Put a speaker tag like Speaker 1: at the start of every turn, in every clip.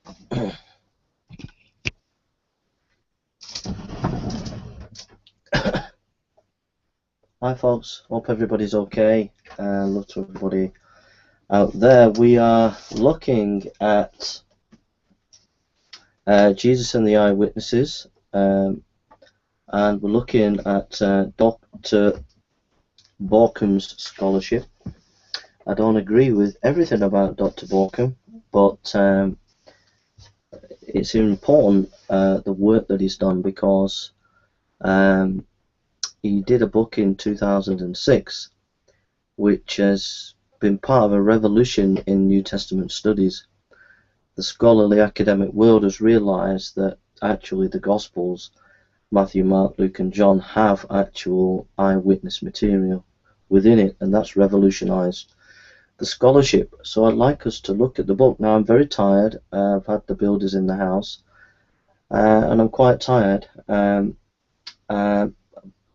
Speaker 1: Hi folks, hope everybody's okay. Love to everybody out there. We are looking at Jesus and the Eyewitnesses, and we're looking at Dr. Borkham's scholarship. I don't agree with everything about Dr. Borkham, but it's important the work that he's done, because he did a book in 2006 which has been part of a revolution in New Testament studies. The scholarly academic world has realized that actually the Gospels, Matthew, Mark, Luke and John, have actual eyewitness material within it, and that's revolutionized the scholarship. So I'd like us to look at the book. Now I'm very tired. I've had the builders in the house, and I'm quite tired.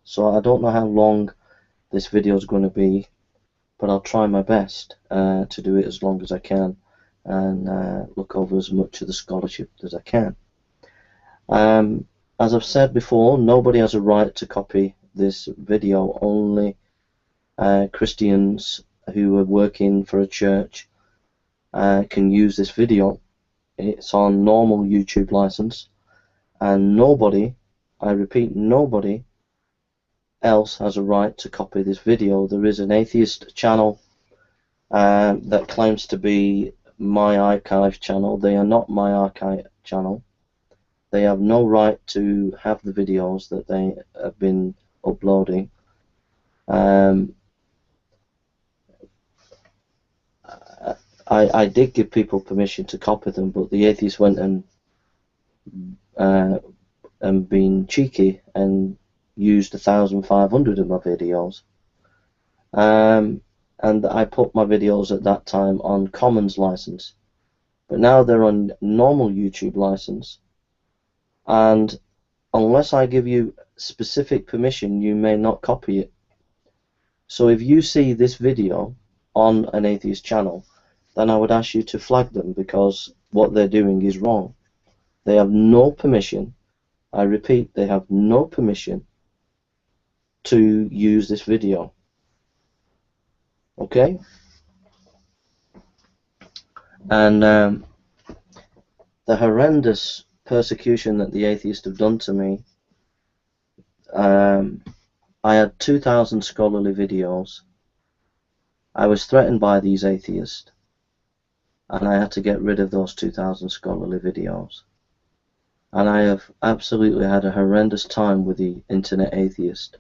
Speaker 1: So I don't know how long this video is going to be, but I'll try my best to do it as long as I can, and look over as much of the scholarship as I can. As I've said before, nobody has a right to copy this video. Only Christians who are working for a church can use this video. It's on normal YouTube license, and nobody, I repeat, nobody else has a right to copy this video. There is an atheist channel that claims to be my archive channel. They are not my archive channel. They have no right to have the videos that they have been uploading. I did give people permission to copy them, but the atheists went and been cheeky and used 1,500 of my videos. And I put my videos at that time on Commons license, but now they're on normal YouTube license, and unless I give you specific permission, you may not copy it. So if you see this video on an atheist channel, then I would ask you to flag them, because what they're doing is wrong. They have no permission. I repeat, they have no permission to use this video. Okay? And the horrendous persecution that the atheists have done to me, I had 2,000 scholarly videos. I was threatened by these atheists, and I had to get rid of those 2,000 scholarly videos. And I have absolutely had a horrendous time with the internet atheist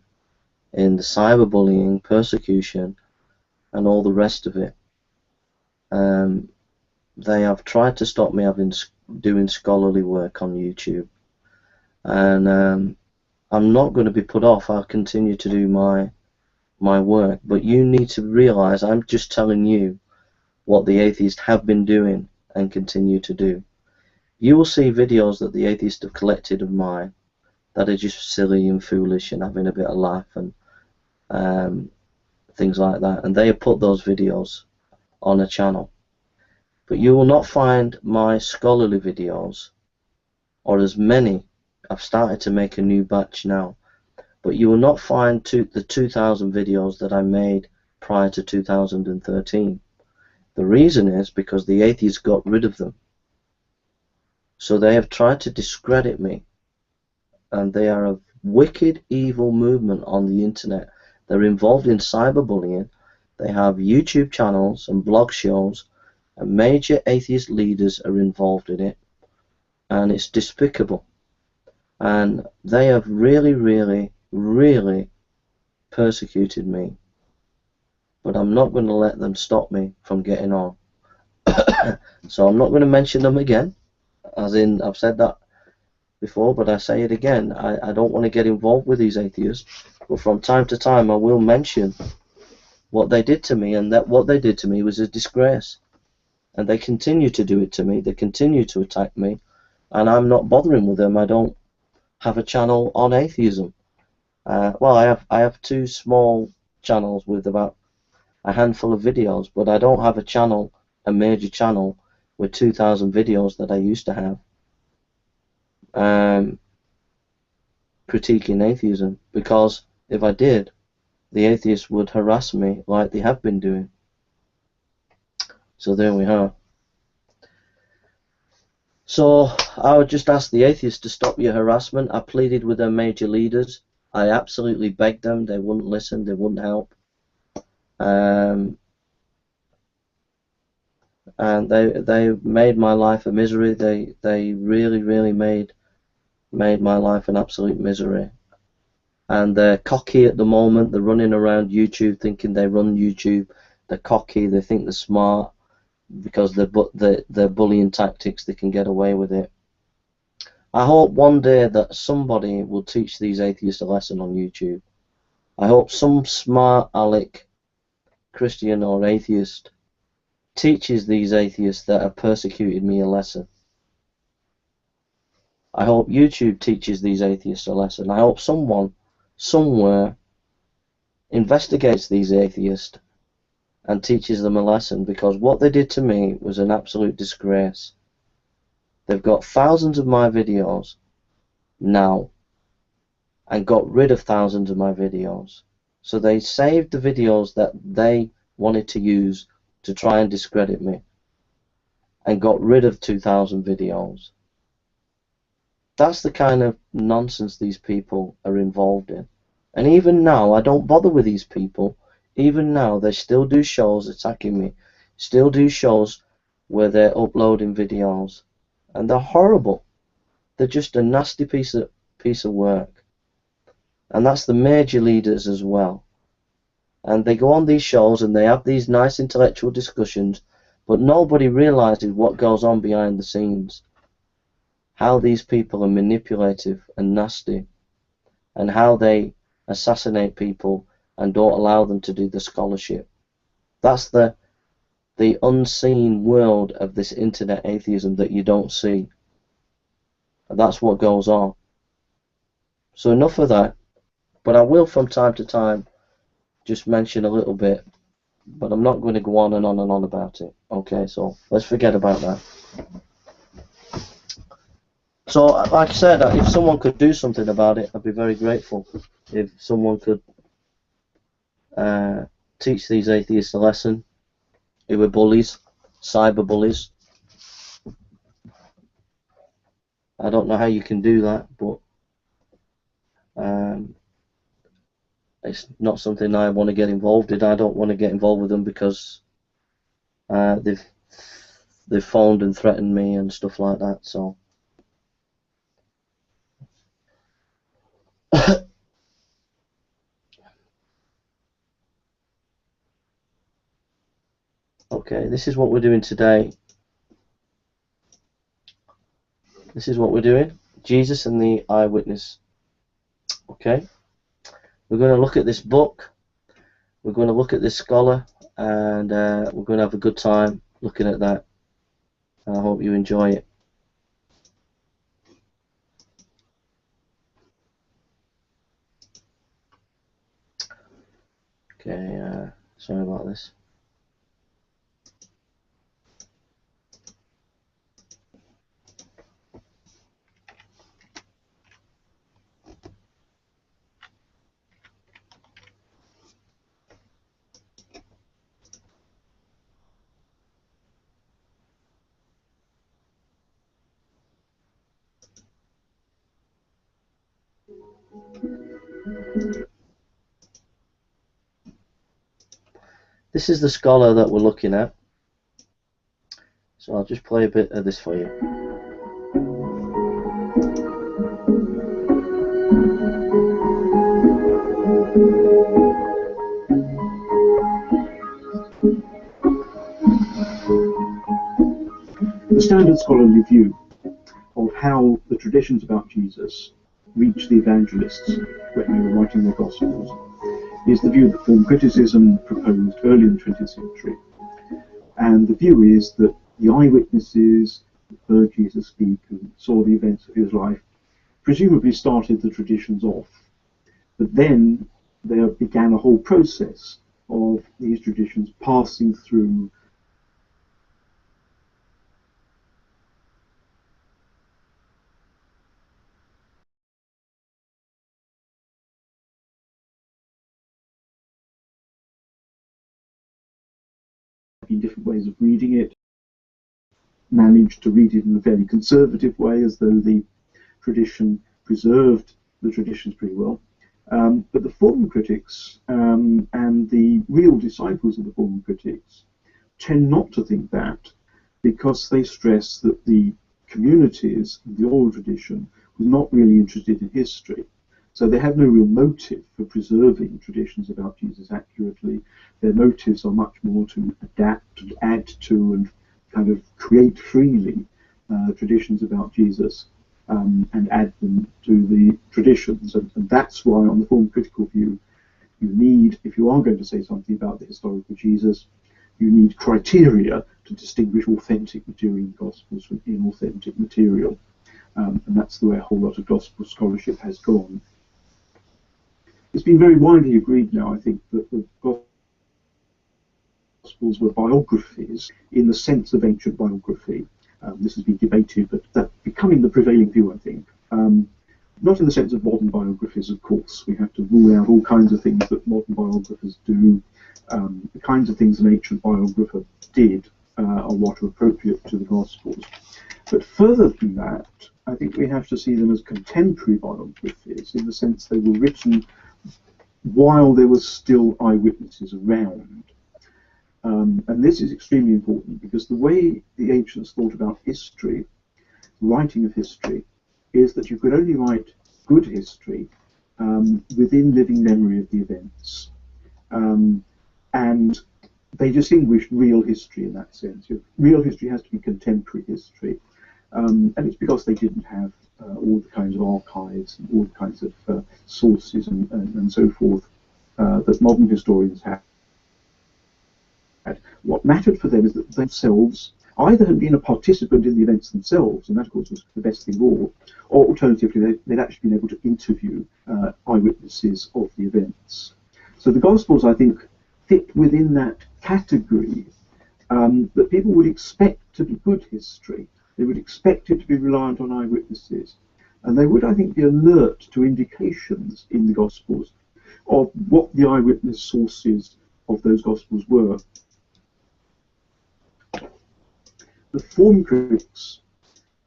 Speaker 1: in the cyberbullying, persecution, and all the rest of it. They have tried to stop me doing scholarly work on YouTube, and I'm not going to be put off. I'll continue to do my work, but you need to realize I'm just telling you what the atheists have been doing and continue to do. You will see videos that the atheists have collected of mine that are just silly and foolish and having a bit of laugh and things like that, and they have put those videos on a channel. But you will not find my scholarly videos, or as many. I've started to make a new batch now, but you will not find the 2,000 videos that I made prior to 2013. The reason is because the atheists got rid of them. So they have tried to discredit me, and they are a wicked, evil movement on the internet. They're involved in cyberbullying. They have YouTube channels and blog shows, and major atheist leaders are involved in it, and it's despicable. And they have really, really, really persecuted me, but I'm not going to let them stop me from getting on. So I'm not going to mention them again, as in I've said that before, but I say it again. I don't want to get involved with these atheists, but from time to time I will mention what they did to me, and that what they did to me was a disgrace. And they continue to do it to me. They continue to attack me, and I'm not bothering with them. I don't have a channel on atheism. Well, I have 2 small channels with about a handful of videos, but I don't have a channel, a major channel, with 2,000 videos that I used to have critiquing atheism, because if I did, the atheists would harass me like they have been doing. So there we are. So I would just ask the atheists to stop your harassment. I pleaded with their major leaders. I absolutely begged them. They wouldn't listen. They wouldn't help. And they made my life a misery. They really made my life an absolute misery. And they're cocky at the moment. They're running around YouTube thinking they run YouTube. They're cocky. They think they're smart because they're bullying tactics. They can get away with it. I hope one day that somebody will teach these atheists a lesson on YouTube. I hope some smart aleck Christian or atheist teaches these atheists that have persecuted me a lesson. I hope YouTube teaches these atheists a lesson. I hope someone somewhere investigates these atheists and teaches them a lesson, because what they did to me was an absolute disgrace. They've got thousands of my videos now and got rid of thousands of my videos. So they saved the videos that they wanted to use to try and discredit me and got rid of 2,000 videos. That's the kind of nonsense these people are involved in. And even now, I don't bother with these people. Even now, they still do shows attacking me, still do shows where they're uploading videos, and they're horrible. They're just a nasty piece of work. And that's the major leaders as well. And they go on these shows and they have these nice intellectual discussions, but nobody realizes what goes on behind the scenes. How these people are manipulative and nasty, and how they assassinate people and don't allow them to do the scholarship. That's the unseen world of this internet atheism that you don't see. And that's what goes on. So enough of that. But I will from time to time just mention a little bit, but I'm not going to go on and on and on about it. Okay, so let's forget about that. So, like I said, if someone could do something about it, I'd be very grateful. If someone could teach these atheists a lesson who were bullies, cyber bullies. I don't know how you can do that, but it's not something I want to get involved in. I don't want to get involved with them because they've phoned and threatened me and stuff like that. So okay, this is what we're doing today. This is what we're doing. Jesus and the Eyewitness. Okay. We're going to look at this book. We're going to look at this scholar, and we're going to have a good time looking at that. I hope you enjoy it. Okay, sorry about this. This is the scholar that we're looking at. So I'll just play a bit of this for you.
Speaker 2: The standard scholarly view of how the traditions about Jesus reached the evangelists when they were writing their Gospels is the view that form criticism proposed early in the 20th century. And the view is that the eyewitnesses who heard Jesus speak and saw the events of his life presumably started the traditions off. But then there began a whole process of these traditions passing through been different ways of reading it, managed to read it in a fairly conservative way, as though the tradition preserved the traditions pretty well. But the former critics and the real disciples of the former critics tend not to think that, because they stress that the communities of the oral tradition was not really interested in history. So they have no real motive for preserving traditions about Jesus accurately. Their motives are much more to adapt and add to and kind of create freely traditions about Jesus and add them to the traditions. And that's why, on the form critical view, you need, if you are going to say something about the historical Jesus, you need criteria to distinguish authentic material in Gospels from inauthentic material. And that's the way a whole lot of Gospel scholarship has gone. It's been very widely agreed now, I think, that the Gospels were biographies in the sense of ancient biography. This has been debated, but that's becoming the prevailing view, I think. Not in the sense of modern biographies, of course. We have to rule out all kinds of things that modern biographers do. The kinds of things an ancient biographer did are what are appropriate to the Gospels. But further than that, I think we have to see them as contemporary biographies, in the sense they were written while there were still eyewitnesses around. And this is extremely important, because the way the ancients thought about history, writing of history, is that you could only write good history within living memory of the events. And they distinguished real history in that sense. Real history has to be contemporary history. And it's because they didn't have all the kinds of archives and all the kinds of sources and so forth that modern historians have. What mattered for them is that themselves either had been a participant in the events themselves, and that of course was the best thing of all, or alternatively they'd actually been able to interview eyewitnesses of the events. So the Gospels, I think, fit within that category that people would expect to be good history. They would expect it to be reliant on eyewitnesses, and they would, I think, be alert to indications in the Gospels of what the eyewitness sources of those Gospels were. The form critics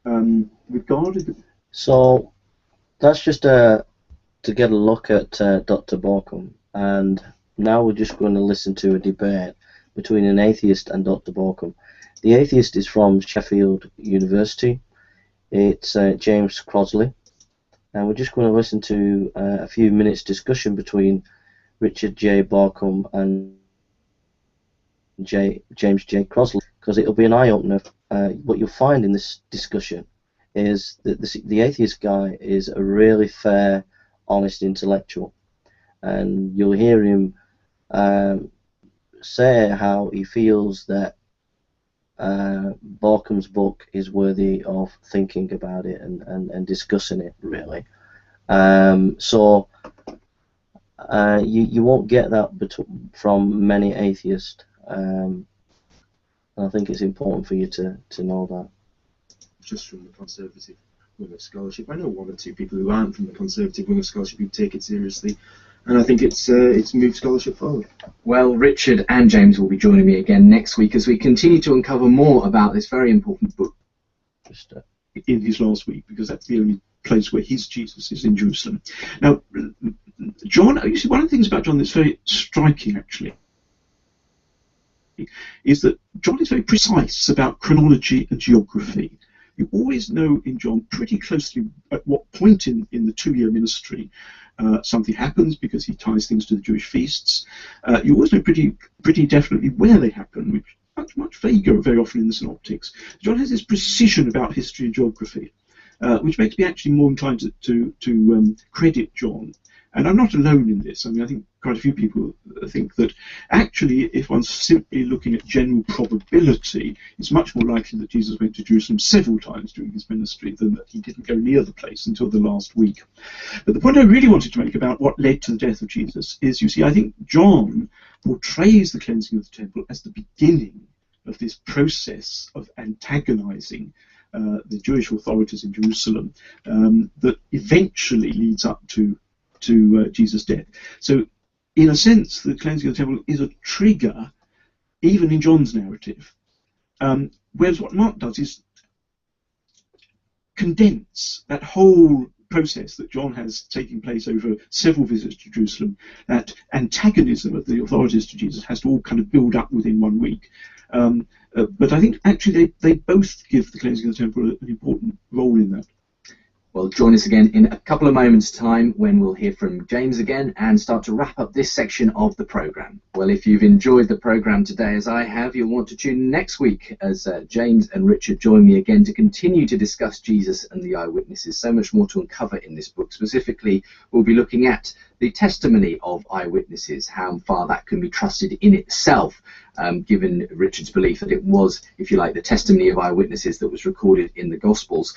Speaker 2: regarded...
Speaker 1: So that's just to get a look at Dr. Borkum, and now we're just going to listen to a debate between an atheist and Dr. Borkum. The atheist is from Sheffield University. It's James Crosley, and we're just going to listen to a few minutes discussion between Richard J. Borkum and James J. Crosley, because it'll be an eye-opener. What you'll find in this discussion is that the atheist guy is a really fair, honest intellectual, and you'll hear him say how he feels that Borkum's book is worthy of thinking about it and discussing it, really. So you won't get that from many atheists. I think it's important for you to know that.
Speaker 3: Just from the conservative wing of scholarship. I know one or two people who aren't from the conservative wing of scholarship who take it seriously, and I think it's moved scholarship forward.
Speaker 4: Well, Richard and James will be joining me again next week as we continue to uncover more about this very important book.
Speaker 1: Just
Speaker 2: in his last week, because that's the only place where his Jesus is, in Jerusalem. Now, John, you see, one of the things about John that's very striking, actually, is that John is very precise about chronology and geography. You always know in John pretty closely at what point in the 2-year ministry something happens, because he ties things to the Jewish feasts. You always know pretty definitely where they happen, which is much vaguer very often in the synoptics. John has this precision about history and geography, which makes me actually more inclined to credit John. And I'm not alone in this. I mean, I think quite a few people think that actually, if one's simply looking at general probability, it's much more likely that Jesus went to Jerusalem several times during his ministry than that he didn't go near the place until the last week. But the point I really wanted to make about what led to the death of Jesus is, you see, I think John portrays the cleansing of the temple as the beginning of this process of antagonizing the Jewish authorities in Jerusalem that eventually leads up to Jesus' death. So, in a sense, the cleansing of the temple is a trigger even in John's narrative. Whereas what Mark does is condense that whole process that John has taking place over several visits to Jerusalem, that antagonism of the authorities to Jesus has to all kind of build up within 1 week. But I think actually they both give the cleansing of the temple an important role in that.
Speaker 4: Well, join us again in a couple of moments' time when we'll hear from James again and start to wrap up this section of the programme. Well, if you've enjoyed the programme today as I have, you'll want to tune in next week as James and Richard join me again to continue to discuss Jesus and the eyewitnesses. So much more to uncover in this book. Specifically, we'll be looking at the testimony of eyewitnesses, how far that can be trusted in itself, given Richard's belief that it was, if you like, the testimony of eyewitnesses that was recorded in the Gospels.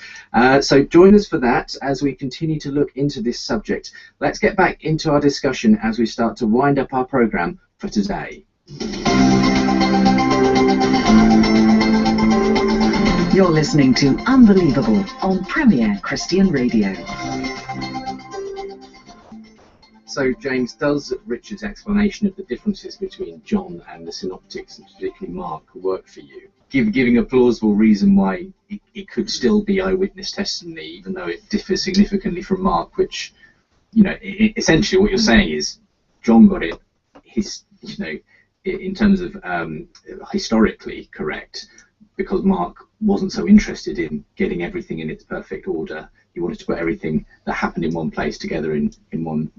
Speaker 4: So join us for that as we continue to look into this subject. Let's get back into our discussion as we start to wind up our programme for today.
Speaker 5: You're listening to Unbelievable on Premier Christian Radio.
Speaker 4: So, James, does Richard's explanation of the differences between John and the Synoptics, and particularly Mark, work for you? Giving a plausible reason why it could still be eyewitness testimony, even though it differs significantly from Mark, which, you know, essentially what you're saying is John got it, in terms of historically correct, because Mark wasn't so interested in getting everything in its perfect order. He wanted to put everything that happened in one place together in one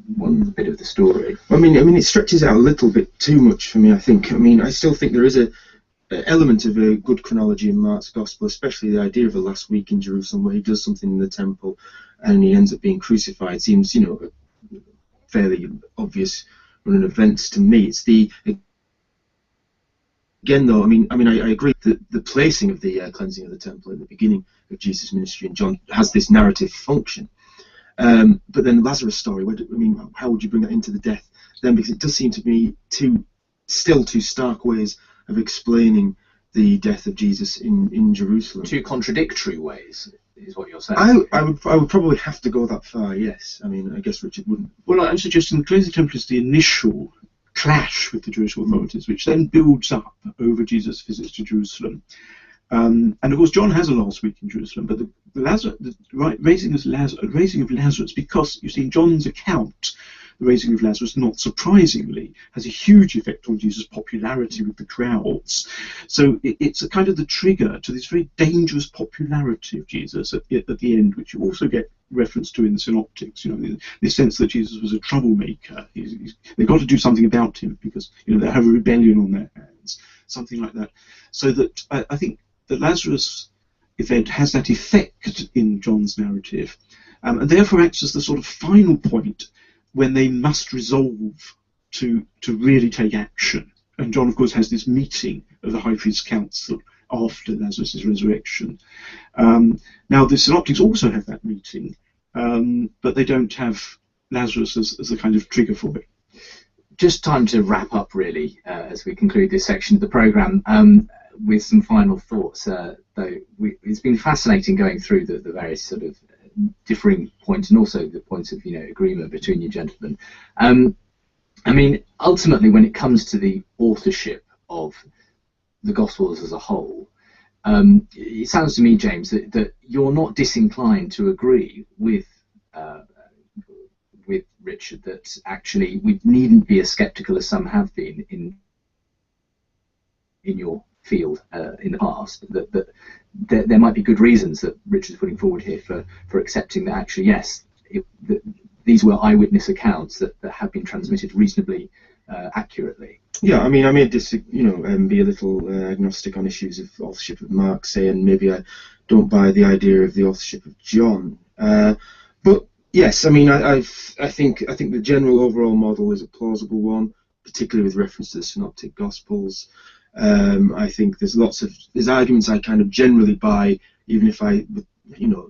Speaker 4: bit of the story.
Speaker 3: I mean, it stretches out a little bit too much for me, I think. I mean, I still think there is a element of a good chronology in Mark's Gospel, especially the idea of the last week in Jerusalem where he does something in the temple and he ends up being crucified. Seems, a fairly obvious run of events to me. It's the... Again, though, I agree that the placing of the cleansing of the temple at the beginning of Jesus' ministry in John has this narrative function. But then the Lazarus story, how would you bring that into the death then? Because it does seem to me still two stark ways of explaining the death of Jesus in Jerusalem.
Speaker 4: Two contradictory ways, is what you're saying.
Speaker 3: I would probably have to go that far, yes. I guess Richard wouldn't.
Speaker 2: Well, I'm suggesting the cleansing of the temple is the initial clash with the Jewish authorities, which then builds up over Jesus' visits to Jerusalem. And of course, John has a last week in Jerusalem, but the raising of Lazarus, because you see in John's account, the raising of Lazarus, not surprisingly, has a huge effect on Jesus' popularity with the crowds. So it's a kind of the trigger to this very dangerous popularity of Jesus at the end, which you also get reference to in the Synoptics. The sense that Jesus was a troublemaker. They've got to do something about him because they have a rebellion on their hands, something like that. So that I think the Lazarus event has that effect in John's narrative, and therefore acts as the sort of final point when they must resolve to really take action. And John, of course, has this meeting of the High Priest's Council after Lazarus' resurrection. Now, the Synoptics also have that meeting, but they don't have Lazarus as a kind of trigger for it.
Speaker 4: Just time to wrap up, really, as we conclude this section of the programme, with some final thoughts. It's been fascinating going through the various sort of differing points and also the points of agreement between you gentlemen. Ultimately, when it comes to the authorship of the Gospels as a whole, it sounds to me, James, that you're not disinclined to agree with Richard that actually we needn't be as sceptical as some have been in your field in the past, that there might be good reasons that Richard's putting forward here for accepting that actually, yes, these were eyewitness accounts that have been transmitted reasonably accurately.
Speaker 3: Yeah, I may be a little agnostic on issues of authorship of Mark, say, and maybe I don't buy the idea of the authorship of John. But yes, I think the general overall model is a plausible one, particularly with reference to the Synoptic Gospels. I think there's arguments I kind of generally buy, even if I would,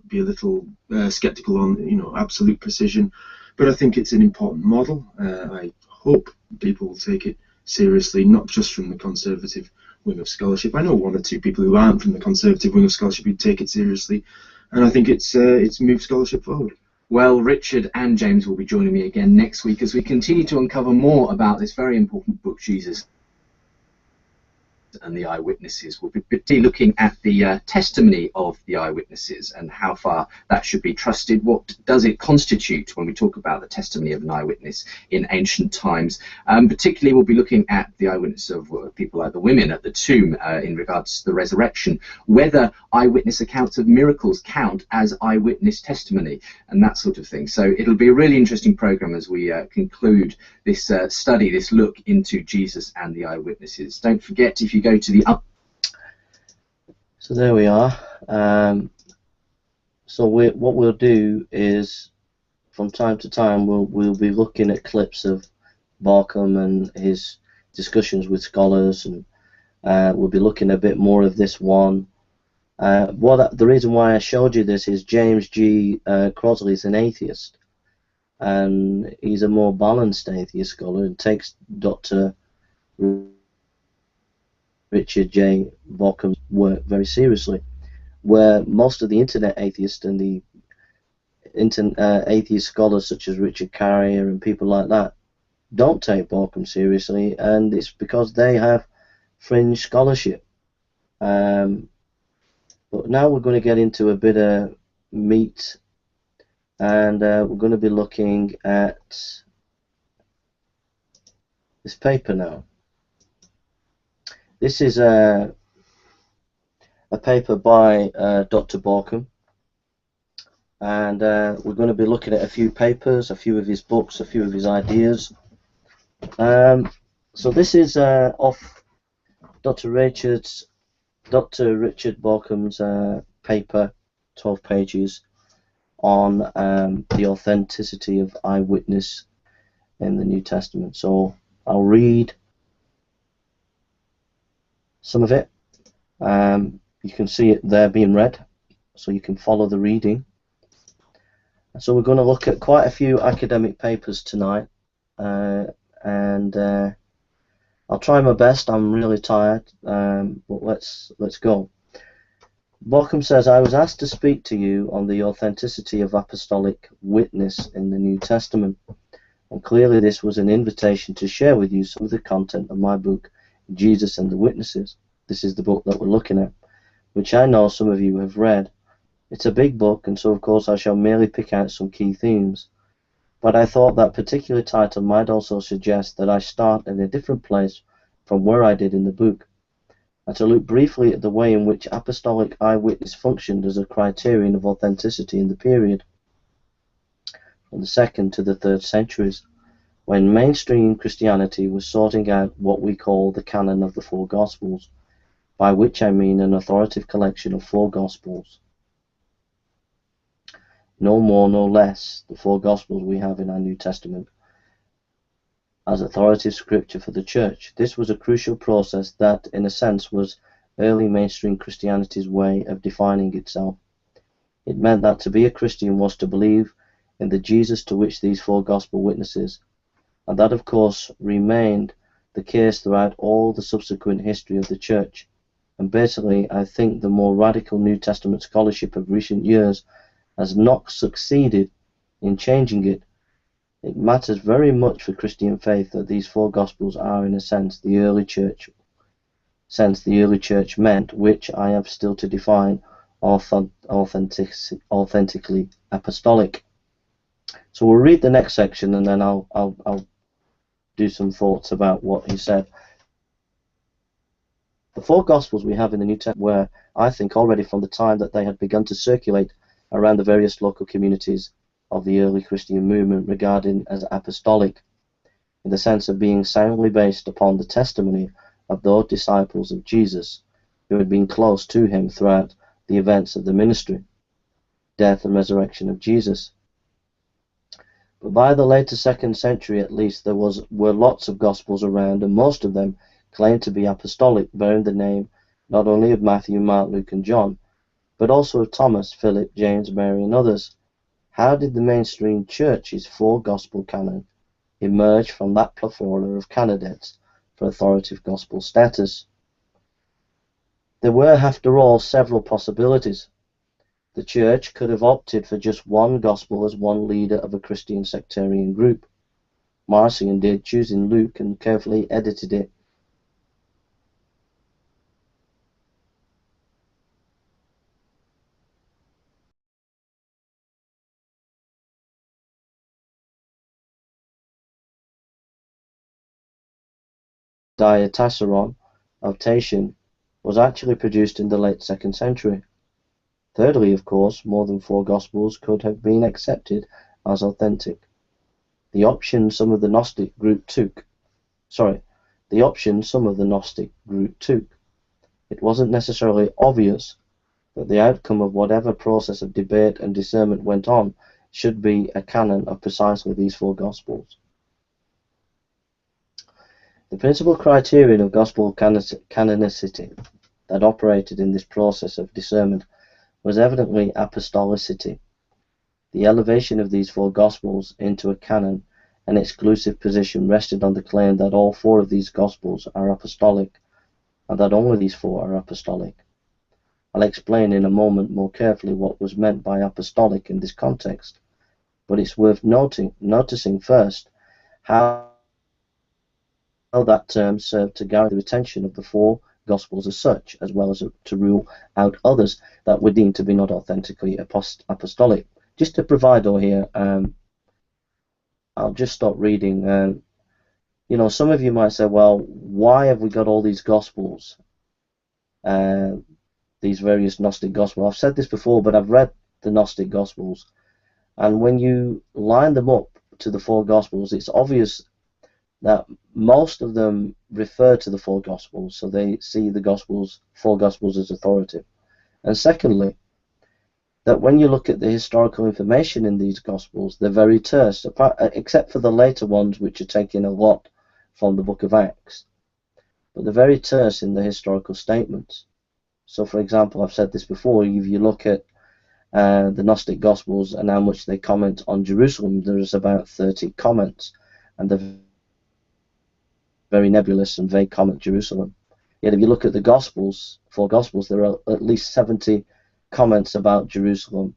Speaker 3: be a little skeptical on, absolute precision. But I think it's an important model. I hope people will take it seriously, not just from the conservative wing of scholarship. I know one or two people who aren't from the conservative wing of scholarship who take it seriously, and I think it's moved scholarship forward.
Speaker 4: Well, Richard and James will be joining me again next week as we continue to uncover more about this very important book, Jesus and the eyewitnesses. We'll be particularly looking at the testimony of the eyewitnesses and how far that should be trusted. What does it constitute when we talk about the testimony of an eyewitness in ancient times? Particularly, we'll be looking at the eyewitness of people like the women at the tomb in regards to the resurrection, whether eyewitness accounts of miracles count as eyewitness testimony, and that sort of thing. So it'll be a really interesting program as we conclude this study, this look into Jesus and the eyewitnesses. Don't forget, if you go to the
Speaker 1: So there we are. So what we'll do is, from time to time, we'll be looking at clips of Barkham and his discussions with scholars, and we'll be looking a bit more of this one. The reason why I showed you this is James G. Crosley is an atheist, and he's a more balanced atheist scholar and takes Dr. Richard J. Barkham's work very seriously, where most of the internet atheists and the atheist scholars such as Richard Carrier and people like that don't take Barkham seriously, and it's because they have fringe scholarship. But now we're going to get into a bit of meat, and we're going to be looking at this paper now. This is a paper by Dr. Barkham, and we're going to be looking at a few papers, a few of his books, a few of his ideas. So this is off Dr. Richard Barkham's paper, 12 pages, on the authenticity of eyewitness in the New Testament. So I'll read some of it. You can see it there being read, so you can follow the reading. So we're going to look at quite a few academic papers tonight, and I'll try my best. I'm really tired, but let's go. Barkham says, I was asked to speak to you on the authenticity of apostolic witness in the New Testament, and clearly this was an invitation to share with you some of the content of my book, Jesus and the Witnesses. This is the book that we're looking at, which I know some of you have read. It's a big book, and so of course I shall merely pick out some key themes. But I thought that particular title might also suggest that I start in a different place from where I did in the book, and to look briefly at the way in which apostolic eyewitness functioned as a criterion of authenticity in the period from the 2nd to the 3rd centuries, when mainstream Christianity was sorting out what we call the canon of the 4 Gospels, by which I mean an authoritative collection of 4 Gospels. No more, no less, the 4 Gospels we have in our New Testament as authoritative scripture for the Church. This was a crucial process that, in a sense, was early mainstream Christianity's way of defining itself. It meant that to be a Christian was to believe in the Jesus to which these 4 Gospel witnesses, and that, of course, remained the case throughout all the subsequent history of the Church. And basically, I think the more radical New Testament scholarship of recent years has not succeeded in changing it. It matters very much for Christian faith that these 4 Gospels are, in a sense, the early church meant, which I have still to define, authentically apostolic. So we'll read the next section, and then I'll do some thoughts about what he said. The 4 Gospels we have in the New Testament were, I think, already from the time that they had begun to circulate around the various local communities of the early Christian movement, regarded as apostolic, in the sense of being soundly based upon the testimony of those disciples of Jesus who had been close to him throughout the events of the ministry, death and resurrection of Jesus. But by the later 2nd century at least, there were lots of Gospels around, and most of them claimed to be apostolic, bearing the name not only of Matthew, Mark, Luke and John, but also of Thomas, Philip, James, Mary and others. How did the mainstream church's 4 Gospel canon emerge from that plethora of candidates for authoritative Gospel status? There were, after all, several possibilities. The Church could have opted for just one Gospel as one leader of a Christian sectarian group. Marcion did, choosing Luke, and carefully edited it diatessaron of Tatian was actually produced in the late 2nd century. Thirdly, of course, more than 4 Gospels could have been accepted as authentic. The option some of the Gnostic group took. It wasn't necessarily obvious that the outcome of whatever process of debate and discernment went on should be a canon of precisely these 4 Gospels. The principal criterion of Gospel canonicity that operated in this process of discernment was evidently apostolicity. The elevation of these 4 Gospels into a canon, an exclusive position, rested on the claim that all 4 of these Gospels are apostolic, and that only these 4 are apostolic. I'll explain in a moment more carefully what was meant by apostolic in this context, but it's worth noticing first how that term served to guide the retention of the 4 Gospels as such, as well as to rule out others that were deemed to be not authentically apostolic. Just a proviso here, I'll just stop reading. Some of you might say, well, why have we got all these Gospels, these various Gnostic Gospels? I've said this before, but I've read the Gnostic Gospels, and when you line them up to the 4 Gospels, it's obvious that most of them refer to the 4 Gospels, so they see the 4 Gospels as authoritative. And secondly, that when you look at the historical information in these Gospels, they're very terse, except for the later ones, which are taking a lot from the book of Acts. But they're very terse in the historical statements. So, for example, I've said this before, if you look at the Gnostic Gospels and how much they comment on Jerusalem, there's about 30 comments, and they're very nebulous and vague comment Jerusalem. Yet if you look at the Gospels, 4 Gospels, there are at least 70 comments about Jerusalem,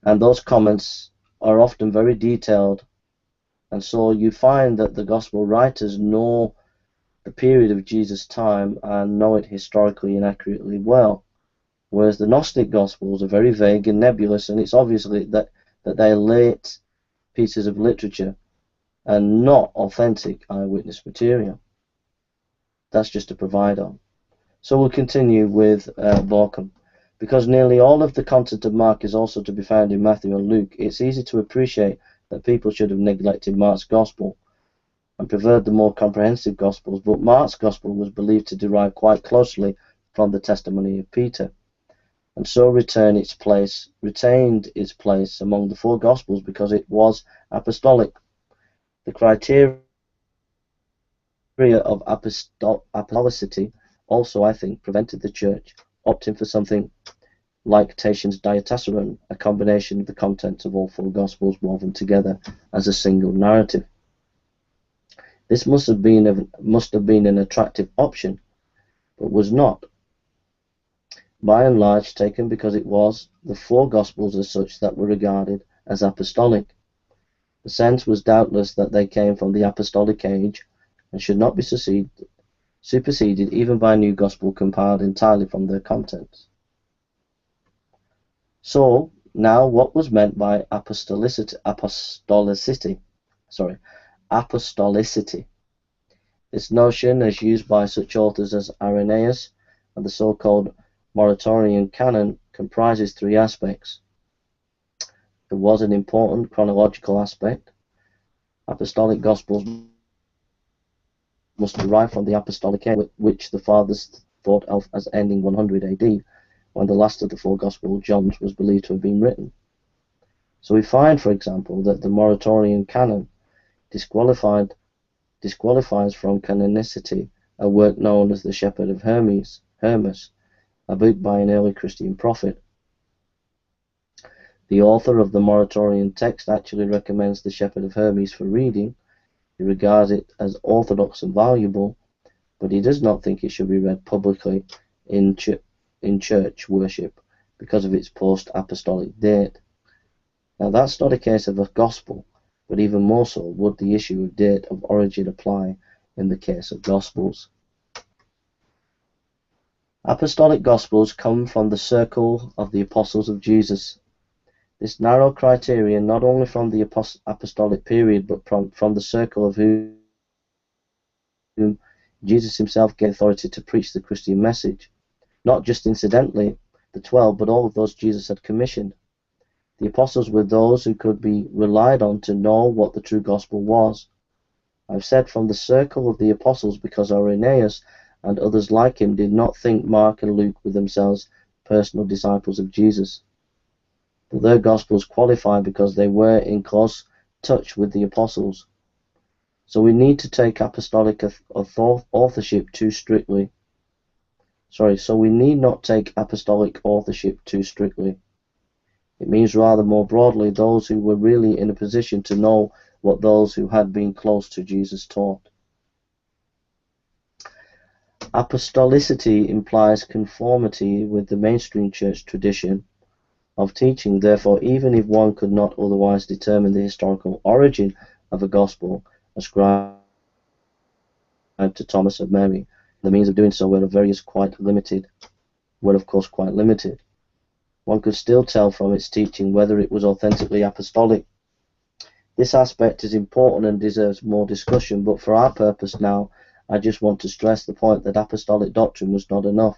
Speaker 1: and those comments are often very detailed, and so you find that the Gospel writers know the period of Jesus' time and know it historically and accurately well, whereas the Gnostic Gospels are very vague and nebulous, and it's obviously that they're late pieces of literature and not authentic eyewitness material. That's just a proviso. So we'll continue with Borkham. Because nearly all of the content of Mark is also to be found in Matthew and Luke, it's easy to appreciate that people should have neglected Mark's Gospel and preferred the more comprehensive Gospels, but Mark's Gospel was believed to derive quite closely from the testimony of Peter, and so retained its place among the 4 Gospels because it was apostolic. The criteria of apostolicity also, I think, prevented the Church opting for something like Tatian's diatessaron, a combination of the contents of all 4 Gospels woven together as a single narrative. This must have been an attractive option, but was not, by and large, taken because it was the 4 Gospels as such that were regarded as apostolic. The sense was doubtless that they came from the apostolic age and should not be superseded even by a new Gospel compiled entirely from their contents. So, now what was meant by apostolicity? This notion, as used by such authors as Irenaeus and the so-called Muratorian canon, comprises 3 aspects. There was an important chronological aspect. Apostolic Gospels must derive from the apostolic age, which the fathers thought of as ending 100 AD, when the last of the 4 Gospel Johns was believed to have been written. So we find, for example, that the Muratorian canon disqualifies from canonicity a work known as the Shepherd of Hermas, a book by an early Christian prophet. The author of the Muratorian text actually recommends the Shepherd of Hermas for reading. He regards it as orthodox and valuable, but he does not think it should be read publicly in church worship because of its post-apostolic date. Now that's not a case of a gospel, but even more so would the issue of date of origin apply in the case of gospels. Apostolic gospels come from the circle of the apostles of Jesus. This narrow criterion not only from the apostolic period, but from the circle of whom Jesus himself gave authority to preach the Christian message, not just incidentally the 12, but all of those Jesus had commissioned. The apostles were those who could be relied on to know what the true gospel was. I've said from the circle of the apostles because Irenaeus and others like him did not think Mark and Luke were themselves personal disciples of Jesus. But their gospels qualify because they were in close touch with the apostles. So we need to take apostolic authorship too strictly. So we need not take apostolic authorship too strictly. It means rather more broadly those who were really in a position to know what those who had been close to Jesus taught. Apostolicity implies conformity with the mainstream church tradition of teaching. Therefore, even if one could not otherwise determine the historical origin of a gospel ascribed to Thomas of Mary, the means of doing so were of course quite limited. One could still tell from its teaching whether it was authentically apostolic. This aspect is important and deserves more discussion, but for our purpose now, I just want to stress the point that apostolic doctrine was not enough.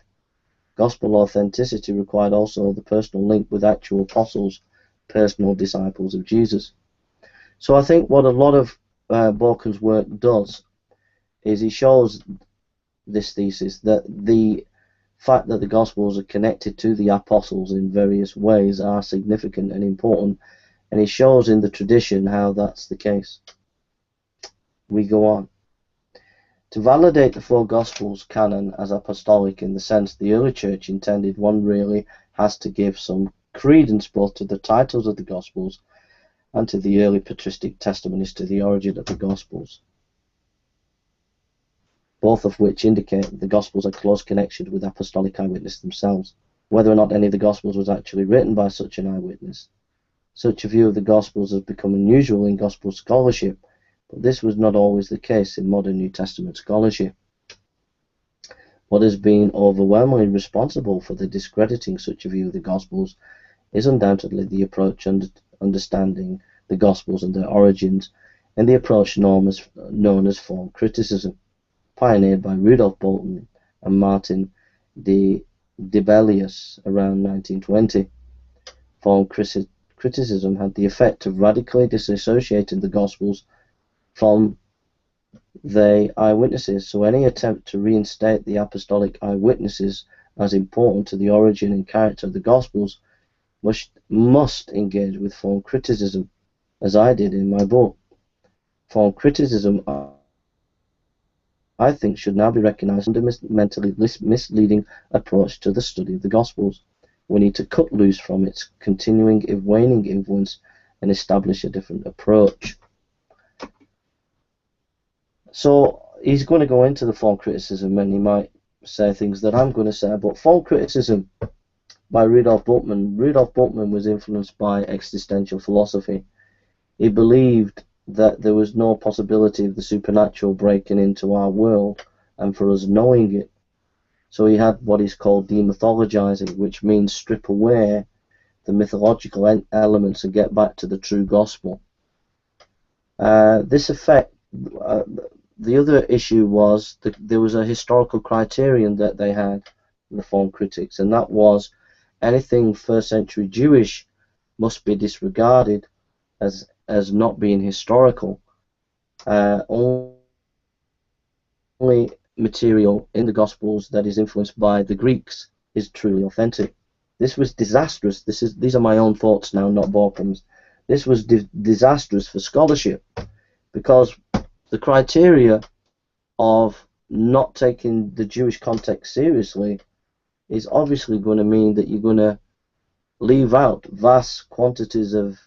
Speaker 1: Gospel authenticity required also the personal link with actual apostles, personal disciples of Jesus. So I think what a lot of Borken's work does is he shows this thesis that the fact that the Gospels are connected to the apostles in various ways are significant and important, and he shows in the tradition how that's the case. We go on. To validate the four Gospels canon as apostolic in the sense the early church intended, one really has to give some credence both to the titles of the Gospels and to the early patristic testimonies to the origin of the Gospels, both of which indicate that the Gospels are close connected with apostolic eyewitness themselves. Whether or not any of the Gospels was actually written by such an eyewitness, such a view of the Gospels has become unusual in Gospel scholarship, but this was not always the case in modern New Testament scholarship. What has been overwhelmingly responsible for the discrediting such a view of the Gospels is undoubtedly the approach understanding the Gospels and their origins, and the approach known as form criticism, pioneered by Rudolf Bolton and Martin de Debelius around 1920. Form criticism had the effect of radically disassociating the Gospels from the eyewitnesses, so any attempt to reinstate the apostolic eyewitnesses as important to the origin and character of the Gospels must engage with form criticism, as I did in my book. Form criticism, I think, should now be recognized as a fundamentally misleading approach to the study of the Gospels. We need to cut loose from its continuing waning influence and establish a different approach. So he's going to go into the form criticism, and he might say things that I'm going to say, but form criticism by Rudolf Bultmann. Rudolf Bultmann was influenced by existential philosophy. He believed that there was no possibility of the supernatural breaking into our world and for us knowing it. So he had what is called demythologizing, which means strip away the mythological elements and get back to the true gospel. This effect, the other issue was that there was a historical criterion that they had, the form critics, and that was anything first century Jewish must be disregarded as not being historical. Only material in the Gospels that is influenced by the Greeks is truly authentic. This was disastrous. These are my own thoughts now, not Borken's. This was disastrous for scholarship, because the criteria of not taking the Jewish context seriously is obviously going to mean that you're going to leave out vast quantities of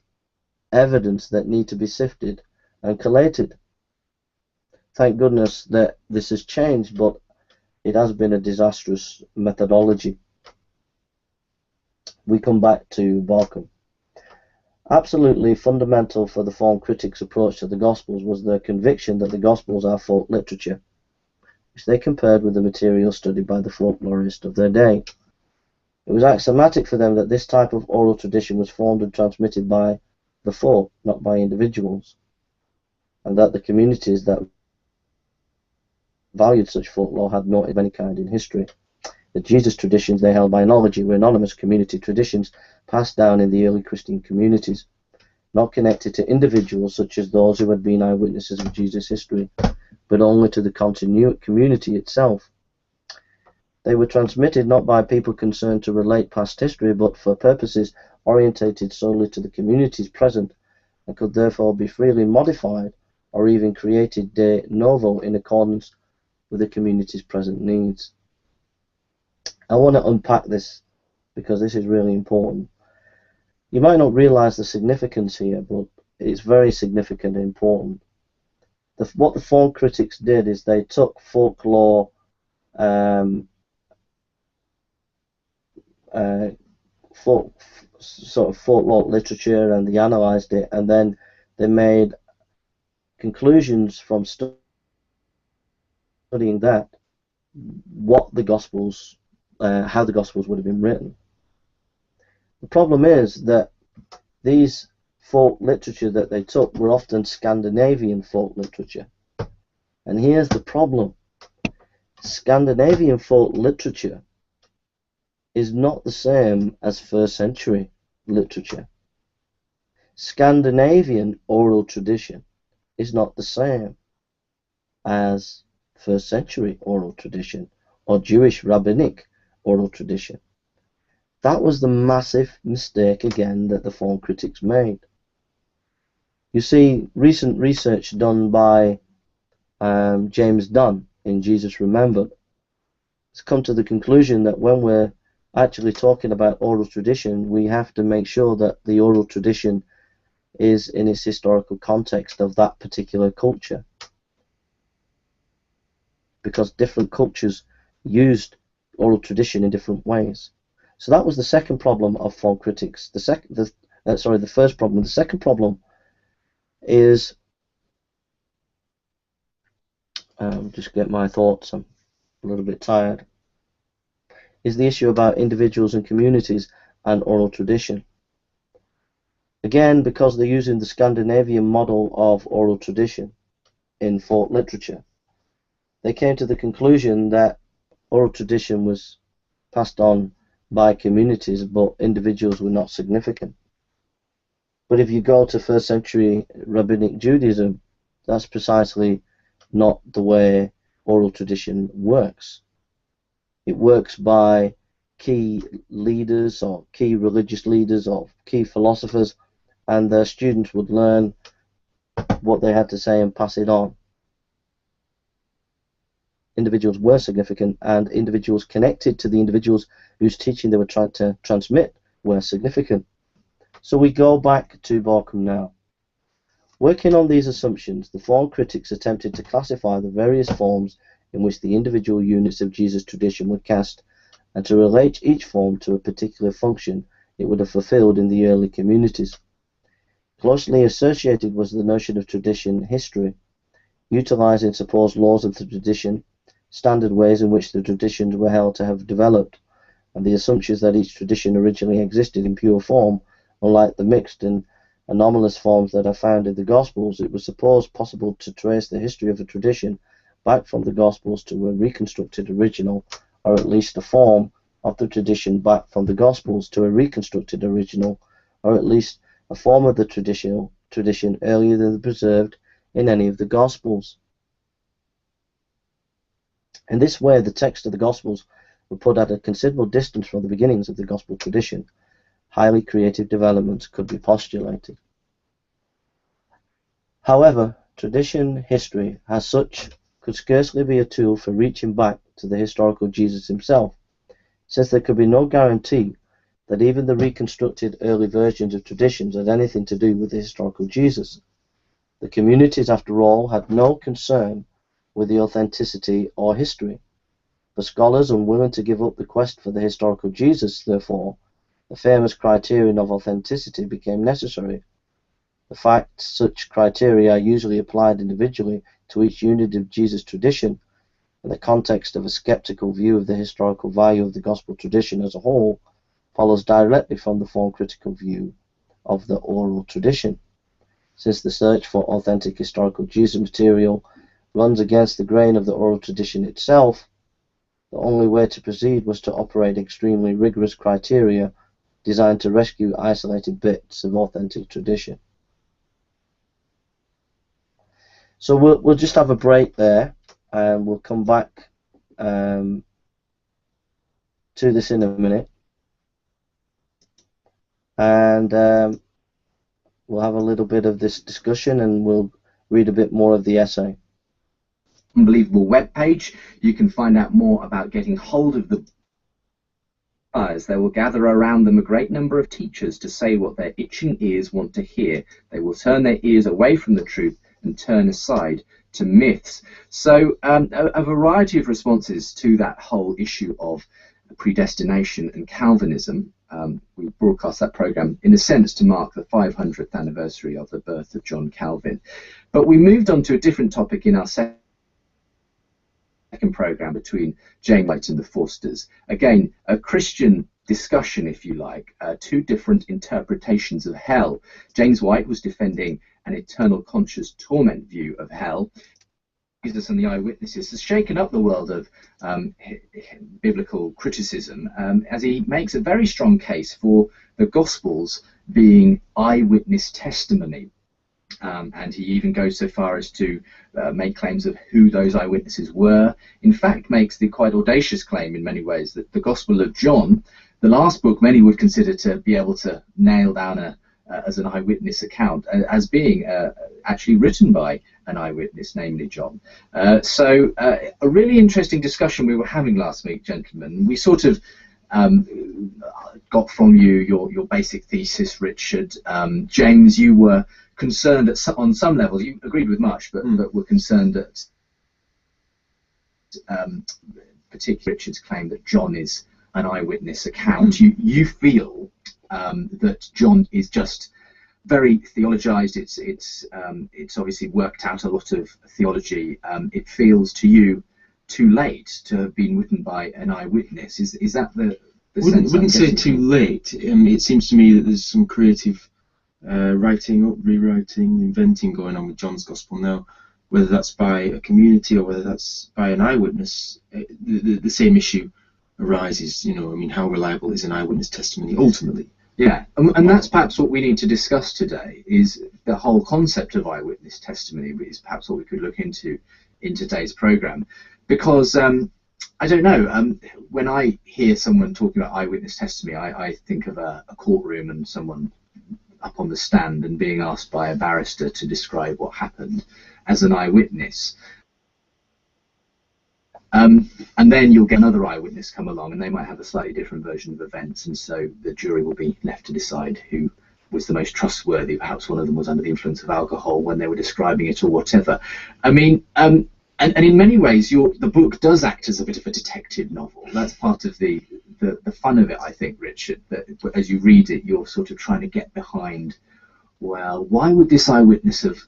Speaker 1: evidence that need to be sifted and collated. Thank goodness that this has changed, but it has been a disastrous methodology. We come back to Borken. Absolutely fundamental for the form critics' approach to the Gospels was their conviction that the Gospels are folk literature, which they compared with the material studied by the folklorists of their day. It was axiomatic for them that this type of oral tradition was formed and transmitted by the folk, not by individuals, and that the communities that valued such folklore had noted of any kind in history. The Jesus traditions they held by analogy were anonymous community traditions passed down in the early Christian communities, not connected to individuals such as those who had been eyewitnesses of Jesus' history, but only to the community itself. They were transmitted not by people concerned to relate past history, but for purposes orientated solely to the communities present, and could therefore be freely modified or even created de novo in accordance with the community's present needs. I want to unpack this because this is really important. You might not realize the significance here, but it's very significant and important. What the form critics did is they took folklore, sort of folklore literature, and they analyzed it, and then they made conclusions from studying that, what the Gospels, how the Gospels would have been written. The problem is that these folk literature that they took were often Scandinavian folk literature. And here's the problem. Scandinavian folk literature is not the same as first century literature. Scandinavian oral tradition is not the same as first century oral tradition or Jewish rabbinic oral tradition. That was the massive mistake again that the form critics made. You see, recent research done by James Dunn in Jesus Remembered has come to the conclusion that when we're actually talking about oral tradition, we have to make sure that the oral tradition is in its historical context of that particular culture, because different cultures used oral tradition in different ways. So that was the second problem of form critics. The first problem. The second problem is, just get my thoughts, I'm a little bit tired, is the issue about individuals and communities and oral tradition. Again, because they're using the Scandinavian model of oral tradition in folk literature, they came to the conclusion that oral tradition was passed on by communities, but individuals were not significant. But if you go to first century rabbinic Judaism, that's precisely not the way oral tradition works. It works by key leaders or key religious leaders or key philosophers, and their students would learn what they had to say and pass it on. Individuals were significant, and individuals connected to the individuals whose teaching they were trying to transmit were significant. So we go back to Borkum now. Working on these assumptions, the form critics attempted to classify the various forms in which the individual units of Jesus' tradition were cast, and to relate each form to a particular function it would have fulfilled in the early communities. Closely associated was the notion of tradition history, utilizing supposed laws of the tradition, standard ways in which the traditions were held to have developed, and the assumptions that each tradition originally existed in pure form. Unlike the mixed and anomalous forms that are found in the Gospels, it was supposed possible to trace the history of a tradition back from the Gospels to a reconstructed original, or at least a form of the tradition back from the Gospels to a reconstructed original, or at least a form of the tradition earlier than preserved in any of the Gospels. In this way, the text of the Gospels were put at a considerable distance from the beginnings of the Gospel tradition. Highly creative developments could be postulated. However, tradition history as such could scarcely be a tool for reaching back to the historical Jesus himself, since there could be no guarantee that even the reconstructed early versions of traditions had anything to do with the historical Jesus. The communities, after all, had no concern with the authenticity or history. For scholars unwilling to give up the quest for the historical Jesus, therefore, the famous criterion of authenticity became necessary. The fact such criteria are usually applied individually to each unit of Jesus' tradition, in the context of a skeptical view of the historical value of the gospel tradition as a whole, follows directly from the form critical view of the oral tradition, since the search for authentic historical Jesus material runs against the grain of the oral tradition itself, the only way to proceed was to operate extremely rigorous criteria designed to rescue isolated bits of authentic tradition. So we'll just have a break there, and we'll come back to this in a minute, and we'll have a little bit of this discussion, and we'll read a bit more of the essay.
Speaker 4: Unbelievable webpage. You can find out more about getting hold of the buyers. They will gather around them a great number of teachers to say what their itching ears want to hear. They will turn their ears away from the truth and turn aside to myths. So a variety of responses to that whole issue of predestination and Calvinism. We broadcast that program in a sense to mark the 500th anniversary of the birth of John Calvin. But we moved on to a different topic in our second program between James White and the Forsters. Again, a Christian discussion, if you like, two different interpretations of hell. James White was defending an eternal conscious torment view of hell. Jesus and the Eyewitnesses has shaken up the world of biblical criticism, as he makes a very strong case for the Gospels being eyewitness testimony. And he even goes so far as to make claims of who those eyewitnesses were. In fact, makes the quite audacious claim in many ways that the Gospel of John, the last book many would consider to be able to nail down as an eyewitness account, as being actually written by an eyewitness, namely John. So a really interesting discussion we were having last week, gentlemen. We sort of got from you your basic thesis, Richard. James, you were concerned on some levels. You agreed with much, but were concerned that particularly Richard's claim that John is an eyewitness account. You feel that John is just very theologized. It's obviously worked out a lot of theology. It feels to you too late to have been written by an eyewitness. Is that the sense?
Speaker 3: Wouldn't say too late. It seems to me that there's some creative writing up, rewriting, inventing going on with John's Gospel now. Whether that's by a community or whether that's by an eyewitness, the same issue arises. You know, I mean, how reliable is an eyewitness testimony ultimately?
Speaker 4: Yeah, and that's perhaps what we need to discuss today, is the whole concept of eyewitness testimony, which is perhaps what we could look into in today's program. Because, I don't know, when I hear someone talking about eyewitness testimony, I think of a courtroom and someone up on the stand and being asked by a barrister to describe what happened as an eyewitness. And then you'll get another eyewitness come along, and they might have a slightly different version of events, and so the jury will be left to decide who was the most trustworthy. Perhaps one of them was under the influence of alcohol when they were describing it, or whatever. I mean, and in many ways, the book does act as a bit of a detective novel. That's part of the fun of it, I think, Richard, that as you read it, you're sort of trying to get behind, well, why would this eyewitness have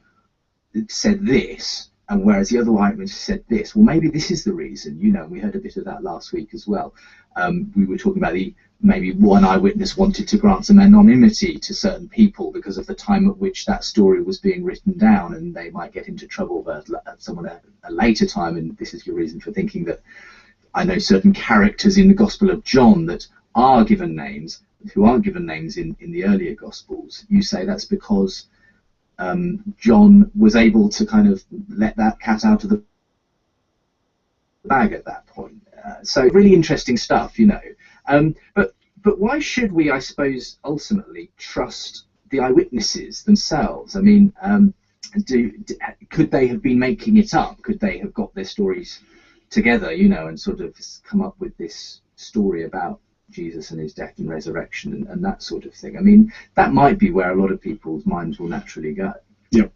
Speaker 4: said this? And whereas the other eyewitness said this, well, maybe this is the reason. You know, we heard a bit of that last week as well. We were talking about maybe one eyewitness wanted to grant some anonymity to certain people because of the time at which that story was being written down, and they might get into trouble at someone at a later time. And this is your reason for thinking that I know certain characters in the Gospel of John that are given names, who aren't given names in the earlier Gospels. You say that's because John was able to kind of let that cat out of the bag at that point. So really interesting stuff, you know. But why should we, I suppose, ultimately trust the eyewitnesses themselves? I mean, could they have been making it up? Could they have got their stories together, you know, and sort of come up with this story about Jesus and his death and resurrection and that sort of thing? I mean, that might be where a lot of people's minds will naturally go.
Speaker 2: Yeah.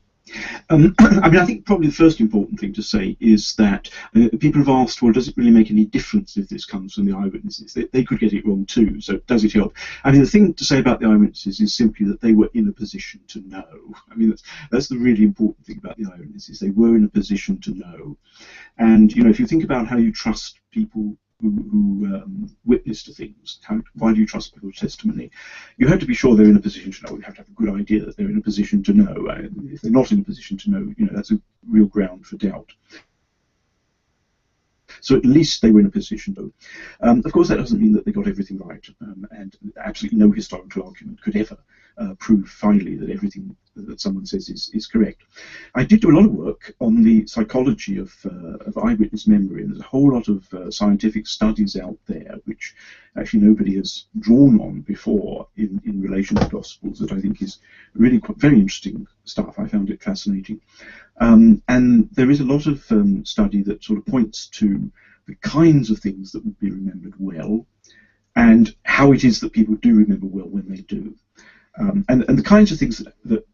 Speaker 2: I mean, I think probably the first important thing to say is that people have asked, well, does it really make any difference if this comes from the eyewitnesses? They could get it wrong too, so does it help? I mean, the thing to say about the eyewitnesses is simply that they were in a position to know. I mean, that's the really important thing about the eyewitnesses. They were in a position to know. And, you know, if you think about how you trust people who witness to things. Why do you trust people's testimony? You have to be sure they're in a position to know. You have to have a good idea that they're in a position to know. If they're not in a position to know, that's a real ground for doubt. So at least they were in a position to. Of course, that doesn't mean that they got everything right, and absolutely no historical argument could ever prove finally that everything that someone says is correct. I did do a lot of work on the psychology of eyewitness memory, and there's a whole lot of scientific studies out there which actually nobody has drawn on before in relation to Gospels that I think is really very interesting stuff. I found it fascinating. And there is a lot of study that sort of points to the kinds of things that would be remembered well and how it is that people do remember well when they do. And the kinds of things that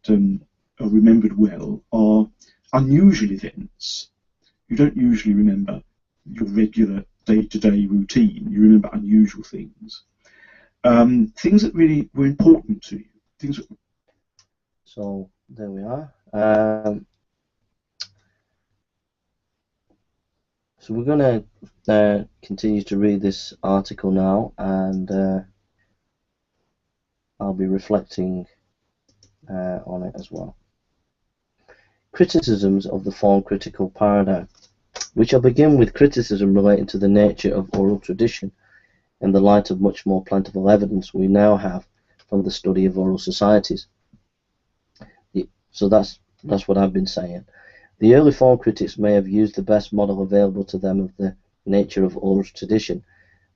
Speaker 2: are remembered well are unusual events. You don't usually remember your regular day-to-day routine. You remember unusual things. Things that really were important to you.
Speaker 1: So there we are. So we're going to continue to read this article now, and I'll be reflecting on it as well. Criticisms of the form critical paradigm. We shall begin with criticism relating to the nature of oral tradition in the light of much more plentiful evidence we now have from the study of oral societies. So that's what I've been saying. The early form critics may have used the best model available to them of the nature of oral tradition,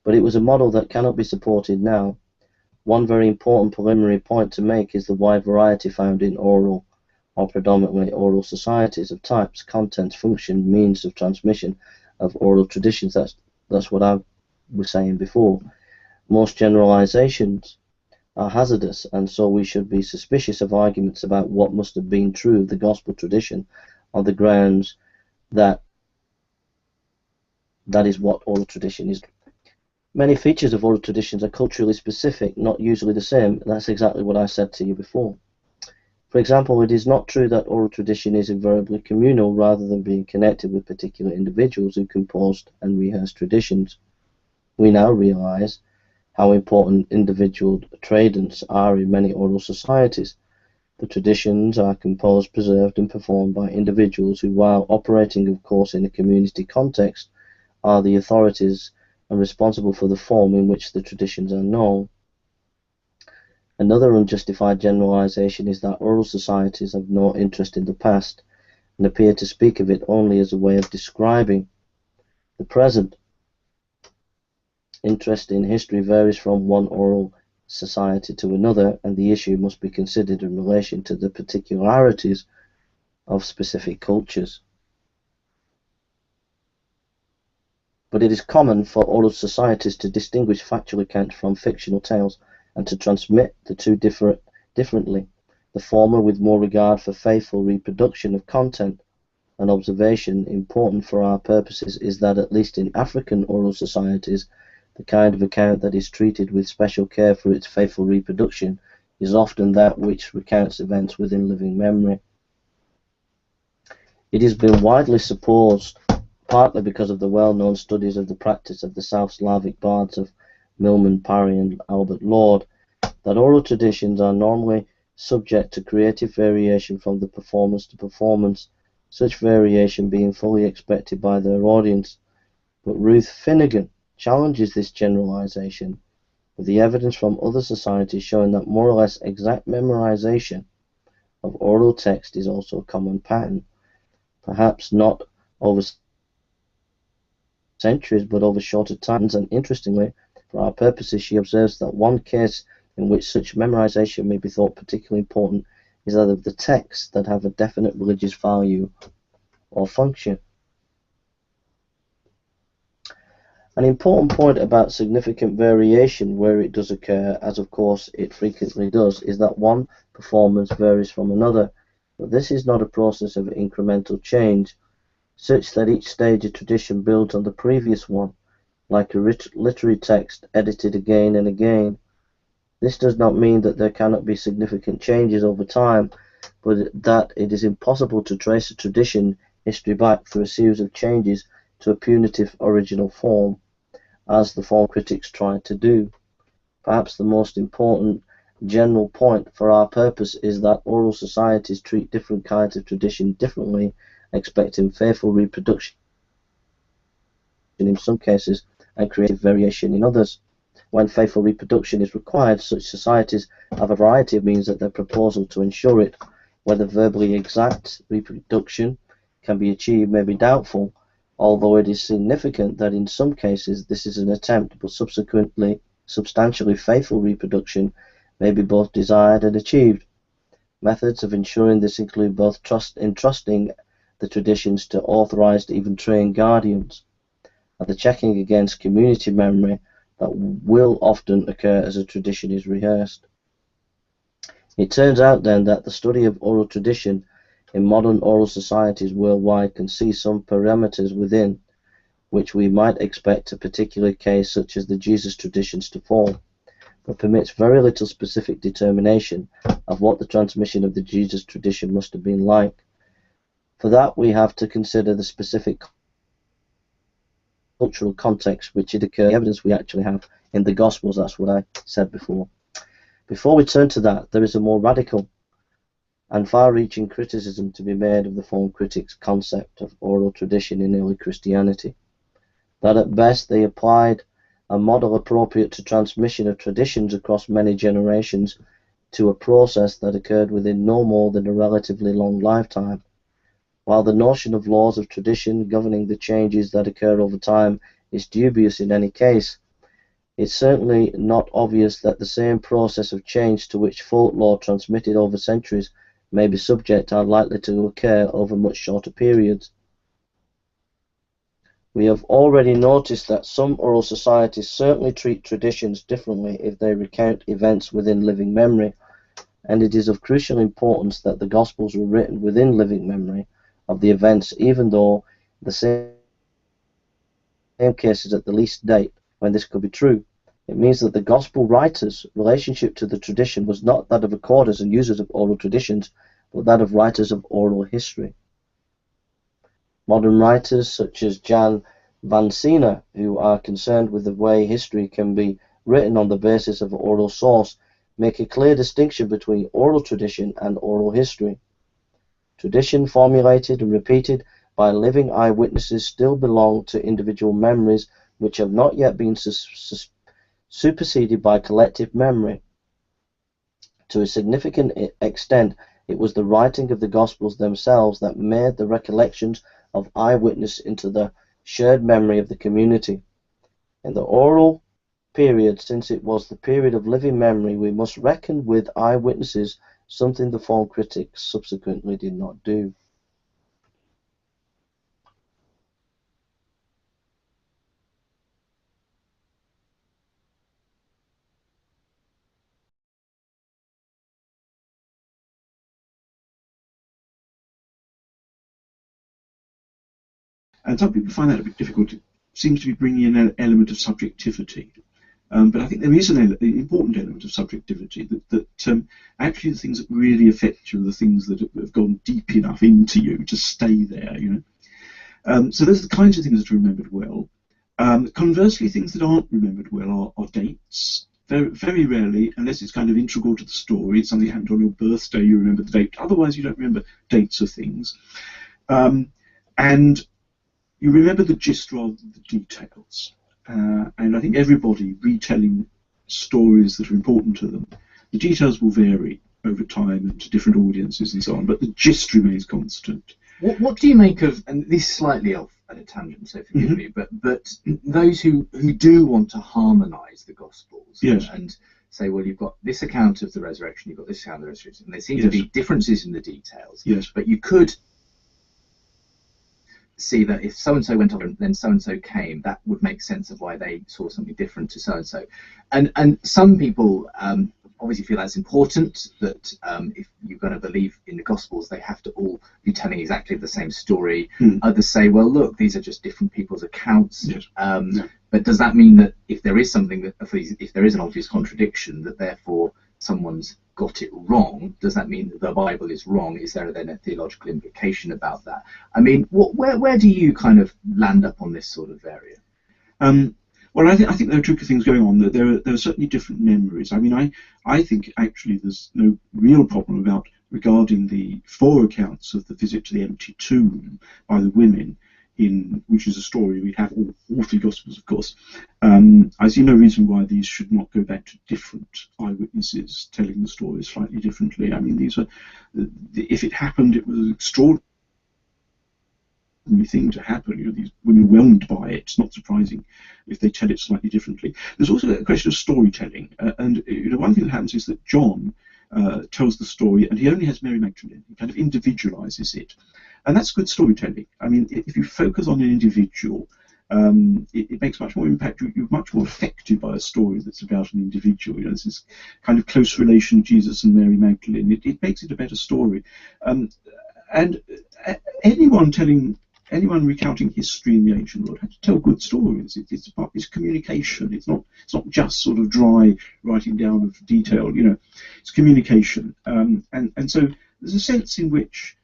Speaker 1: but it was a model that cannot be supported now. One very important preliminary point to make is the wide variety found in oral or predominantly oral societies of types, contents, function, means of transmission of oral traditions. That's what I was saying before. Most generalizations are hazardous, and so we should be suspicious of arguments about what must have been true of the gospel tradition on the grounds that is what oral tradition is. Many features of oral traditions are culturally specific, not usually the same. That's exactly what I said to you before. For example, it is not true that oral tradition is invariably communal rather than being connected with particular individuals who composed and rehearsed traditions. We now realize how important individual tradents are in many oral societies. The traditions are composed, preserved, and performed by individuals who, while operating, of course, in a community context, are the authorities and responsible for the form in which the traditions are known. Another unjustified generalization is that oral societies have no interest in the past and appear to speak of it only as a way of describing the present. Interest in history varies from one oral society to another, and the issue must be considered in relation to the particularities of specific cultures. But it is common for oral societies to distinguish factual accounts from fictional tales and to transmit the two differently. The former with more regard for faithful reproduction of content and observation. Important for our purposes is that, at least in African oral societies, the kind of account that is treated with special care for its faithful reproduction is often that which recounts events within living memory. It has been widely supposed, partly because of the well-known studies of the practice of the South Slavic bards of Milman Parry and Albert Lord, that oral traditions are normally subject to creative variation from the performance to performance, such variation being fully expected by their audience. But Ruth Finnegan challenges this generalization with the evidence from other societies showing that more or less exact memorization of oral text is also a common pattern, perhaps not over centuries but over shorter times. And interestingly, for our purposes, she observes that one case in which such memorization may be thought particularly important is that of the texts that have a definite religious value or function. An important point about significant variation, where it does occur, as of course it frequently does, is that one performance varies from another, but this is not a process of incremental change, such that each stage of tradition builds on the previous one, like a literary text edited again and again. This does not mean that there cannot be significant changes over time, but that it is impossible to trace a tradition history back through a series of changes to a punitive original form. as the form critics try to do. Perhaps the most important general point for our purpose is that oral societies treat different kinds of tradition differently, expecting faithful reproduction in some cases and creative variation in others. When faithful reproduction is required, such societies have a variety of means at their proposal to ensure it. Whether verbally exact reproduction can be achieved may be doubtful, although it is significant that in some cases this is an attempt, but subsequently substantially faithful reproduction may be both desired and achieved. Methods of ensuring this include both entrusting the traditions to authorized, even trained guardians, and the checking against community memory that will often occur as a tradition is rehearsed. It turns out then that the study of oral tradition in modern oral societies worldwide can see some parameters within which we might expect a particular case such as the Jesus traditions to fall, but permits very little specific determination of what the transmission of the Jesus tradition must have been like. For that we have to consider the specific cultural context which it occurred, the evidence we actually have in the Gospels. That's what I said before. Before we turn to that, there is a more radical and far-reaching criticism to be made of the form critics' concept of oral tradition in early Christianity. That at best they applied a model appropriate to transmission of traditions across many generations to a process that occurred within no more than a relatively long lifetime. While the notion of laws of tradition governing the changes that occur over time is dubious in any case, it's certainly not obvious that the same process of change to which folklore transmitted over centuries may be subject are likely to occur over much shorter periods. We have already noticed that some oral societies certainly treat traditions differently if they recount events within living memory, and it is of crucial importance that the Gospels were written within living memory of the events, even though the same cases at the least date when this could be true. It means that the Gospel writers' relationship to the tradition was not that of recorders and users of oral traditions, but that of writers of oral history. Modern writers such as Jan van Sina, who are concerned with the way history can be written on the basis of oral source, make a clear distinction between oral tradition and oral history. Tradition formulated and repeated by living eyewitnesses still belong to individual memories which have not yet been superseded by collective memory. To a significant extent, it was the writing of the Gospels themselves that made the recollections of eyewitness into the shared memory of the community. In the oral period, since it was the period of living memory, we must reckon with eyewitnesses, something the form critics subsequently did not do.
Speaker 2: And some people find that a bit difficult. It seems to be bringing in an element of subjectivity. But I think there is an important element of subjectivity that actually the things that really affect you are the things that have gone deep enough into you to stay there, you know. So those are the kinds of things that are remembered well. Conversely, things that aren't remembered well are dates. Very, very rarely, unless it's kind of integral to the story, it's something that happened on your birthday, you remember the date. Otherwise, you don't remember dates of things. And you remember the gist rather than the details. And I think everybody retelling stories that are important to them, the details will vary over time and to different audiences and so on, but the gist remains constant.
Speaker 4: What do you make of, and this is slightly off at a tangent, so forgive me, but those who do want to harmonise the Gospels,
Speaker 2: yes,
Speaker 4: and say, well, you've got this account of the resurrection, you've got this account of the resurrection, and there seem to be differences in the details,
Speaker 2: yes,
Speaker 4: but you could see that if so-and-so went off and then so-and-so came, that would make sense of why they saw something different to so-and-so. And some people obviously feel that's important, that if you're going to believe in the Gospels, they have to all be telling exactly the same story. Others say, well, look, these are just different people's accounts.
Speaker 2: Yes.
Speaker 4: But does that mean that if there is something that, if there is an obvious contradiction, that therefore someone's got it wrong? Does that mean that the Bible is wrong? Is there then a theological implication about that? I mean, where do you kind of land up on this sort of area?
Speaker 2: Well, I think there are two things going on. That there are certainly different memories. I mean, I think actually there's no real problem about regarding the 4 accounts of the visit to the empty tomb by the women, which is a story we have all 3 Gospels, of course. I see no reason why these should not go back to different eyewitnesses telling the story slightly differently. I mean, these are, if it happened, it was an extraordinary thing to happen. You know, these women were whelmed by it. It's not surprising if they tell it slightly differently. There's also a question of storytelling, and you know, one thing that happens is that John tells the story, and he only has Mary Magdalene. He kind of individualizes it, and that's good storytelling. I mean, if you focus on an individual, it makes much more impact. You're much more affected by a story that's about an individual. You know, this is kind of close relation, Jesus and Mary Magdalene. It makes it a better story, and anyone recounting history in the ancient world had to tell good stories. It's communication. It's not just sort of dry writing down of detail. You know, it's communication. And so there's a sense in which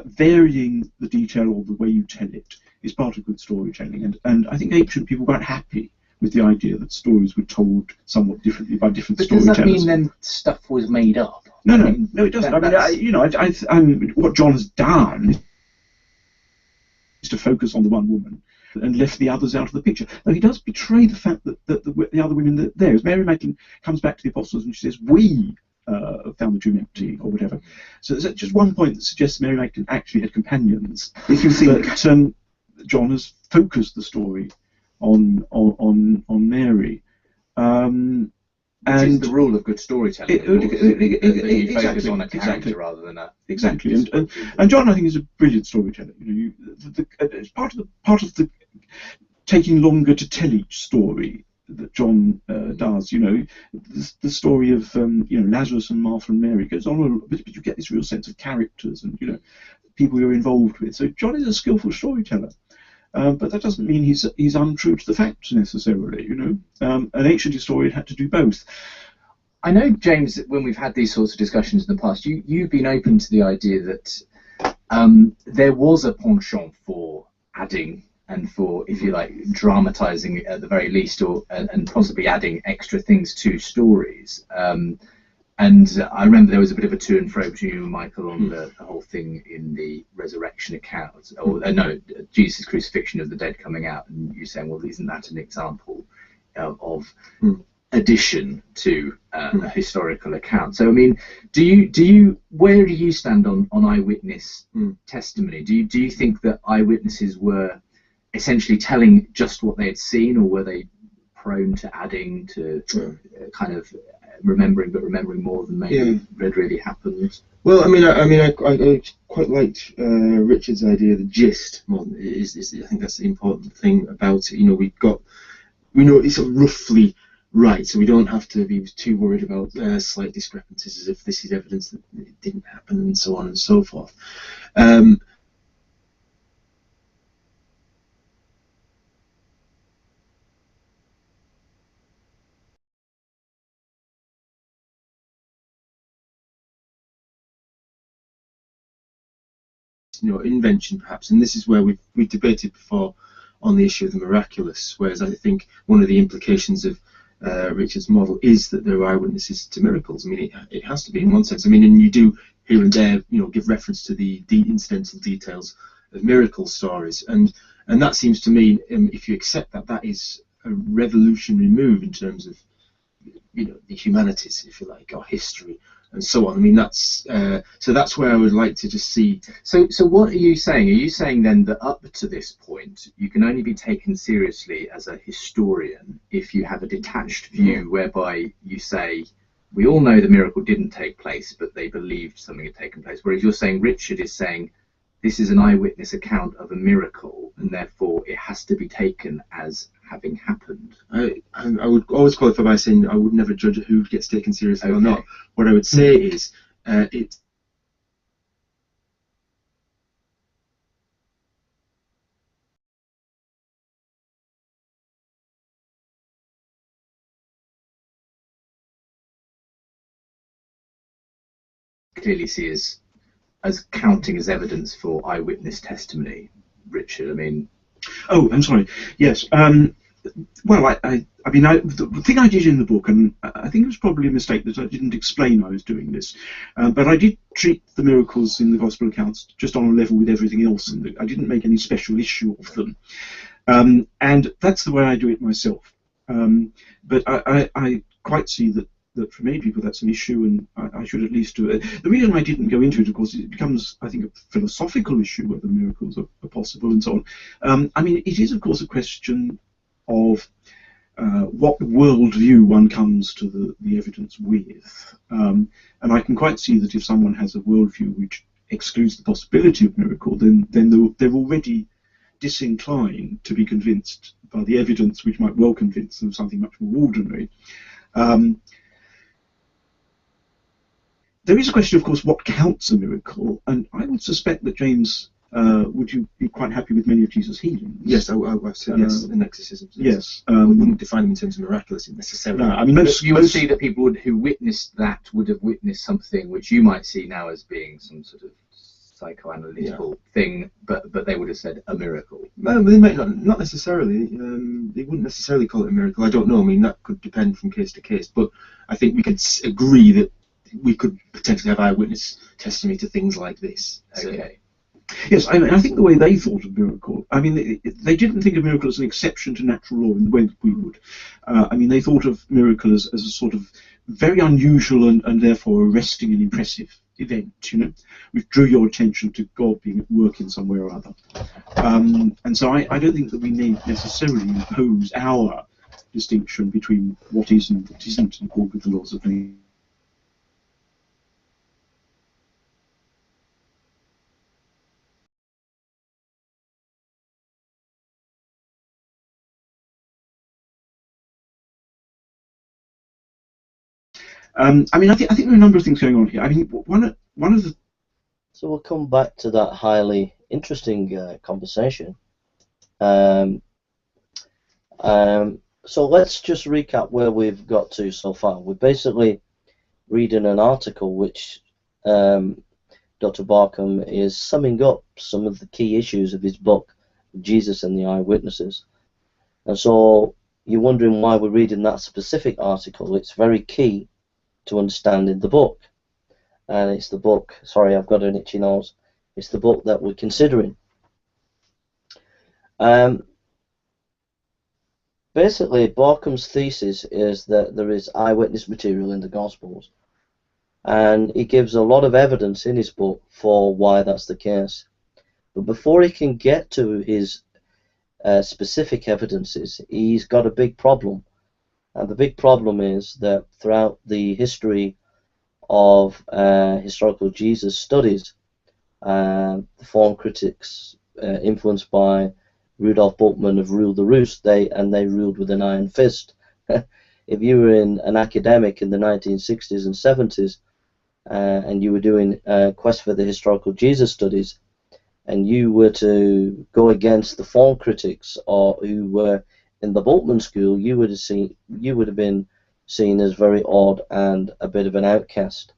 Speaker 2: varying the detail or the way you tell it is part of good storytelling. And I think ancient people were quite happy with the idea that stories were told somewhat differently by different storytellers.
Speaker 4: Does that mean then stuff was made up?
Speaker 2: No, it doesn't. I mean, what John has done is to focus on the one woman and left the others out of the picture. Now, he does betray the fact that the other women that there, as Mary Magdalene comes back to the apostles and she says, "We found the tomb empty," or whatever. So there's just one point that suggests Mary Magdalene actually had companions. If you think that John has focused the story on Mary.
Speaker 4: Which is the rule of good storytelling. You focus
Speaker 2: exactly,
Speaker 4: on a character
Speaker 2: exactly.
Speaker 4: rather than a...
Speaker 2: Exactly, and John, I think, is a brilliant storyteller. You know, it's part of the taking longer to tell each story that John does. You know, the story of you know, Lazarus and Martha and Mary goes on a little bit, but you get this real sense of characters and, you know, people you're involved with. So John is a skillful storyteller. But that doesn't mean he's untrue to the facts necessarily. You know, an ancient historian had to do both.
Speaker 4: I know, James, when we've had these sorts of discussions in the past, you've been open to the idea that there was a penchant for adding and for, if you like, dramatising at the very least, and possibly adding extra things to stories. And I remember there was a bit of a to and fro between you and Michael on the whole thing in the resurrection account, or no, Jesus' crucifixion of the dead coming out, and you saying, well, isn't that an example of addition to a historical account? So, I mean, where do you stand on eyewitness testimony? Do you think that eyewitnesses were essentially telling just what they had seen, or were they prone to adding to kind of remembering more than maybe had really happened?
Speaker 3: Well, I quite liked Richard's idea. The gist more is I think that's the important thing about it. You know, we know it's sort of roughly right, so we don't have to be too worried about slight discrepancies as if this is evidence that it didn't happen and so on and so forth. You know, invention perhaps, and this is where we've debated before on the issue of the miraculous, whereas I think one of the implications of Richard's model is that there are eyewitnesses to miracles. I mean, it has to be in one sense. I mean, and you do here and there, you know, give reference to the incidental details of miracle stories, and that seems to me, if you accept that, that is a revolutionary move in terms of, you know, the humanities, if you like, or history and so on. I mean, that's so that's where I would like to just see.
Speaker 4: So what are you saying? Are you saying then that up to this point you can only be taken seriously as a historian if you have a detached view whereby you say, we all know the miracle didn't take place, but they believed something had taken place? Whereas you're saying, Richard is saying, this is an eyewitness account of a miracle, and therefore it has to be taken as having happened.
Speaker 3: I would always qualify by saying I would never judge who gets taken seriously or not. What I would say is it
Speaker 4: clearly see as counting as evidence for eyewitness testimony, Richard. I mean...
Speaker 2: Oh, I'm sorry. Yes. well, the thing I did in the book, and I think it was probably a mistake that I didn't explain I was doing this, but I did treat the miracles in the Gospel accounts just on a level with everything else, and I didn't make any special issue of them. And that's the way I do it myself. But I quite see that for many people that's an issue, and I should at least do it. The reason I didn't go into it, of course, it becomes, I think, a philosophical issue whether miracles are possible and so on. I mean, it is, of course, a question of what worldview one comes to the evidence with. And I can quite see that if someone has a worldview which excludes the possibility of miracle, then they're already disinclined to be convinced by the evidence which might well convince them of something much more ordinary. There is a question, of course, what counts a miracle, and I would suspect that James, would you be quite happy with many of Jesus' healings?
Speaker 3: Yes, I've said yes, in exorcisms.
Speaker 2: Yes.
Speaker 3: I wouldn't define them in terms of miraculous necessarily.
Speaker 2: No, I mean,
Speaker 4: you would see that people who witnessed that would have witnessed something which you might see now as being some sort of psychoanalytical thing, but they would have said a miracle.
Speaker 3: Well, they might not necessarily. They wouldn't necessarily call it a miracle. I don't know. I mean, that could depend from case to case. But I think we could agree that we could potentially have eyewitness testimony to things like this.
Speaker 4: Okay.
Speaker 2: Yes, I mean, I think the way they thought of miracle, I mean, they didn't think of miracle as an exception to natural law in the way that we would. I mean, they thought of miracle as a sort of very unusual and therefore arresting and impressive event, which drew your attention to God being at work in some way or other. And so I don't think that we need necessarily impose our distinction between what is and what isn't in accord with the laws of nature. I mean, I think there are a number of things going on here. I mean, one of the...
Speaker 1: So we'll come back to that highly interesting conversation. So let's just recap where we've got to so far. We're basically reading an article which Dr. Barkham is summing up some of the key issues of his book, Jesus and the Eyewitnesses. And so you're wondering why we're reading that specific article. It's very key to understanding the book. And it's the book, sorry, I've got an itchy nose, it's the book that we're considering. Basically, Barkham's thesis is that there is eyewitness material in the Gospels, and he gives a lot of evidence in his book for why that's the case. But before he can get to his specific evidences, he's got a big problem. And the big problem is that throughout the history of historical Jesus studies, the form critics influenced by Rudolf Bultmann have ruled the roost. They ruled with an iron fist. If you were an academic in the 1960s and 70s and you were doing Quest for the Historical Jesus studies, and you were to go against the form critics or who were in the Bultmann school, you would have been seen as very odd and a bit of an outcast.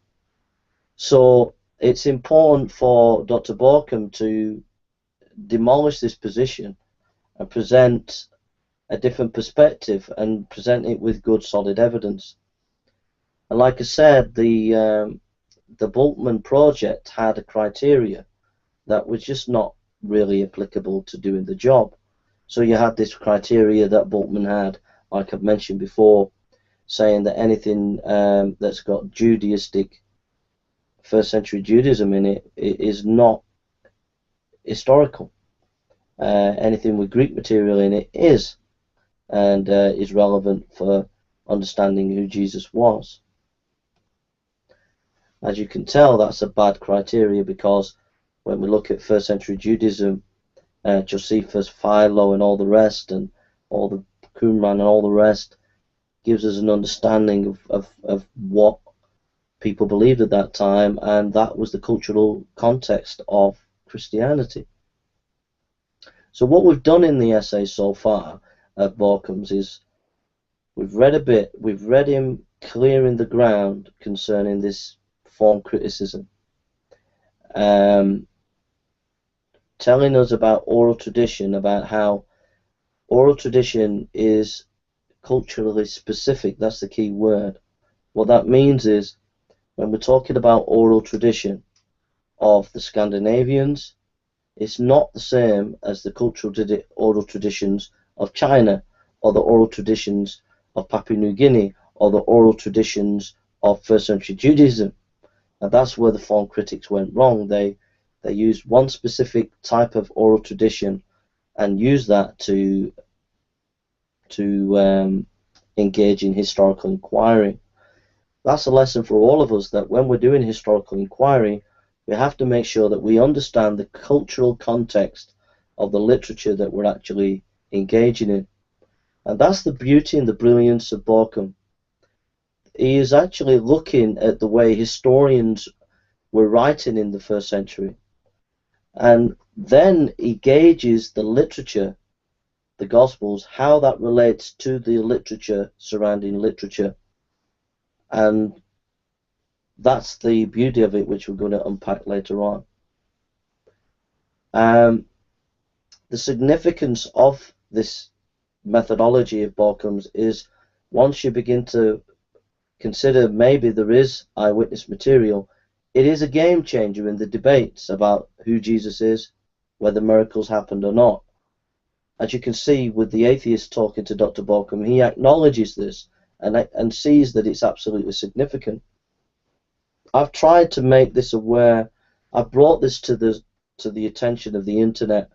Speaker 1: So it's important for Dr. Barkham to demolish this position and present a different perspective and present it with good solid evidence. And like I said, the Bultmann project had a criteria that was just not really applicable to doing the job. So you had this criteria that Bultmann had, like I've mentioned before, saying that anything that's got Judaistic, first century Judaism in it is not historical. Anything with Greek material in it is, and is relevant for understanding who Jesus was. As you can tell, that's a bad criteria, because when we look at first century Judaism, Josephus, Philo and all the rest, and all the Qumran and all the rest, gives us an understanding of what people believed at that time, and that was the cultural context of Christianity. So what we've done in the essay so far at Barkham's is we've read a bit, we've read him clearing the ground concerning this form criticism, telling us about oral tradition, about how oral tradition is culturally specific. That's the key word. What that means is, when we're talking about oral tradition of the Scandinavians, it's not the same as the oral traditions of China, or the oral traditions of Papua New Guinea, or the oral traditions of first century Judaism. And that's where the form critics went wrong. They used one specific type of oral tradition and used that to engage in historical inquiry. That's a lesson for all of us, that when we're doing historical inquiry, we have to make sure that we understand the cultural context of the literature that we're actually engaging in. And that's the beauty and the brilliance of Borkum. He is actually looking at the way historians were writing in the first century, and then he gauges the literature, the Gospels, how that relates to the literature surrounding literature. And that's the beauty of it, which we're going to unpack later on. The significance of this methodology of Borkum's is, once you begin to consider maybe there is eyewitness material, it is a game changer in the debates about who Jesus is, whether miracles happened or not. As you can see with the atheist talking to Dr. Borkum, he acknowledges this and sees that it's absolutely significant. I've tried to make this aware. I've brought this to the attention of the internet.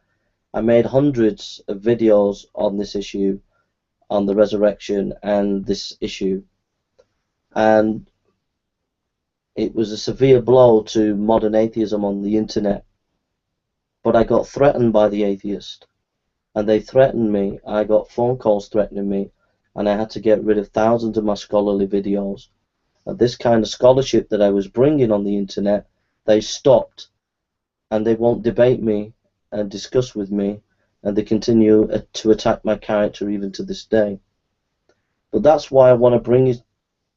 Speaker 1: I made hundreds of videos on this issue, on the resurrection and this issue, and it was a severe blow to modern atheism on the internet. But I got threatened by the atheist, and they threatened me. I got phone calls threatening me, and I had to get rid of thousands of my scholarly videos. And this kind of scholarship that I was bringing on the internet, they stopped, and they won't debate me and discuss with me, and they continue to attack my character even to this day. But that's why I want to bring you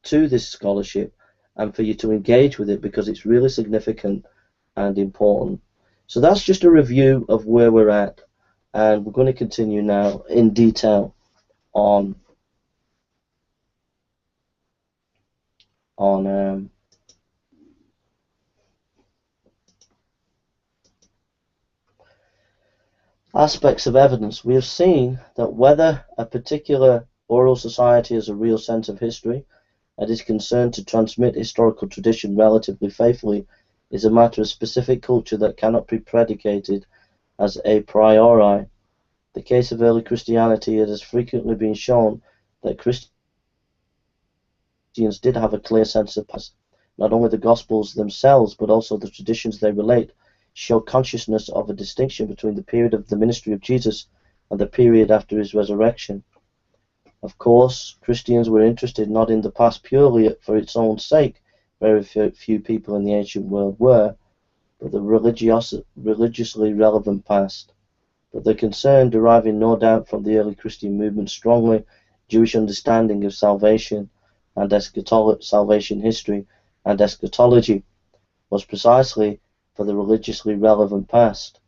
Speaker 1: to this scholarship, and for you to engage with it, because it's really significant and important. So that's just a review of where we're at, and we're going to continue now in detail on aspects of evidence. We have seen that whether a particular oral society has a real sense of history and is concerned to transmit historical tradition relatively faithfully is a matter of specific culture that cannot be predicated as a priori. The case of early Christianity, it has frequently been shown that Christians did have a clear sense of past. Not only the Gospels themselves, but also the traditions they relate, show consciousness of a distinction between the period of the ministry of Jesus and the period after his resurrection. Of course, Christians were interested not in the past purely for its own sake. Very few people in the ancient world were, but the religiously relevant past. But the concern deriving no doubt from the early Christian movement's strongly Jewish understanding of salvation and salvation history and eschatology was precisely for the religiously relevant past.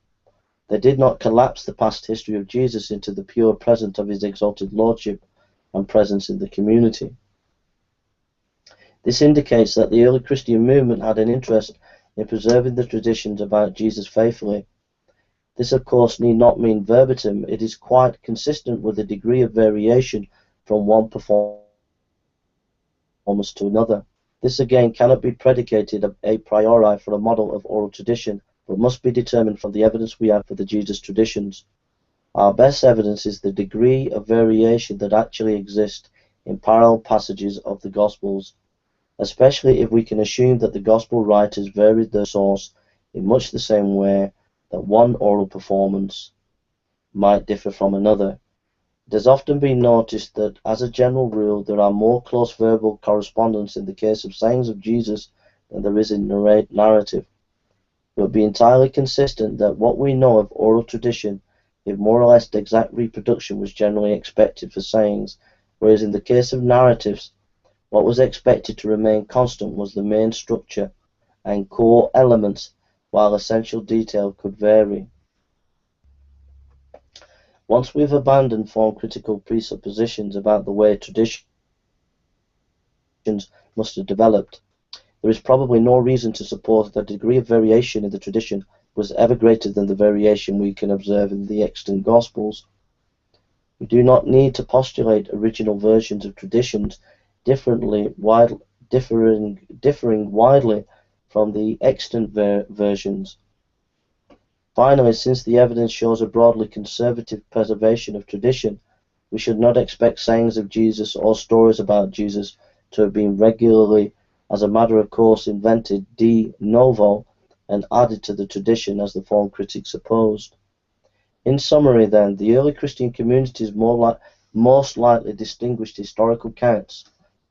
Speaker 1: They did not collapse the past history of Jesus into the pure present of his exalted lordship and presence in the community. This indicates that the early Christian movement had an interest in preserving the traditions about Jesus faithfully. This, of course, need not mean verbatim. It is quite consistent with a degree of variation from one performance to another. This again cannot be predicated a priori for a model of oral tradition, but must be determined from the evidence we have for the Jesus traditions. Our best evidence is the degree of variation that actually exists in parallel passages of the Gospels, especially if we can assume that the Gospel writers varied their source in much the same way that one oral performance might differ from another. It has often been noticed that, as a general rule, there are more close verbal correspondence in the case of sayings of Jesus than there is in narrative. It would be entirely consistent that what we know of oral tradition, if more or less exact reproduction was generally expected for sayings, whereas in the case of narratives, what was expected to remain constant was the main structure and core elements, while essential detail could vary. Once we've abandoned form critical presuppositions about the way traditions must have developed, there is probably no reason to suppose that the degree of variation in the tradition was ever greater than the variation we can observe in the extant Gospels. We do not need to postulate original versions of traditions differing widely from the extant versions. Finally, since the evidence shows a broadly conservative preservation of tradition, we should not expect sayings of Jesus or stories about Jesus to have been regularly, as a matter of course, invented de novo and added to the tradition as the form critics supposed. In summary, then, the early Christian communities most likely distinguished historical accounts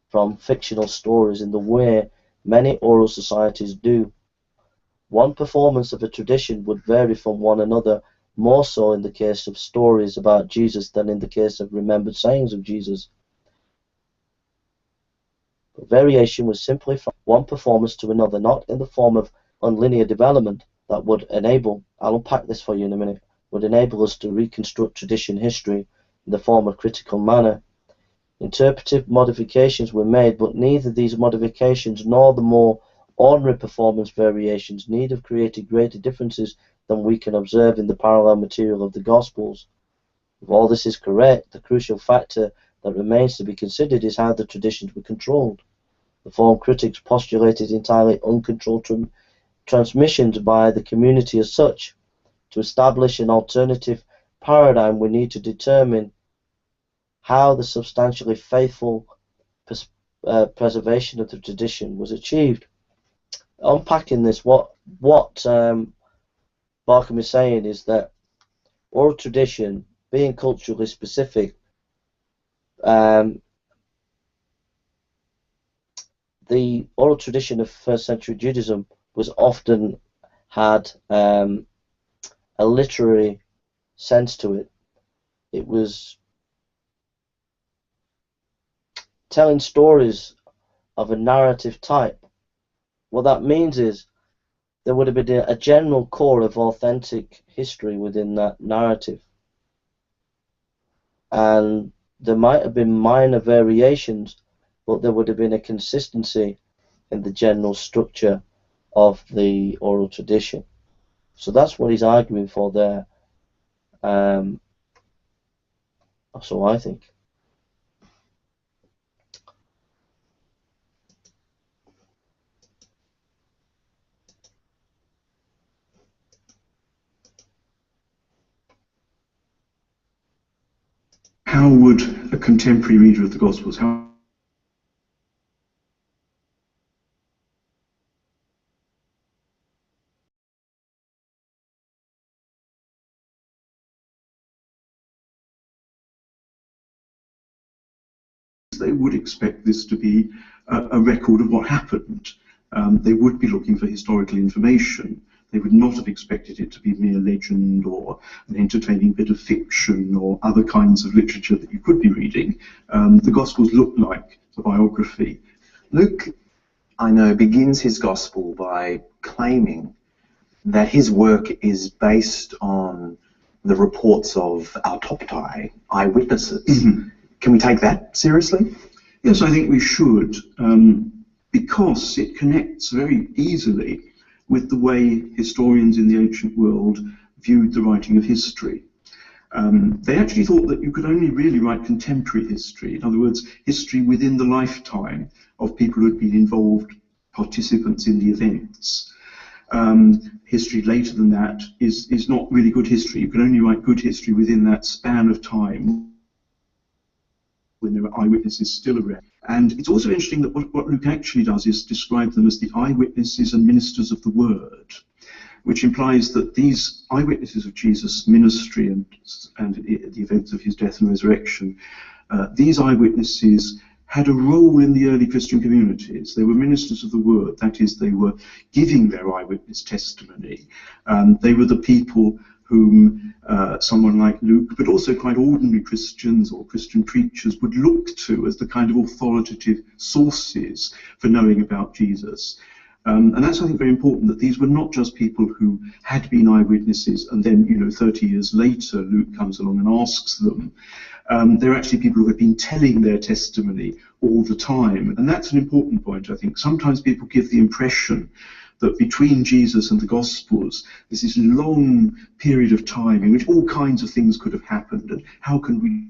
Speaker 1: from fictional stories in the way many oral societies do. One performance of a tradition would vary from one another, more so in the case of stories about Jesus than in the case of remembered sayings of Jesus. But variation was simply from one performance to another, not in the form of unlinear development that would enable, I'll unpack this for you in a minute, would enable us to reconstruct tradition history in the form of critical manner. Interpretive modifications were made, but neither these modifications nor the more ordinary performance variations need have created greater differences than we can observe in the parallel material of the Gospels. If all this is correct, the crucial factor that remains to be considered is how the traditions were controlled. The form critics postulated entirely uncontrolled transmissions by the community as such. To establish an alternative paradigm, we need to determine how the substantially faithful preservation of the tradition was achieved. Unpacking this, what Barkham is saying is that oral tradition, being culturally specific, the oral tradition of first century Judaism was often had a literary sense to it. It was telling stories of a narrative type. What that means is there would have been a general core of authentic history within that narrative. And there might have been minor variations, but there would have been a consistency in the general structure of the oral tradition. So that's what he's arguing for there. So I think.
Speaker 2: How would a contemporary reader of the Gospels, how they would expect this to be a record of what happened. They would be looking for historical information. They would not have expected it to be mere legend or an entertaining bit of fiction or other kinds of literature that you could be reading. The Gospels look like a biography.
Speaker 6: Luke, I know, begins his Gospel by claiming that his work is based on the reports of autoptai, eyewitnesses.
Speaker 2: Mm-hmm.
Speaker 6: Can we take that seriously?
Speaker 2: Yes, I think we should, because it connects very easily with the way historians in the ancient world viewed the writing of history. They actually thought that you could only really write contemporary history, in other words, history within the lifetime of people who had been involved, participants in the events. History later than that is not really good history. You can only write good history within that span of time when there are eyewitnesses still around. And it's also interesting that what Luke actually does is describe them as the eyewitnesses and ministers of the word, which implies that these eyewitnesses of Jesus' ministry and the events of his death and resurrection, these eyewitnesses had a role in the early Christian communities. They were ministers of the word, that is, they were giving their eyewitness testimony. They were the people whom someone like Luke, but also quite ordinary Christians or Christian preachers would look to as the kind of authoritative sources for knowing about Jesus. And that's, I think, very important, that these were not just people who had been eyewitnesses and then, 30 years later, Luke comes along and asks them. They're actually people who had been telling their testimony all the time. And that's an important point, I think. Sometimes people give the impression that between Jesus and the Gospels, there's this long period of time in which all kinds of things could have happened. And how can we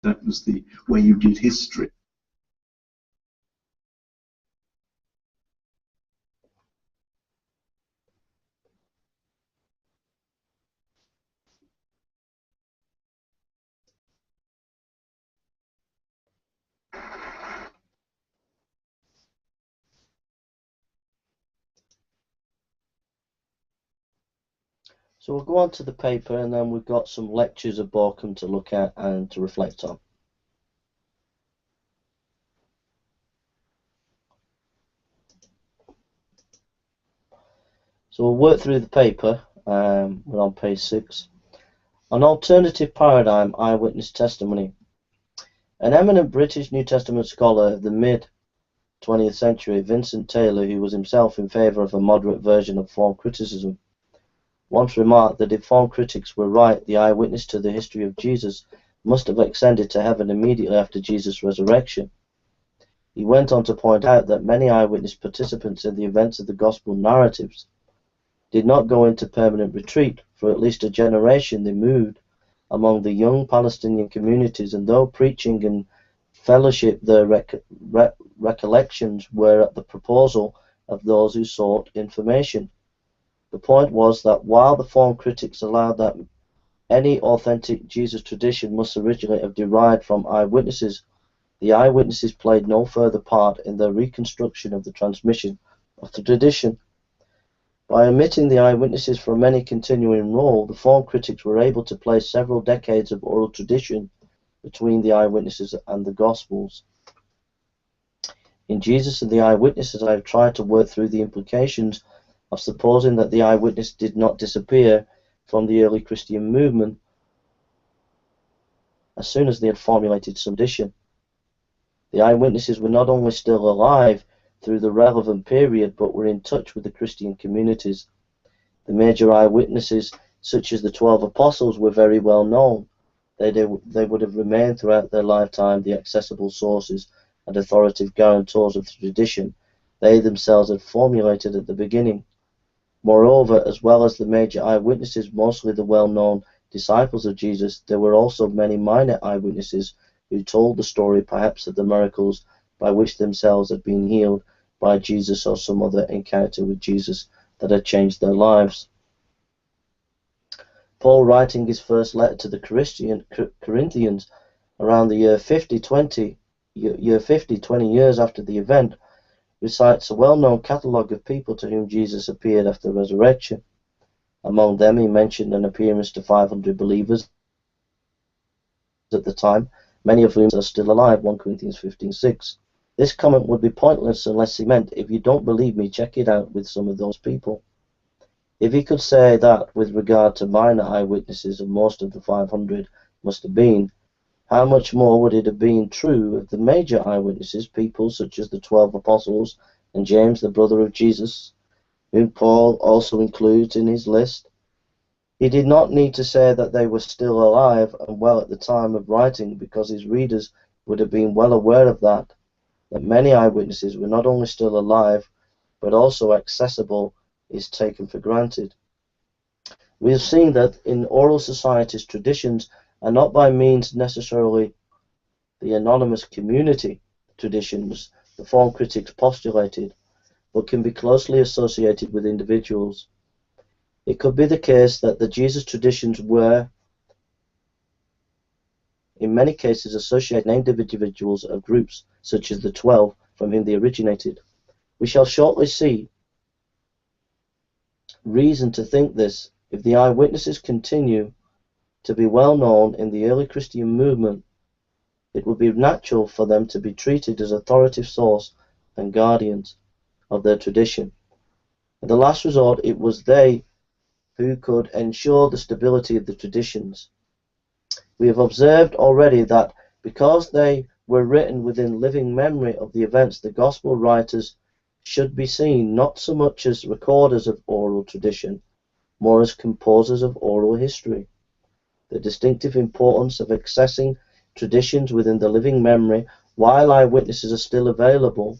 Speaker 2: that was the way you did history.
Speaker 1: So we'll go on to the paper, and then we've got some lectures of Borkham to look at and to reflect on. So we'll work through the paper. We're on page 6. An alternative paradigm, eyewitness testimony. An eminent British New Testament scholar of the mid-20th century, Vincent Taylor, who was himself in favour of a moderate version of form criticism, once remarked that if form critics were right, the eyewitness to the history of Jesus must have ascended to heaven immediately after Jesus' resurrection. He went on to point out that many eyewitness participants in the events of the gospel narratives did not go into permanent retreat. For at least a generation they moved among the young Palestinian communities, and though preaching and fellowship, their recollections were at the proposal of those who sought information. The point was that while the form critics allowed that any authentic Jesus tradition must originally have derived from eyewitnesses, the eyewitnesses played no further part in the reconstruction of the transmission of the tradition. By omitting the eyewitnesses from any continuing role, the form critics were able to place several decades of oral tradition between the eyewitnesses and the Gospels. In Jesus and the Eyewitnesses, I have tried to work through the implications of supposing that the eyewitness did not disappear from the early Christian movement as soon as they had formulated some tradition. The eyewitnesses were not only still alive through the relevant period, but were in touch with the Christian communities. The major eyewitnesses, such as the 12 apostles, were very well known. They would have remained throughout their lifetime the accessible sources and authoritative guarantors of the tradition they themselves had formulated at the beginning. Moreover, as well as the major eyewitnesses, mostly the well-known disciples of Jesus, there were also many minor eyewitnesses who told the story perhaps of the miracles by which themselves had been healed by Jesus or some other encounter with Jesus that had changed their lives. Paul, writing his first letter to the Corinthians around the year 50, 20 years after the event, recites a well-known catalogue of people to whom Jesus appeared after the resurrection. Among them, he mentioned an appearance to 500 believers at the time, many of whom are still alive, 1 Corinthians 15:6. This comment would be pointless unless he meant, if you don't believe me, check it out with some of those people. If he could say that with regard to minor eyewitnesses, and most of the 500 must have been, how much more would it have been true of the major eyewitnesses, people such as the 12 apostles and James, the brother of Jesus, whom Paul also includes in his list? He did not need to say that they were still alive and well at the time of writing, because his readers would have been well aware of that many eyewitnesses were not only still alive, but also accessible is taken for granted. We have seen that in oral societies, traditions are not by means necessarily the anonymous community traditions the form critics postulated, but can be closely associated with individuals. It could be the case that the Jesus traditions were, in many cases, associated named individuals or groups, such as the 12 from whom they originated. We shall shortly see reason to think this. If the eyewitnesses continue to be well known in the early Christian movement, it would be natural for them to be treated as authoritative source and guardians of their tradition, In the last resort, it was they who could ensure the stability of the traditions. We have observed already that because they were written within living memory of the events, the Gospel writers should be seen not so much as recorders of oral tradition, more as composers of oral history. The distinctive importance of accessing traditions within the living memory while eyewitnesses are still available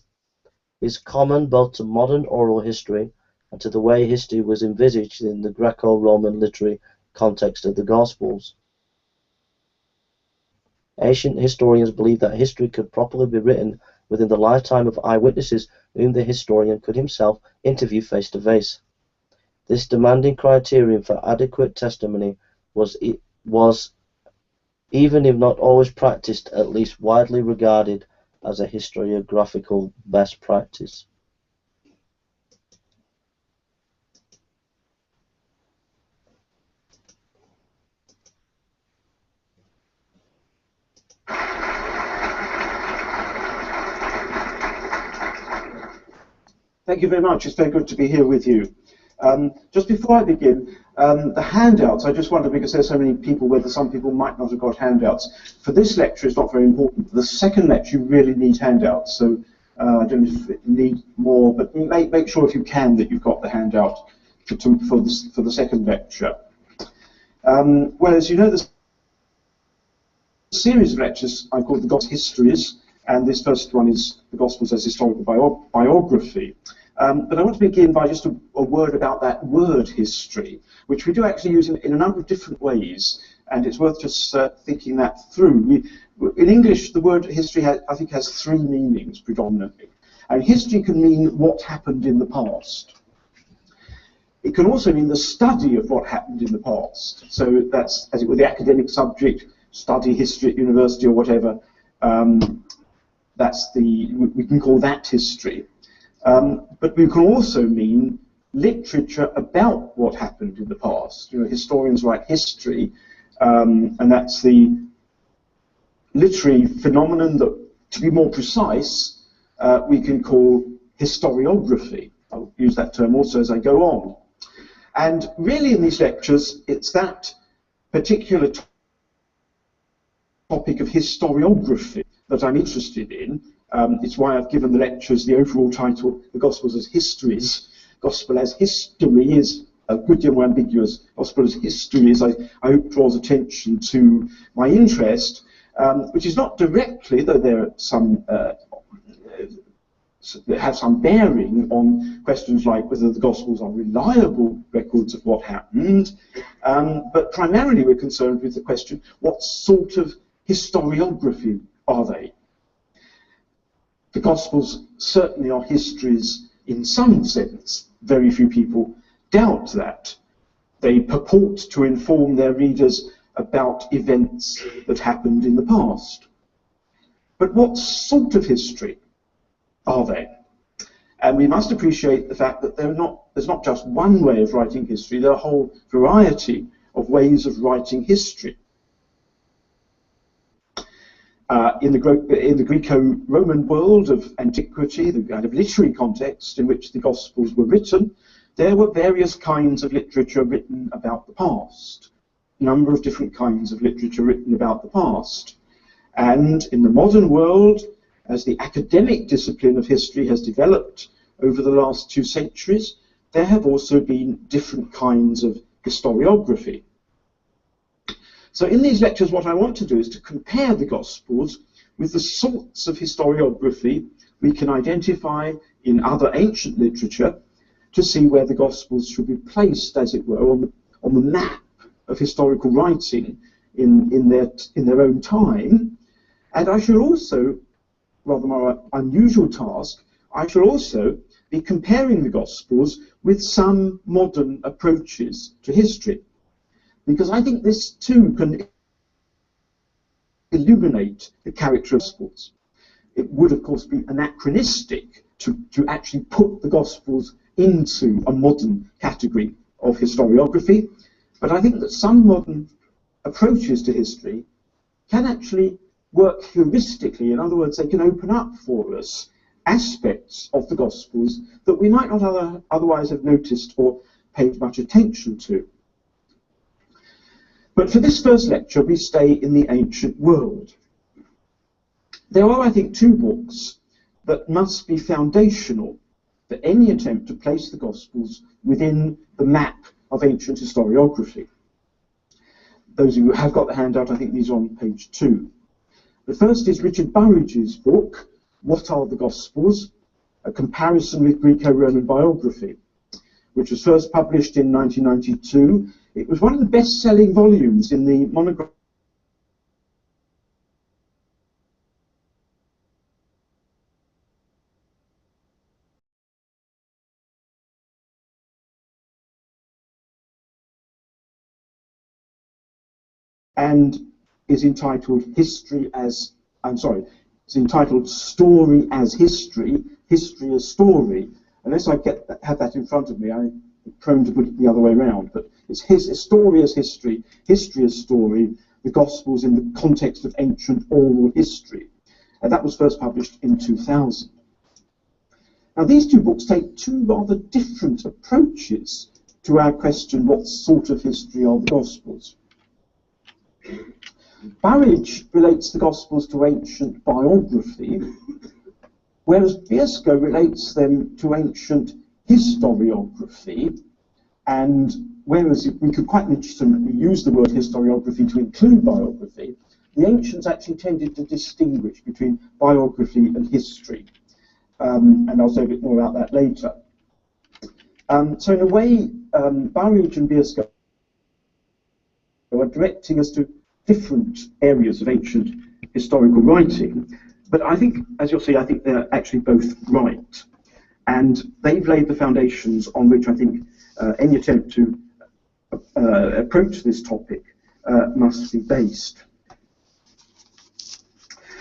Speaker 1: is common both to modern oral history and to the way history was envisaged in the Greco-Roman literary context of the Gospels. Ancient historians believed that history could properly be written within the lifetime of eyewitnesses whom the historian could himself interview face to face. This demanding criterion for adequate testimony was, even if not always practiced, at least widely regarded as a historiographical best practice.
Speaker 2: Thank you very much. It's very good to be here with you. Just before I begin, the handouts, I just wonder, because there's so many people, whether some people might not have got handouts. For this lecture, it's not very important. For the second lecture, you really need handouts. So I don't know if you need more, but make sure if you can that you've got the handout for the second lecture. Well, as you know, this series of lectures I've called the Gospel Histories, and this first one is the Gospels as Historical Biography. But I want to begin by just a word about that word history, which we do actually use in a number of different ways, and it's worth just thinking that through. In English, the word history, I think, has three meanings predominantly. And history can mean what happened in the past. It can also mean the study of what happened in the past. So that's, as it were, the academic subject, study history at university or whatever. We can call that history. But we can also mean literature about what happened in the past. You know, historians write history, and that's the literary phenomenon that, to be more precise, we can call historiography. I'll use that term also as I go on. And really in these lectures, it's that particular topic of historiography that I'm interested in. It's why I've given the lectures the overall title, The Gospels as Histories. Gospel as history is a good deal more ambiguous. Gospel as histories, I hope, draws attention to my interest, which is not directly, though there are some that have some bearing on questions like whether the Gospels are reliable records of what happened, but primarily we're concerned with the question, what sort of historiography are they? The Gospels certainly are histories in some sense. Very few people doubt that. They purport to inform their readers about events that happened in the past. But what sort of history are they? And we must appreciate the fact that there's not just one way of writing history, there are a whole variety of ways of writing history. In the Greco-Roman world of antiquity, the kind of literary context in which the Gospels were written, there were various kinds of literature written about the past. A number of different kinds of literature written about the past. And in the modern world, as the academic discipline of history has developed over the last 2 centuries, there have also been different kinds of historiography. So in these lectures, what I want to do is to compare the Gospels with the sorts of historiography we can identify in other ancient literature to see where the Gospels should be placed, as it were, on the map of historical writing in their own time. And I shall also, rather more unusual task, I shall also be comparing the Gospels with some modern approaches to history. Because I think this too can illuminate the character of the Gospels. It would, of course, be anachronistic to actually put the Gospels into a modern category of historiography, but I think that some modern approaches to history can actually work heuristically. In other words, they can open up for us aspects of the Gospels that we might not otherwise have noticed or paid much attention to. But for this first lecture, we stay in the ancient world. There are, I think, two books that must be foundational for any attempt to place the Gospels within the map of ancient historiography. Those of you who have got the handout, I think these are on page 2. The first is Richard Burridge's book, What Are the Gospels? A Comparison with Greco-Roman Biography, which was first published in 1992. It was one of the best-selling volumes in the monograph and is entitled it's entitled Story as History, History as Story. Unless I have that in front of me, I'm prone to put it the other way around, but it's Story as History, History as Story, the Gospels in the context of ancient oral history. And that was first published in 2000. Now, these two books take two rather different approaches to our question, what sort of history are the Gospels? Burridge relates the Gospels to ancient biography, whereas Biersko relates them to ancient historiography, and whereas we could quite legitimately use the word historiography to include biography, the ancients actually tended to distinguish between biography and history, and I'll say a bit more about that later. So in a way, Burridge and Biersko are directing us to different areas of ancient historical writing, but I think, as you'll see, I think they're actually both right. And they've laid the foundations on which I think any attempt to approach this topic must be based.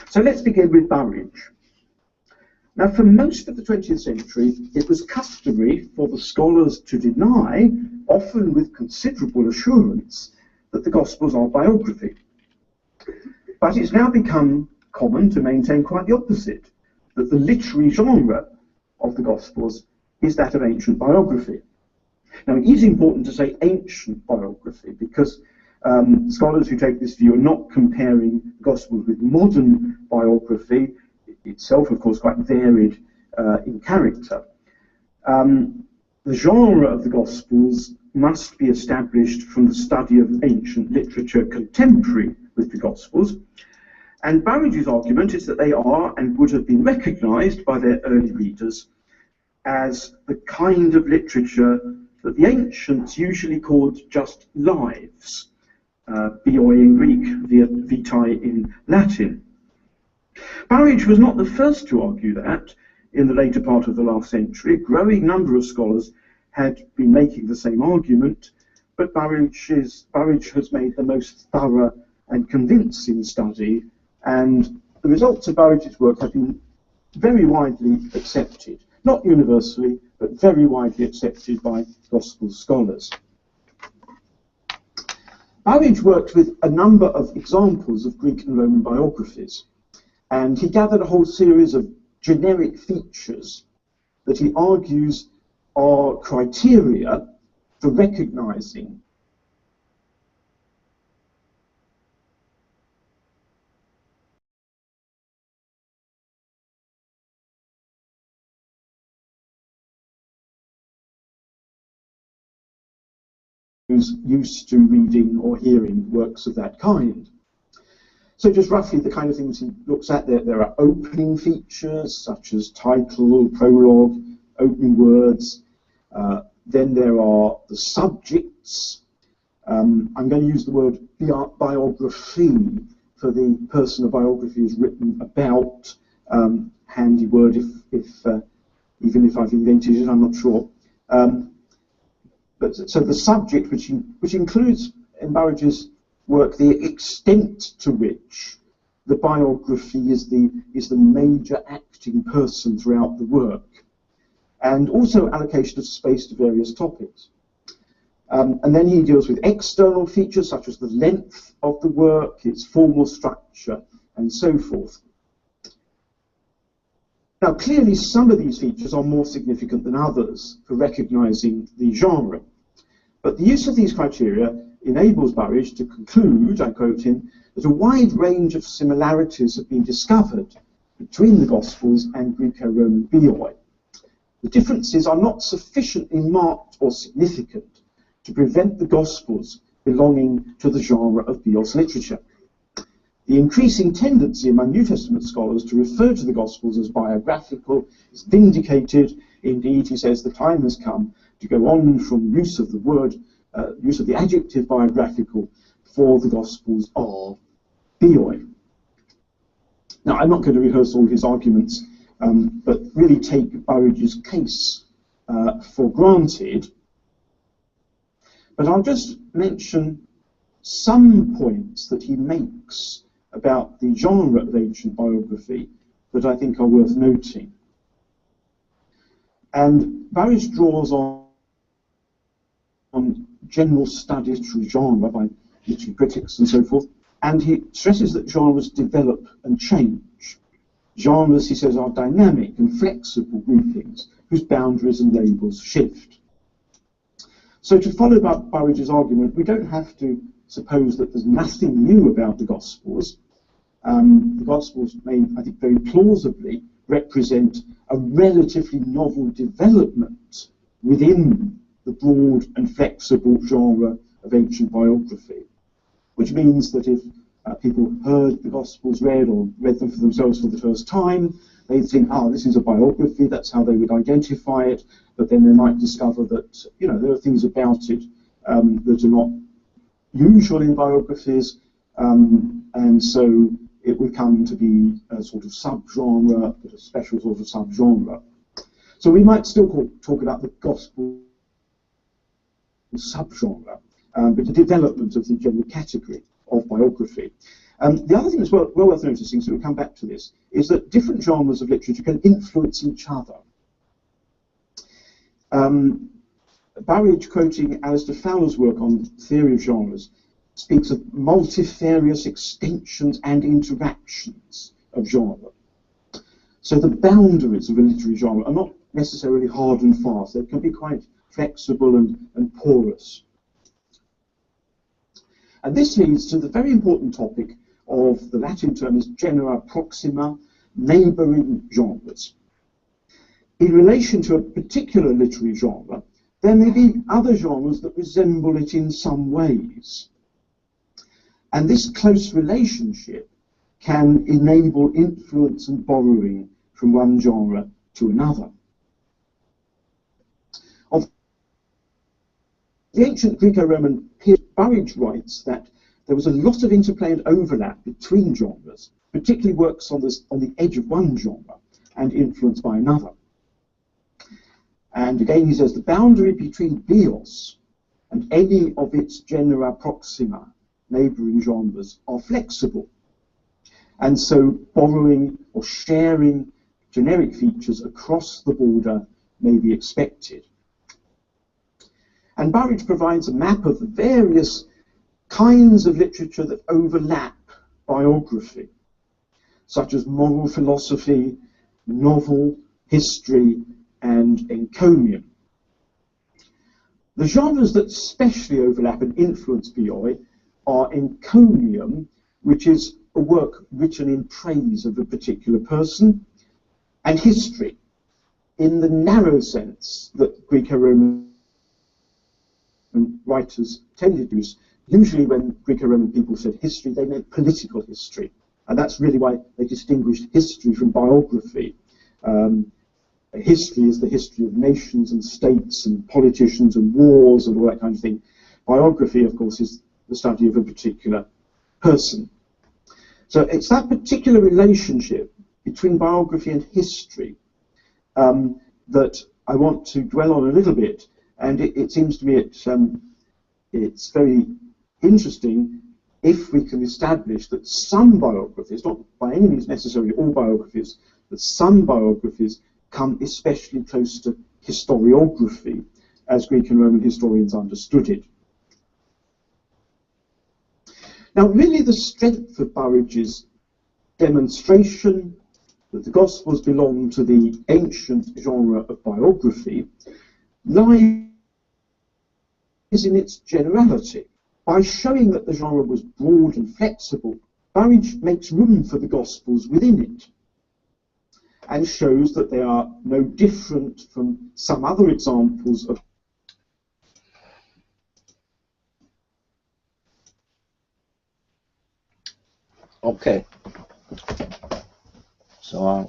Speaker 2: So let's begin with Burridge. Now, for most of the 20th century, it was customary for the scholars to deny, often with considerable assurance, that the Gospels are biography. But it's now become common to maintain quite the opposite, that the literary genre of the Gospels is that of ancient biography. Now, it is important to say ancient biography because scholars who take this view are not comparing the Gospels with modern biography, itself, of course, quite varied in character. The genre of the Gospels must be established from the study of ancient literature contemporary with the Gospels, and Burridge's argument is that they are and would have been recognised by their early readers as the kind of literature that the ancients usually called just lives, bioi in Greek, vitae in Latin. Burridge was not the first to argue that. In the later part of the last century, a growing number of scholars had been making the same argument, but Burridge has made the most thorough and convincing study, and the results of Burridge's work have been very widely accepted. Not universally, but very widely accepted by Gospel scholars. Burridge worked with a number of examples of Greek and Roman biographies, and he gathered a whole series of generic features that he argues are criteria for recognizing who's used to reading or hearing works of that kind. So just roughly the kind of things he looks at, there are opening features such as title, prologue, opening words. Then there are the subjects. I'm going to use the word biography for the person a biography is written about. Handy word even if I've invented it, I'm not sure. So the subject, which includes in Burridge's work the extent to which the biography is the major acting person throughout the work, and also allocation of space to various topics. And then he deals with external features such as the length of the work, its formal structure, and so forth. Now, clearly, some of these features are more significant than others for recognizing the genre. But the use of these criteria enables Burridge to conclude, I quote him, that a wide range of similarities have been discovered between the Gospels and Greco-Roman bioi. The differences are not sufficiently marked or significant to prevent the Gospels belonging to the genre of bios literature. The increasing tendency among New Testament scholars to refer to the Gospels as biographical is vindicated. Indeed, he says, the time has come to go on from use of the word, use of the adjective biographical, for the Gospels are bioi. Now, I'm not going to rehearse all his arguments, but really take Burridge's case for granted. But I'll just mention some points that he makes about the genre of ancient biography that I think are worth noting. And Burridge draws on general studies through genre by literary critics and so forth, and he stresses that genres develop and change. Genres, he says, are dynamic and flexible groupings whose boundaries and labels shift. So to follow up Burridge's argument, we don't have to suppose that there's nothing new about the Gospels. The Gospels may, I think, very plausibly represent a relatively novel development within the broad and flexible genre of ancient biography, which means that if people heard the Gospels read or read them for themselves for the first time, they'd think, this is a biography, that's how they would identify it, but then they might discover that, there are things about it that are not usual in biographies, and so it would come to be a sort of subgenre, a special sort of subgenre. So we might still talk about the Gospel subgenre, but the development of the general category of biography. The other thing that's well worth noticing, so we'll come back to this, is that different genres of literature can influence each other. Burridge, quoting Alistair Fowler's work on theory of genres, speaks of multifarious extensions and interactions of genre. So the boundaries of a literary genre are not necessarily hard and fast. They can be quite flexible and porous. And this leads to the very important topic of the Latin term is genera proxima, neighbouring genres. In relation to a particular literary genre, there may be other genres that resemble it in some ways. And this close relationship can enable influence and borrowing from one genre to another. Of the ancient Greco-Roman period, Burridge writes that there was a lot of interplay and overlap between genres, particularly works on the edge of one genre and influenced by another. And again, he says the boundary between bios and any of its genera proxima, neighbouring genres, are flexible. And so borrowing or sharing generic features across the border may be expected. And Burridge provides a map of the various kinds of literature that overlap biography, such as moral philosophy, novel, history, and encomium. The genres that specially overlap and influence bioi are encomium, which is a work written in praise of a particular person, and history, in the narrow sense that Greco-Roman writers tended to use. Usually when Greco-Roman people said history, they meant political history, and that's really why they distinguished history from biography. History is the history of nations and states and politicians and wars and all that kind of thing. Biography, of course, is the study of a particular person. So it's that particular relationship between biography and history that I want to dwell on a little bit, and it seems to me it's very interesting if we can establish that some biographies, not by any means necessarily all biographies, that some biographies come especially close to historiography as Greek and Roman historians understood it. Now, really the strength of Burridge's demonstration that the Gospels belong to the ancient genre of biography lies in its generality. By showing that the genre was broad and flexible, Burridge makes room for the Gospels within it, and shows that they are no different from some other examples of
Speaker 1: Okay. So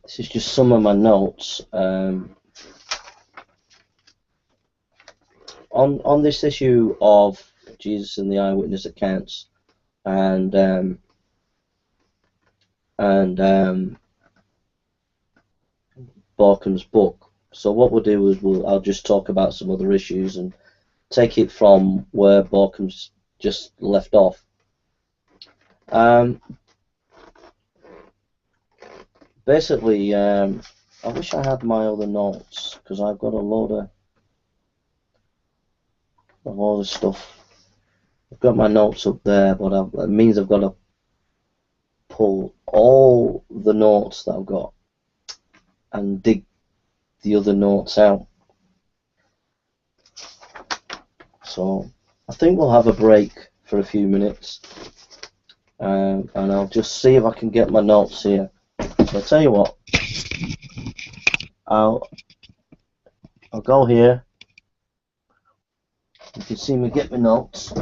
Speaker 1: this is just some of my notes on this issue of Jesus and the eyewitness accounts, and Barkham's book. So what we'll do is I'll just talk about some other issues and take it from where Barkham's just left off. Basically, I wish I had my other notes, because I've got a load of stuff. I've got my notes up there, but it means I've got to pull all the notes that I've got and dig the other notes out. So I think we'll have a break for a few minutes, and I'll just see if I can get my notes here. So I'll tell you what, I'll go here. You can see me get my notes,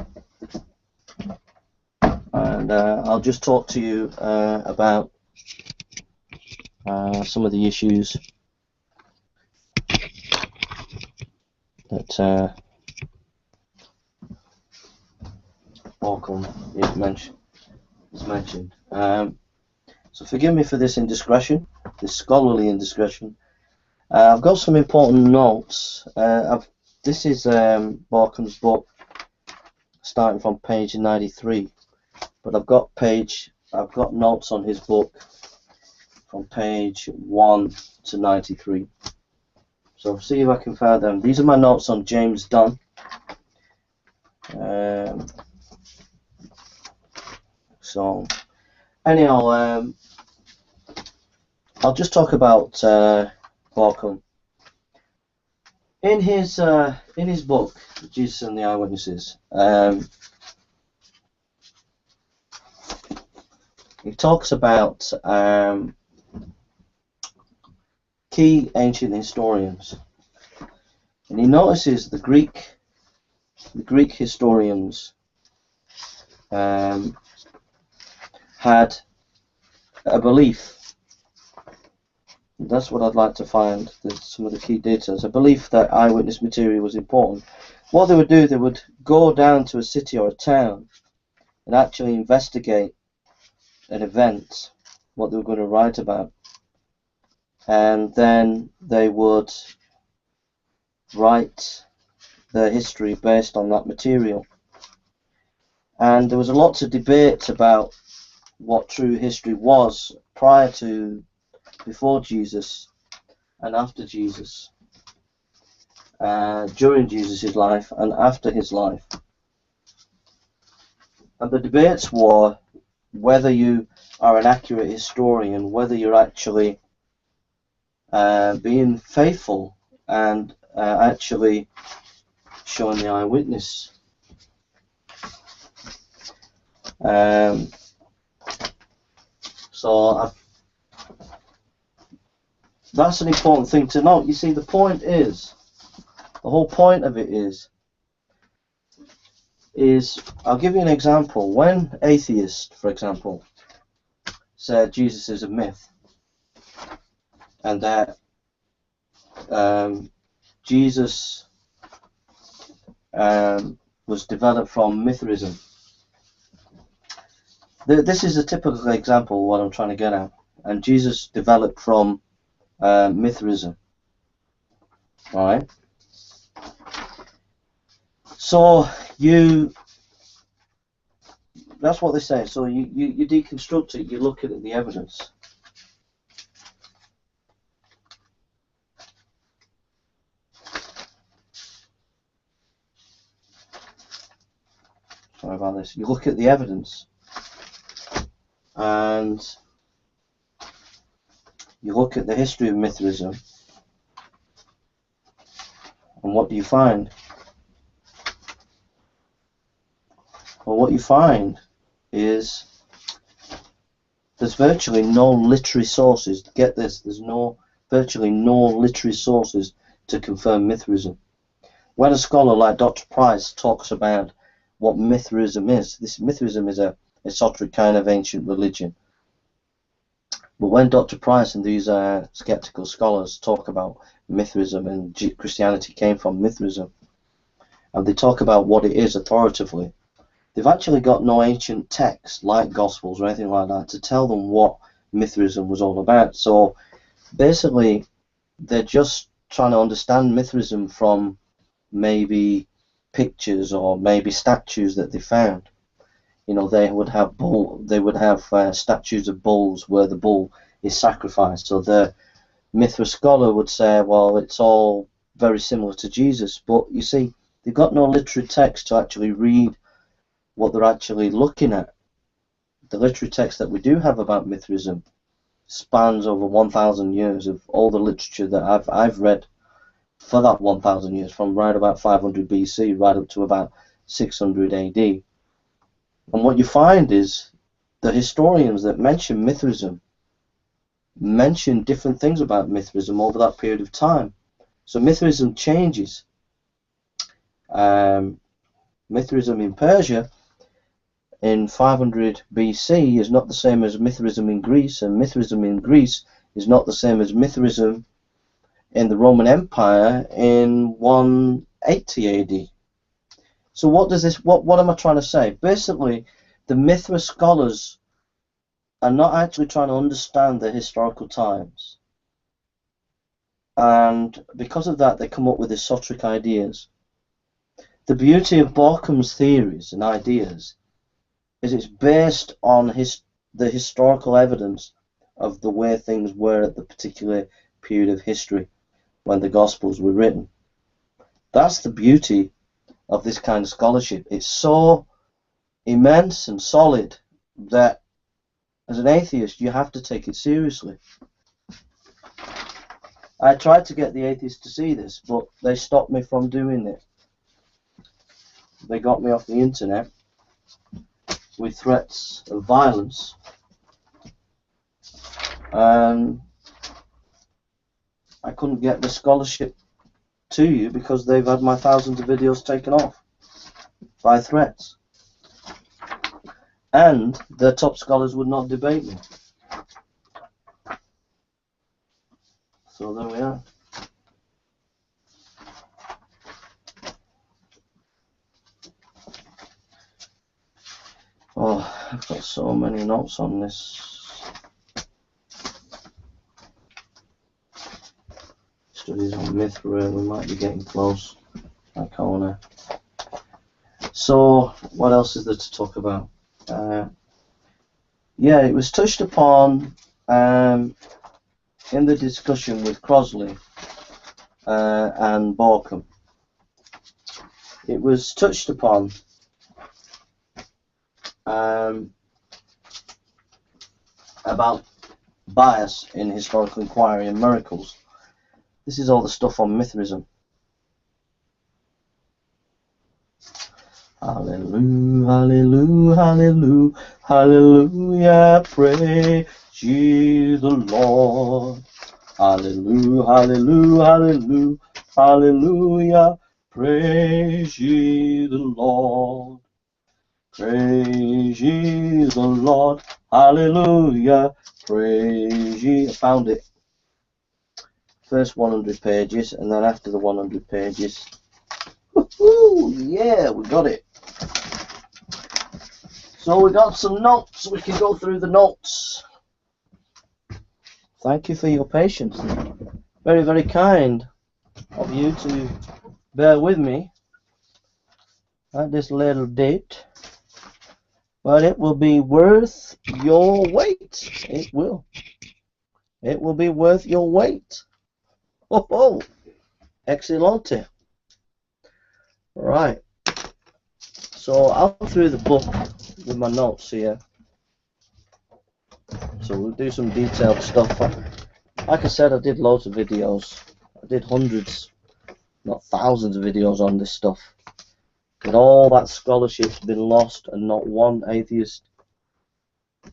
Speaker 1: and I'll just talk to you about some of the issues that Barkham is mentioned. So forgive me for this indiscretion, this scholarly indiscretion. I've got some important notes. This is Barkham's book, starting from page 93, but I've got notes on his book from page 1 to 93. So see if I can find them. These are my notes on James Dunn. So anyhow, I'll just talk about Barkham. In his book, Jesus and the Eyewitnesses, he talks about key ancient historians, and he notices the Greek historians had a belief. That's what I'd like to find, some of the key details. A belief that eyewitness material was important. What they would do, they would go down to a city or a town and actually investigate an event, what they were going to write about, and then they would write their history based on that material. And there was a lot of debate about what true history was before Jesus and after Jesus, during Jesus' life and after his life. And the debates were whether you are an accurate historian, whether you're actually being faithful and actually showing the eyewitness. So that's an important thing to note. You see, the whole point of it is I'll give you an example. When atheists, for example, said Jesus is a myth, and that Jesus was developed from Mithraism. This is a typical example of what I'm trying to get at. And Jesus developed from Mithraism. Alright? So that's what they say. So you deconstruct it, you look at the evidence. sorry about this, you look at the evidence and you look at the history of Mithraism, and what do you find? Well, what you find is there's virtually no literary sources. Get this, there's virtually no literary sources to confirm Mithraism. When a scholar like Dr. Price talks about what Mithraism is, Mithraism is a esoteric kind of ancient religion. But when Dr. Price and these skeptical scholars talk about Mithraism and Christianity came from Mithraism, and they talk about what it is authoritatively, they've actually got no ancient texts like Gospels or anything like that to tell them what Mithraism was all about. So basically, they're just trying to understand Mithraism from maybe pictures or maybe statues that they found. You know, they would have statues of bulls where the bull is sacrificed. So the Mithra scholar would say, well, it's all very similar to Jesus. But you see, they've got no literary text to actually read what they're actually looking at. The literary text that we do have about Mithraism spans over 1,000 years of all the literature that I've read for that 1,000 years, from right about 500 BC right up to about 600 AD. And what you find is the historians that mention Mithraism mention different things about Mithraism over that period of time. So Mithraism changes. Mithraism in Persia in 500 BC is not the same as Mithraism in Greece, and Mithraism in Greece is not the same as Mithraism in the Roman Empire in 180 AD. So what am I trying to say? Basically, the Mithra scholars are not actually trying to understand the historical times. And because of that, they come up with esoteric ideas. The beauty of Borkham's theories and ideas is it's based on the historical evidence of the way things were at the particular period of history when the Gospels were written. That's the beauty of this kind of scholarship. It's so immense and solid that as an atheist you have to take it seriously. I tried to get the atheists to see this, but they stopped me from doing it. They got me off the internet with threats of violence, and I couldn't get the scholarship to you because they've had my thousands of videos taken off by threats, and their top scholars would not debate me. So there we are. Oh, I've got so many notes on this. Studies on Mithra, we might be getting close. That corner. So, what else is there to talk about? Yeah, it was touched upon in the discussion with Crosley and Borkham. It was touched upon about bias in historical inquiry and miracles. This is all the stuff on Mithraism. Hallelujah, hallelujah, hallelujah, hallelujah, praise ye the Lord. Hallelujah, hallelujah, hallelujah, hallelujah, praise ye the Lord. Praise ye the Lord, hallelujah, praise ye. I found it. First 100 pages, and then after the 100 pages, woohoo, yeah, we got it. So we got some notes, we can go through the notes. Thank you for your patience. Very, very kind of you to bear with me at this little date. But it will be worth your wait. It will. It will be worth your wait. Oh, oh. Excellente. Right. So I'll go through the book with my notes here. So we'll do some detailed stuff. Like I said, I did loads of videos. I did hundreds, not thousands of videos on this stuff. But all that scholarship's been lost, and not one atheist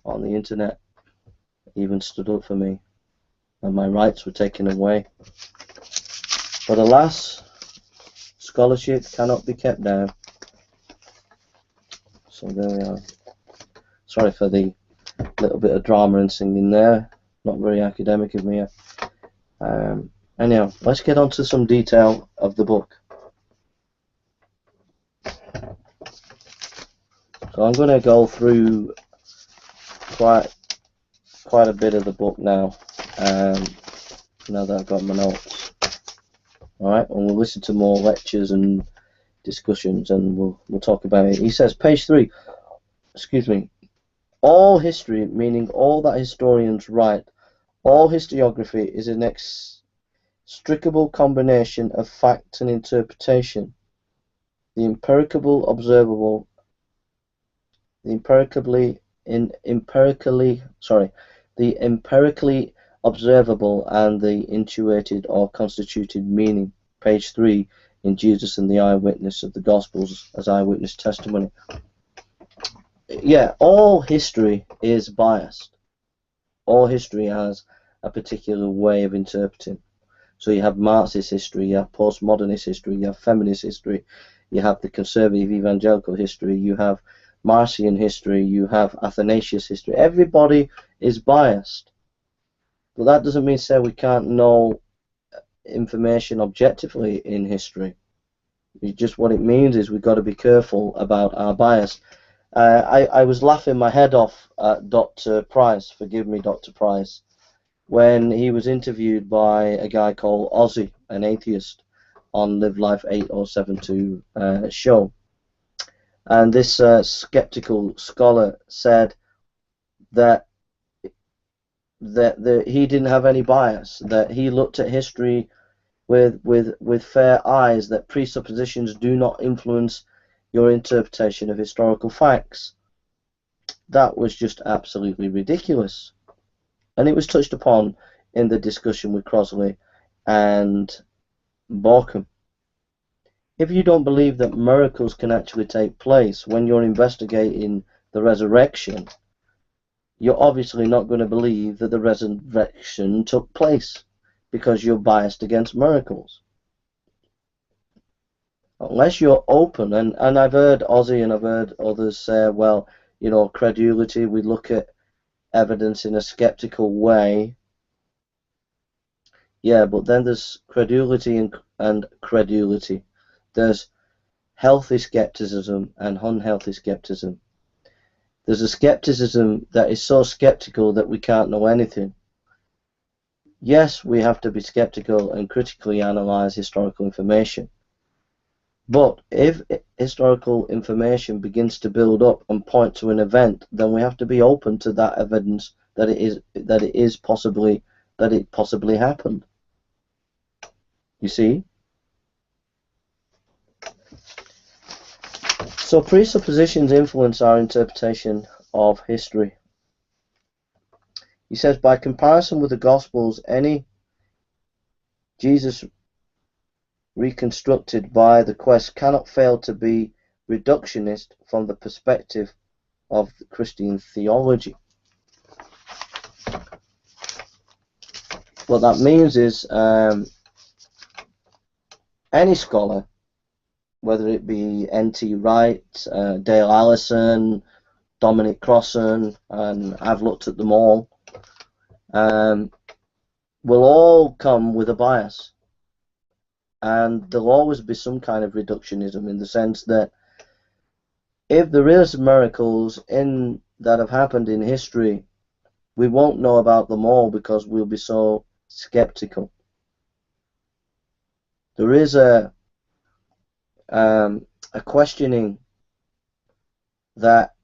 Speaker 1: on the internet even stood up for me, and my rights were taken away. But alas, scholarship cannot be kept down. So there we are. Sorry for the little bit of drama and singing there. Not very academic of me. Anyhow, let's get on to some detail of the book. So I'm going to go through quite a bit of the book now. Now that I've got my notes. Alright, and we'll listen to more lectures and discussions, and we'll talk about it. He says, page 3, excuse me, all history, meaning all that historians write, all historiography is an inextricable combination of fact and interpretation. The empirically observable and the intuited or constituted meaning. Page 3, in Jesus and the Eyewitness of the Gospels as eyewitness testimony. Yeah, all history is biased. All history has a particular way of interpreting. So you have Marxist history, you have postmodernist history, you have feminist history, you have the conservative evangelical history, you have Marcion history, you have Athanasius history. Everybody is biased. But that doesn't mean to say we can't know information objectively in history. It's just what it means is we've got to be careful about our bias. I was laughing my head off at Dr. Price, forgive me Dr. Price, when he was interviewed by a guy called Ozzy, an atheist, on Live Life 8072 show. And this skeptical scholar said that he didn't have any bias, that he looked at history with fair eyes, that presuppositions do not influence your interpretation of historical facts. That was just absolutely ridiculous. And it was touched upon in the discussion with Crosley and Borkham. If you don't believe that miracles can actually take place when you're investigating the resurrection, you're obviously not going to believe that the resurrection took place because you're biased against miracles. Unless you're open, and I've heard Ozzy and I've heard others say, well, you know, credulity, we look at evidence in a skeptical way. Yeah, but then there's credulity and credulity. There's healthy skepticism and unhealthy skepticism. There's a skepticism that is so skeptical that we can't know anything. Yes, we have to be skeptical and critically analyze historical information. But if historical information begins to build up and point to an event, then we have to be open to that evidence that it possibly happened. You see? So presuppositions influence our interpretation of history. He says, by comparison with the Gospels, any Jesus reconstructed by the quest cannot fail to be reductionist from the perspective of Christian theology. What that means is any scholar, whether it be N.T. Wright, Dale Allison, Dominic Crossan, and I've looked at them all, will all come with a bias. And there'll always be some kind of reductionism in the sense that if there is miracles that have happened in history, we won't know about them all because we'll be so skeptical. There is a questioning that,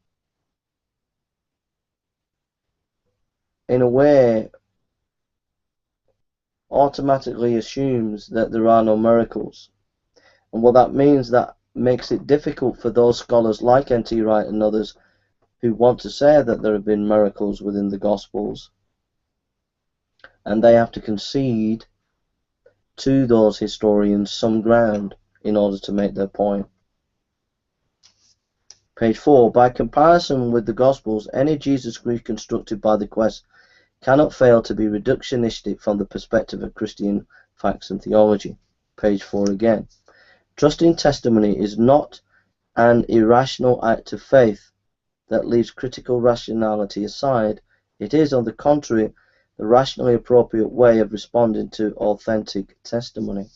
Speaker 1: in a way, automatically assumes that there are no miracles. And what that means that makes it difficult for those scholars like N.T. Wright and others who want to say that there have been miracles within the Gospels, and they have to concede to those historians some ground in order to make their point. Page 4. By comparison with the Gospels, any Jesus reconstructed by the quest cannot fail to be reductionistic from the perspective of Christian facts and theology. Page 4 again. Trusting testimony is not an irrational act of faith that leaves critical rationality aside. It is, on the contrary, the rationally appropriate way of responding to authentic testimony.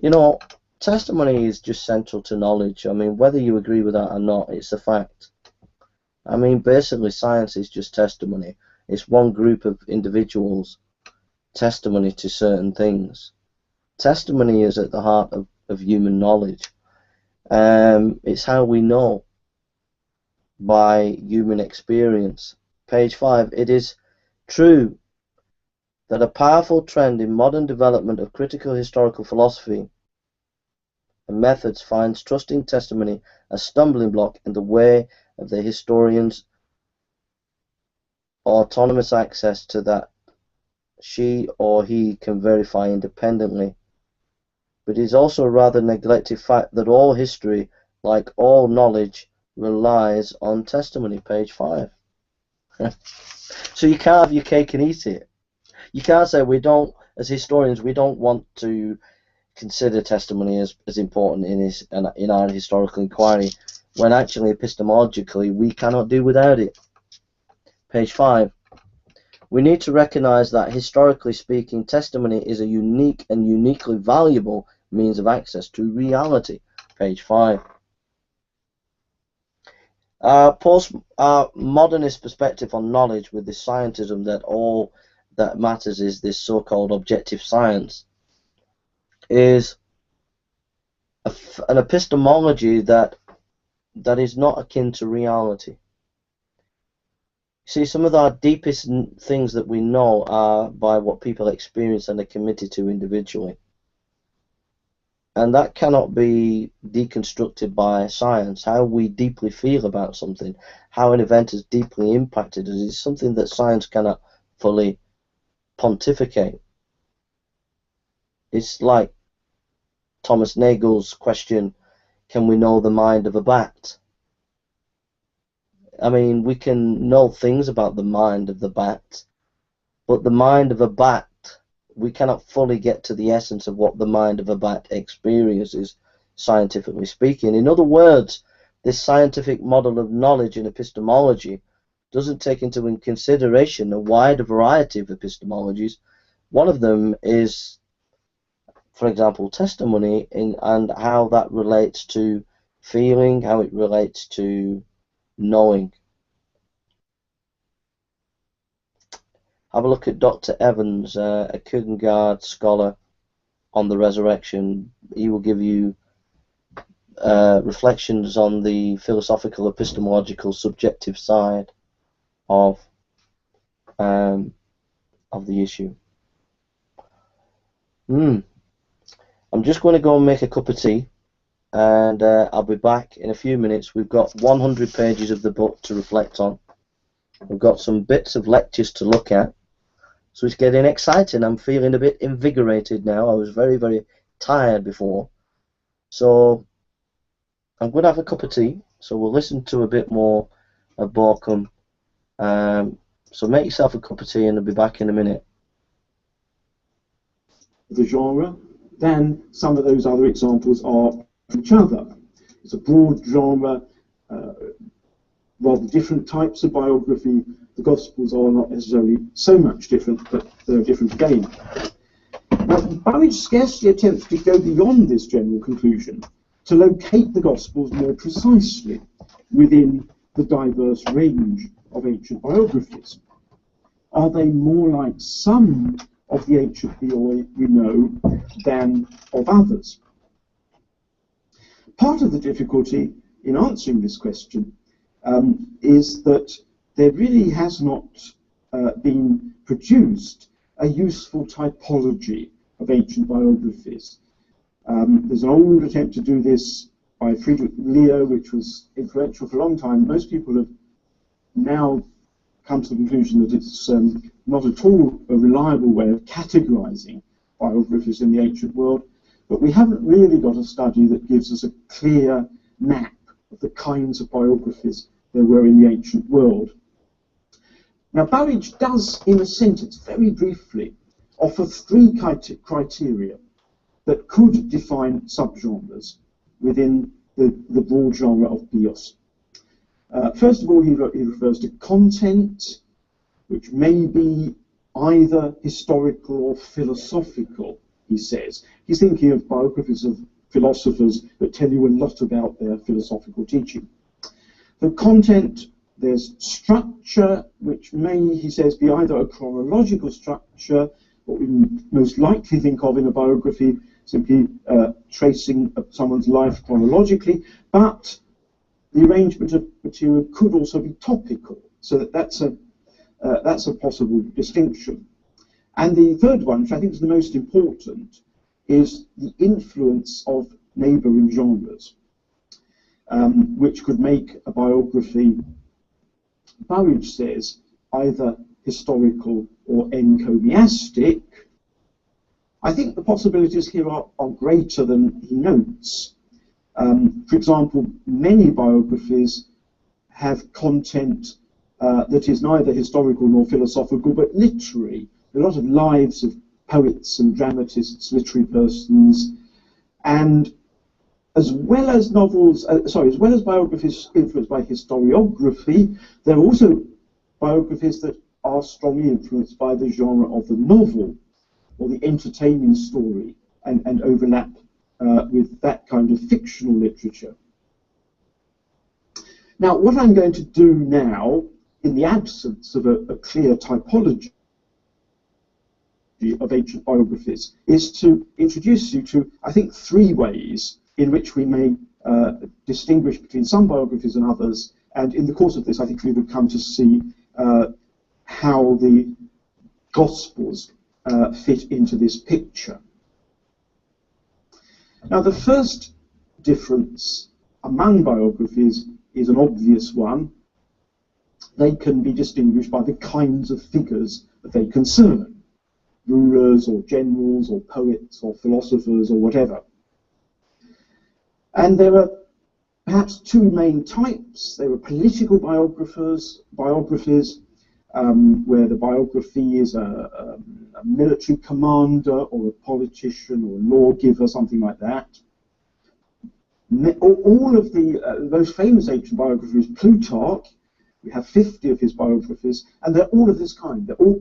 Speaker 1: You know, testimony is just central to knowledge. I mean, whether you agree with that or not, it's a fact. I mean, basically, science is just testimony. It's one group of individuals' testimony to certain things. Testimony is at the heart of human knowledge. It's how we know, by human experience. Page 5. It is true that a powerful trend in modern development of critical historical philosophy and methods finds trusting testimony a stumbling block in the way of the historian's autonomous access to that she or he can verify independently. But it is also a rather neglected fact that all history, like all knowledge, relies on testimony. Page 5. So you can't have your cake and eat it. You can't say we don't, as historians, we don't want to consider testimony as important in our historical inquiry, when actually epistemologically we cannot do without it. Page 5. We need to recognize that, historically speaking, testimony is a unique and uniquely valuable means of access to reality. Page 5. Post-modernist perspective on knowledge, with this scientism that all that matters is this so-called objective science, is an epistemology that is not akin to reality. See, some of our deepest things that we know are by what people experience and are committed to individually. And that cannot be deconstructed by science. How we deeply feel about something, how an event has deeply impacted us, is something that science cannot fully pontificate. It's like Thomas Nagel's question, can we know the mind of a bat? I mean, we can know things about the mind of the bat, but the mind of a bat, we cannot fully get to the essence of what the mind of a bat experiences, scientifically speaking. In other words, this scientific model of knowledge and epistemology doesn't take into consideration a wide variety of epistemologies. One of them is, for example, testimony, and how that relates to feeling, how it relates to knowing. Have a look at Dr. Evans, a Kierkegaard scholar on the resurrection. He will give you reflections on the philosophical, epistemological, subjective side of the issue. I'm just going to go and make a cup of tea, and I'll be back in a few minutes. We've got 100 pages of the book to reflect on. We've got some bits of lectures to look at. So it's getting exciting. I'm feeling a bit invigorated now. I was very, very tired before. So I'm going to have a cup of tea. So we'll listen to a bit more of Borkum. So make yourself a cup of tea and I'll be back in a minute.
Speaker 2: The genre, then some of those other examples are from each other. It's a broad genre, rather different types of biography. The Gospels are not necessarily so much different, but they're different again. Now, Burridge scarcely attempts to go beyond this general conclusion to locate the Gospels more precisely within the diverse range of ancient biographies. Are they more like some of the ancient theoi we know than of others? Part of the difficulty in answering this question is that there really has not been produced a useful typology of ancient biographies. There's an old attempt to do this by Friedrich Leo, which was influential for a long time. Most people have now come to the conclusion that it's not at all a reliable way of categorizing biographies in the ancient world, but we haven't really got a study that gives us a clear map of the kinds of biographies there were in the ancient world. Now, Burridge does, in a sentence, very briefly, offer three criteria that could define subgenres within the broad genre of bios. First of all, he refers to content, which may be either historical or philosophical, he says. He's thinking of biographies of philosophers that tell you a lot about their philosophical teaching. For content, there's structure, which may, he says, be either a chronological structure, what we most likely think of in a biography, simply tracing someone's life chronologically, but the arrangement of material could also be topical, so that's a possible distinction. And the third one, which I think is the most important, is the influence of neighbouring genres, which could make a biography, Burridge says, either historical or encomiastic. I think the possibilities here are greater than he notes. For example, many biographies have content that is neither historical nor philosophical, but literary. A lot of lives of poets and dramatists, literary persons, and as well as novels, as well as biographies influenced by historiography, there are also biographies that are strongly influenced by the genre of the novel or the entertaining story and overlap with that kind of fictional literature. Now, what I'm going to do now, in the absence of a clear typology of ancient biographies, is to introduce you to, I think, three ways in which we may distinguish between some biographies and others, and in the course of this I think we would come to see how the Gospels fit into this picture. Now, the first difference among biographies is an obvious one. They can be distinguished by the kinds of figures that they concern, rulers or generals or poets or philosophers or whatever. And there are perhaps two main types. There are political biographies, where the biography is a military commander or a politician or a lawgiver, something like that. All of the most famous ancient biographies, Plutarch, we have 50 of his biographies, and they're all of this kind. They're all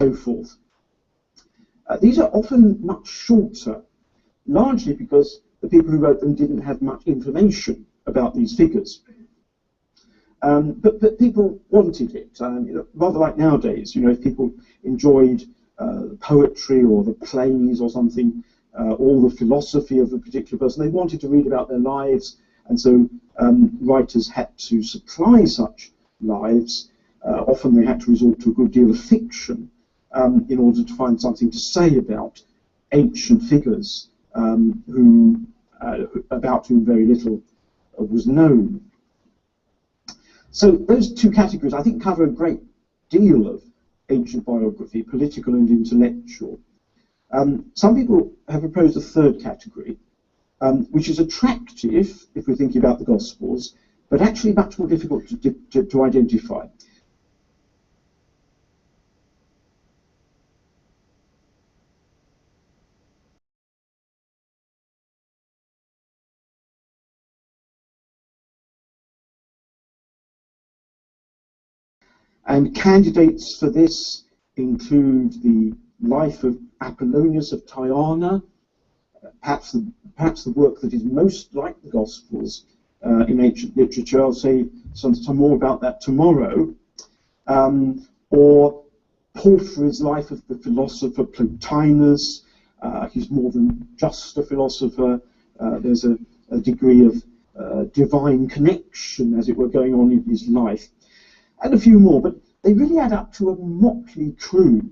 Speaker 2: so forth. These are often much shorter, largely because the people who wrote them didn't have much information about these figures. But people wanted it, rather like nowadays. If people enjoyed poetry or the plays or something, or the philosophy of a particular person, they wanted to read about their lives, and so writers had to supply such lives. Often they had to resort to a good deal of fiction in order to find something to say about ancient figures about whom very little was known. So those two categories, I think, cover a great deal of ancient biography, political and intellectual. Some people have proposed a third category, which is attractive if we're thinking about the Gospels, but actually much more difficult to identify. And candidates for this include the life of Apollonius of Tyana, perhaps the work that is most like the Gospels in ancient literature. I'll say some more about that tomorrow. Or Porphyry's life of the philosopher Plotinus. He's more than just a philosopher. There's a degree of divine connection, as it were, going on in his life, and a few more, but they really add up to a motley crew.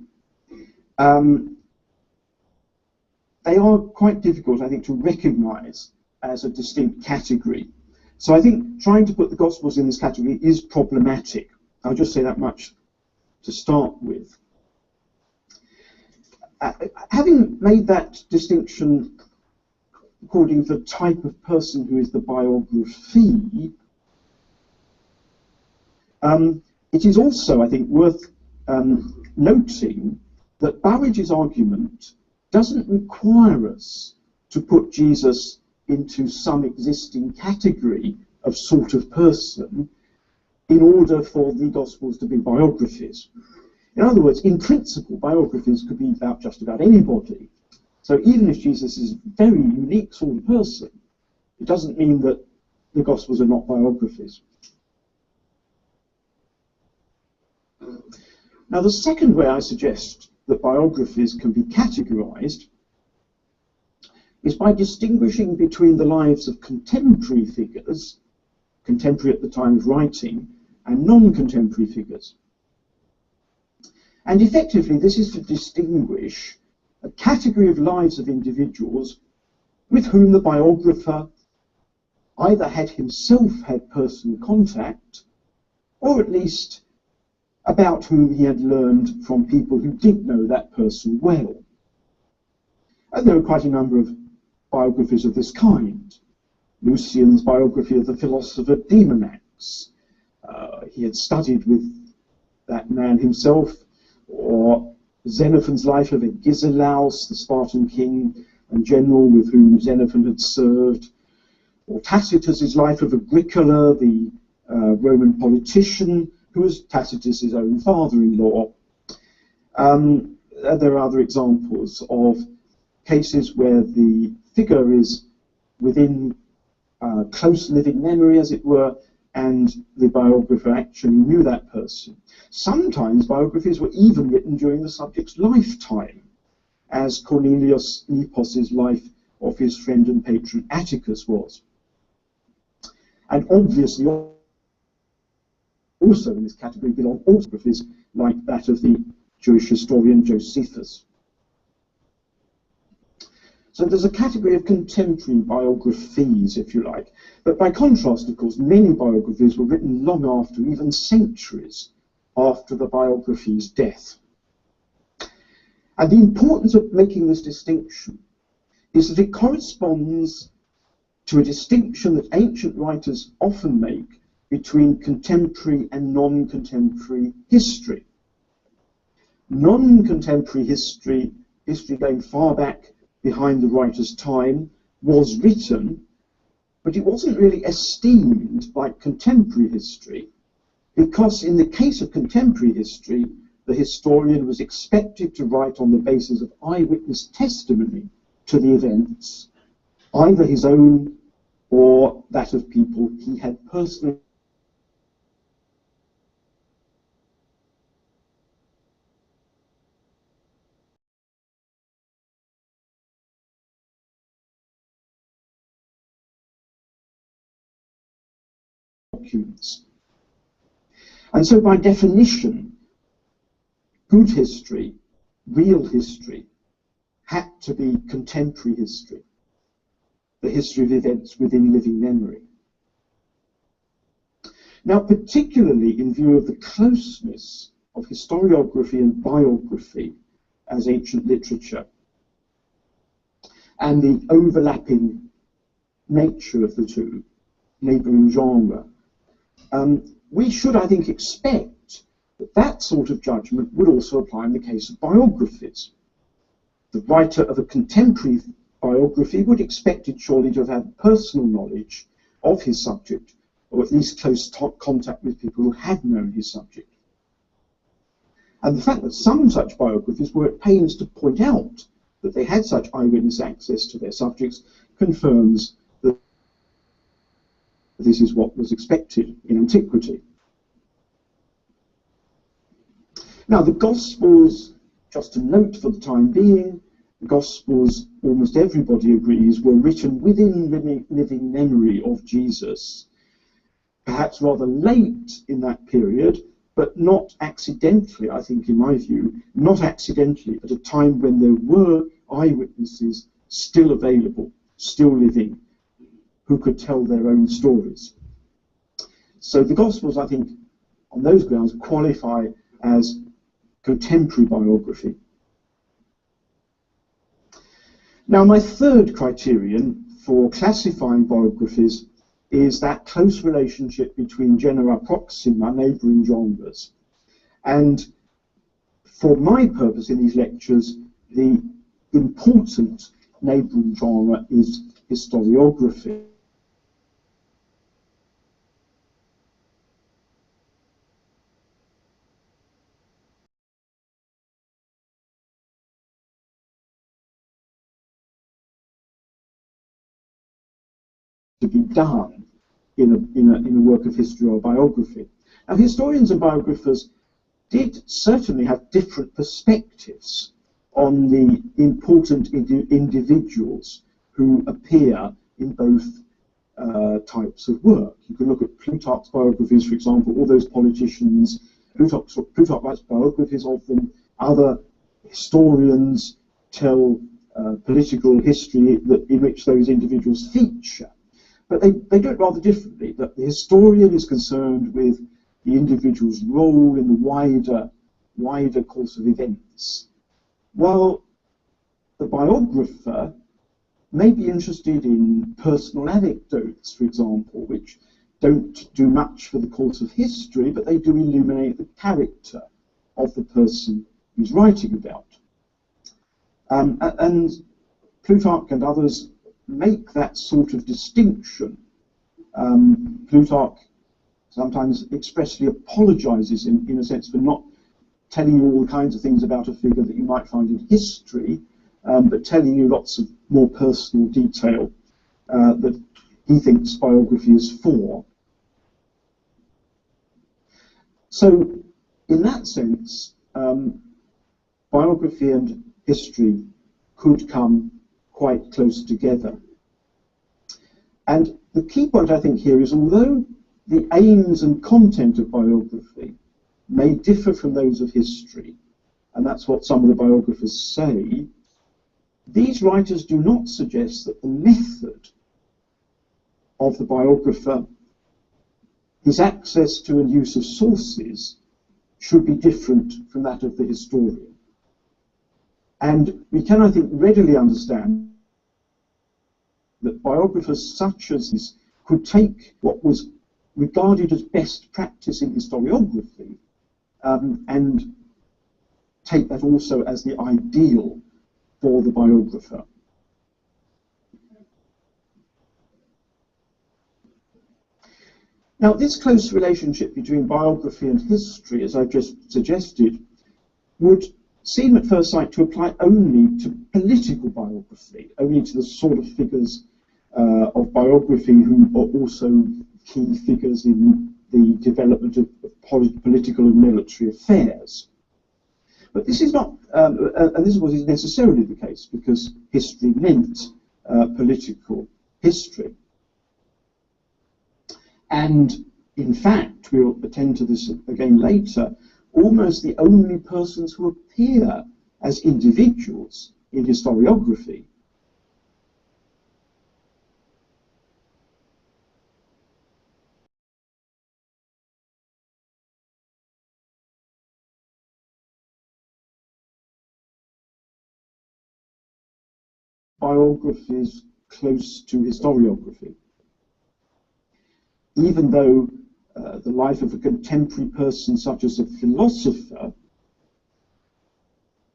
Speaker 2: They are quite difficult, I think, to recognise as a distinct category. So I think trying to put the Gospels in this category is problematic. I'll just say that much to start with. Having made that distinction according to the type of person who is the biography, it is also, I think, worth noting that Burridge's argument doesn't require us to put Jesus into some existing category of sort of person in order for the Gospels to be biographies. In other words, in principle, biographies could be about just about anybody. So even if Jesus is a very unique sort of person, it doesn't mean that the Gospels are not biographies. Now, the second way I suggest that biographies can be categorized is by distinguishing between the lives of contemporary figures, contemporary at the time of writing, and non-contemporary figures. And effectively, this is to distinguish a category of lives of individuals with whom the biographer either had himself had personal contact, or at least about whom he had learned from people who did know that person well. And there are quite a number of biographies of this kind. Lucian's biography of the philosopher Demonax. He had studied with that man himself, or Xenophon's life of Agesilaus, the Spartan king and general with whom Xenophon had served, or Tacitus's life of Agricola, the Roman politician, who was Tacitus's own father-in-law. There are other examples of cases where the figure is within close living memory, as it were, and the biographer actually knew that person. Sometimes biographies were even written during the subject's lifetime, as Cornelius Nepos' life of his friend and patron Atticus was. And obviously, also in this category belong autobiographies like that of the Jewish historian Josephus. So there's a category of contemporary biographies, if you like. But by contrast, of course, many biographies were written long after, even centuries after the biography's death. And the importance of making this distinction is that it corresponds to a distinction that ancient writers often make between contemporary and non-contemporary history. Non-contemporary history going far back behind the writer's time, was written, but it wasn't really esteemed like contemporary history, because in the case of contemporary history, the historian was expected to write on the basis of eyewitness testimony to the events, either his own or that of people he had personally documents. And so by definition, good history, real history, had to be contemporary history, the history of events within living memory. Now, particularly in view of the closeness of historiography and biography as ancient literature, and the overlapping nature of the two, neighbouring genre, we should, I think, expect that that sort of judgment would also apply in the case of biographies. The writer of a contemporary biography would expect it surely to have had personal knowledge of his subject, or at least close contact with people who had known his subject. And the fact that some such biographies were at pains to point out that they had such eyewitness access to their subjects confirms that this is what was expected in antiquity. Now, the Gospels, just to note for the time being, the Gospels, almost everybody agrees, were written within living memory of Jesus, perhaps rather late in that period, but not accidentally, I think, in my view, not accidentally, at a time when there were eyewitnesses still available, still living, who could tell their own stories. So the Gospels, I think, on those grounds, qualify as contemporary biography. Now, my third criterion for classifying biographies is that close relationship between genera proxima, neighbouring genres. And for my purpose in these lectures, the important neighbouring genre is historiography. To be done in a work of history or biography. Now, historians and biographers did certainly have different perspectives on the important individuals who appear in both types of work. You can look at Plutarch's biographies, for example, all those politicians. Plutarch writes biographies of them. Other historians tell political history in which those individuals feature. But they do it rather differently, that the historian is concerned with the individual's role in the wider course of events, while the biographer may be interested in personal anecdotes, for example, which don't do much for the course of history, but they do illuminate the character of the person he's writing about. And Plutarch and others make that sort of distinction. Plutarch sometimes expressly apologizes, in a sense, for not telling you all kinds of things about a figure that you might find in history, but telling you lots of more personal detail that he thinks biography is for. So, in that sense, biography and history could come quite close together. And the key point, I think, here is although the aims and content of biography may differ from those of history, and that's what some of the biographers say, these writers do not suggest that the method of the biographer, his access to and use of sources, should be different from that of the historian. And we can, I think, readily understand that biographers such as this could take what was regarded as best practice in historiography and take that also as the ideal for the biographer. Now, this close relationship between biography and history, as I've just suggested, would seem at first sight to apply only to political biography, only to the sort of figures of biography who are also key figures in the development of political and military affairs. But this is not, and this was necessarily the case, because history meant political history. And in fact, we'll attend to this again later, almost the only persons who appear as individuals in historiography biographies close to historiography. Even though the life of a contemporary person such as a philosopher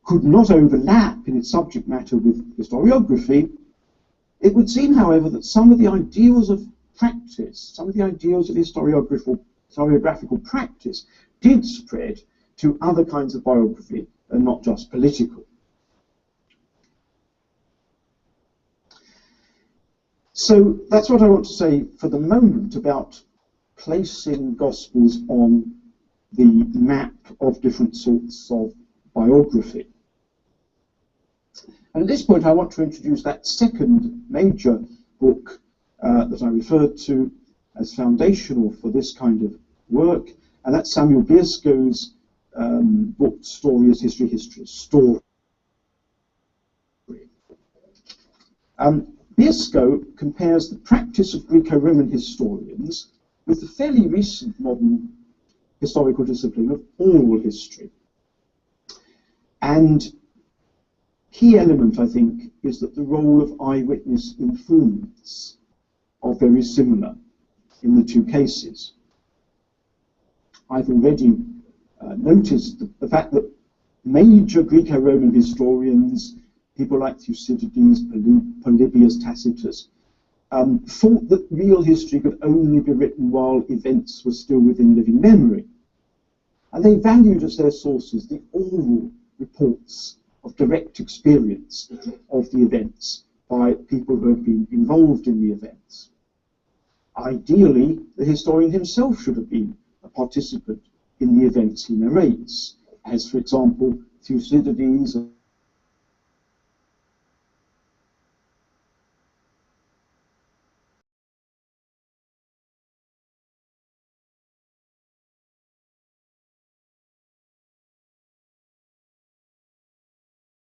Speaker 2: could not overlap in its subject matter with historiography, it would seem, however, that some of the ideals of practice, some of the ideals of historiographical practice did spread to other kinds of biography and not just political. So that's what I want to say for the moment about placing Gospels on the map of different sorts of biography. And at this point, I want to introduce that second major book that I referred to as foundational for this kind of work, and that's Samuel Biersko's book, Story as History, History as Story. Biersko compares the practice of Greco-Roman historians with the fairly recent modern historical discipline of oral history. And key element, I think, is that the role of eyewitness informants are very similar in the two cases. I've already noticed the fact that major Greco-Roman historians, people like Thucydides, Polybius, Tacitus, thought that real history could only be written while events were still within living memory. And they valued as their sources the oral reports of direct experience of the events by people who had been involved in the events. Ideally, the historian himself should have been a participant in the events he narrates, as, for example, Thucydides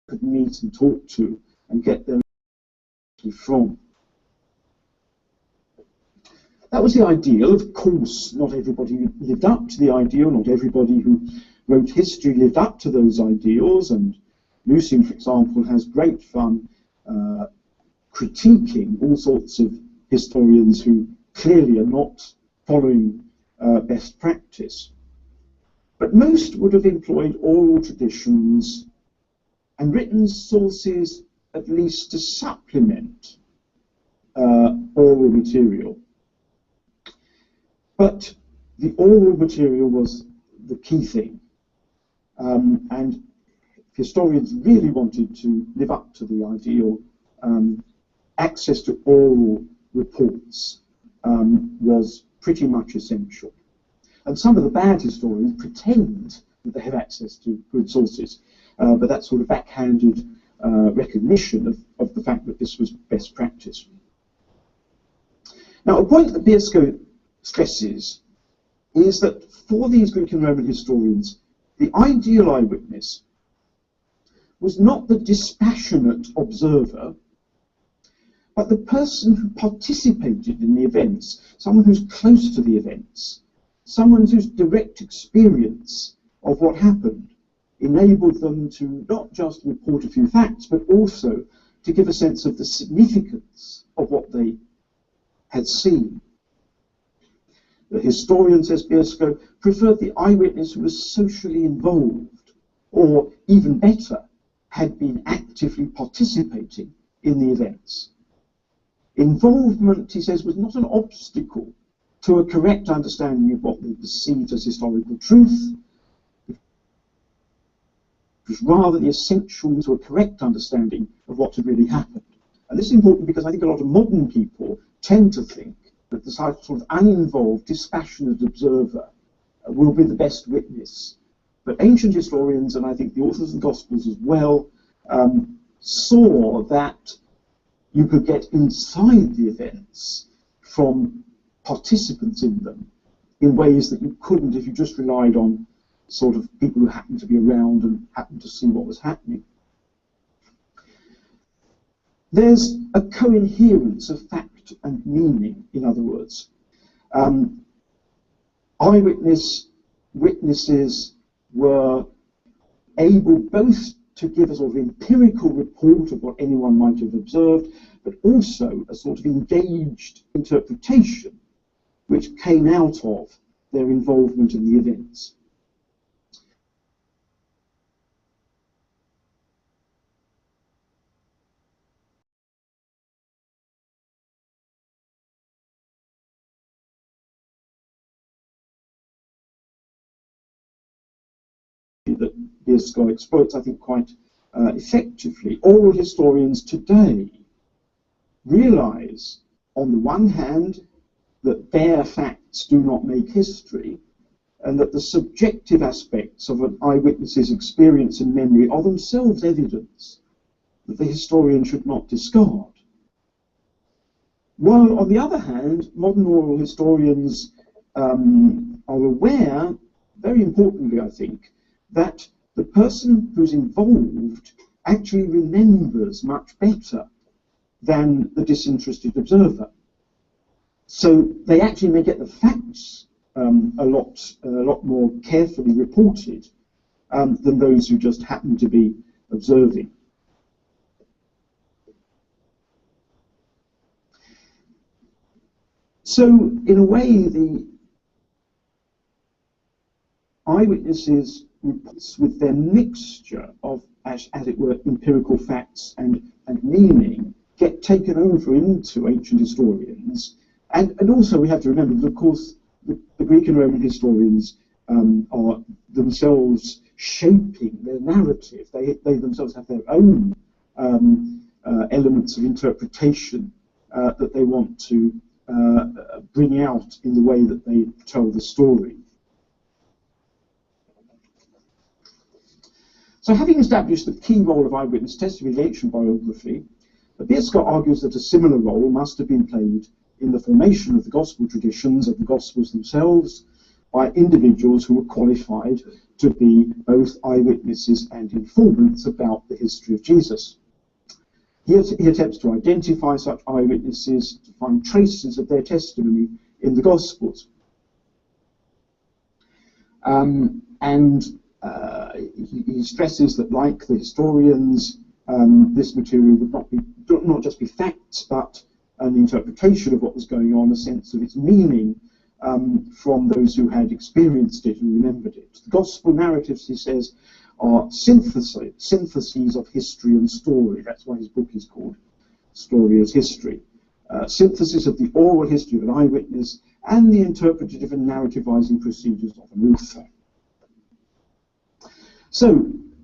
Speaker 2: could meet and talk to and get their from. That was the ideal. Of course, not everybody lived up to the ideal, not everybody who wrote history lived up to those ideals, and Lucian, for example, has great fun critiquing all sorts of historians who clearly are not following best practice. But most would have employed oral traditions and written sources at least to supplement oral material. But the oral material was the key thing. And historians really wanted to live up to the ideal. Access to oral reports was pretty much essential. And some of the bad historians pretend that they have access to good sources, but that's sort of backhanded recognition of the fact that this was best practice. Now, a point that Biersko stresses is that for these Greek and Roman historians, the ideal eyewitness was not the dispassionate observer, but the person who participated in the events, someone who's close to the events, someone whose direct experience of what happened enabled them to not just report a few facts, but also to give a sense of the significance of what they had seen. The historian, says Biersko, preferred the eyewitness who was socially involved, or even better, had been actively participating in the events. Involvement, he says, was not an obstacle to a correct understanding of what they perceived as historical truth. It was rather the essential to a correct understanding of what had really happened. And this is important because I think a lot of modern people tend to think that the sort of uninvolved, dispassionate observer will be the best witness. But ancient historians, and I think the authors of the Gospels as well, saw that you could get inside the events from participants in them in ways that you couldn't if you just relied on sort of people who happened to be around and happened to see what was happening. There's a coherence of fact and meaning, in other words. Witnesses were able both to give a sort of empirical report of what anyone might have observed, but also a sort of engaged interpretation which came out of their involvement in the events. That Biersko exploits, I think, quite effectively. Oral historians today realize, on the one hand, that bare facts do not make history, and that the subjective aspects of an eyewitness's experience and memory are themselves evidence that the historian should not discard. While, on the other hand, modern oral historians are aware, very importantly I think, that the person who's involved actually remembers much better than the disinterested observer. So they actually may get the facts a lot more carefully reported than those who just happen to be observing. So, in a way, the eyewitnesses reports with their mixture of, as it were, empirical facts and meaning get taken over into ancient historians. And also we have to remember that, of course, the Greek and Roman historians are themselves shaping their narrative. They themselves have their own elements of interpretation that they want to bring out in the way that they tell the story. So having established the key role of eyewitness testimony in ancient biography, Bierschot argues that a similar role must have been played in the formation of the gospel traditions of the gospels themselves by individuals who were qualified to be both eyewitnesses and informants about the history of Jesus. He attempts to identify such eyewitnesses, to find traces of their testimony in the gospels. He stresses that, like the historians, this material would not just be facts, but an interpretation of what was going on, a sense of its meaning from those who had experienced it and remembered it. The gospel narratives, he says, are syntheses of history and story. That's why his book is called Story as History. Synthesis of the oral history of an eyewitness and the interpretative and narrativizing procedures of an author. So,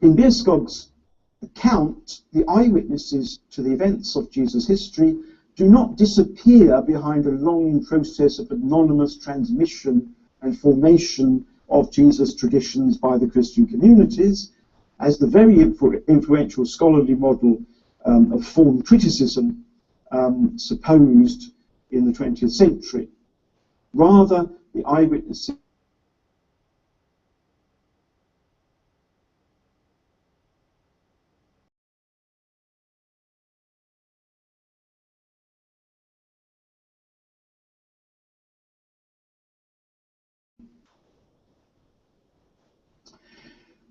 Speaker 2: in Bierschot's account, the eyewitnesses to the events of Jesus' history do not disappear behind a long process of anonymous transmission and formation of Jesus' traditions by the Christian communities, as the very influential scholarly model of form criticism supposed in the 20th century. Rather, the eyewitnesses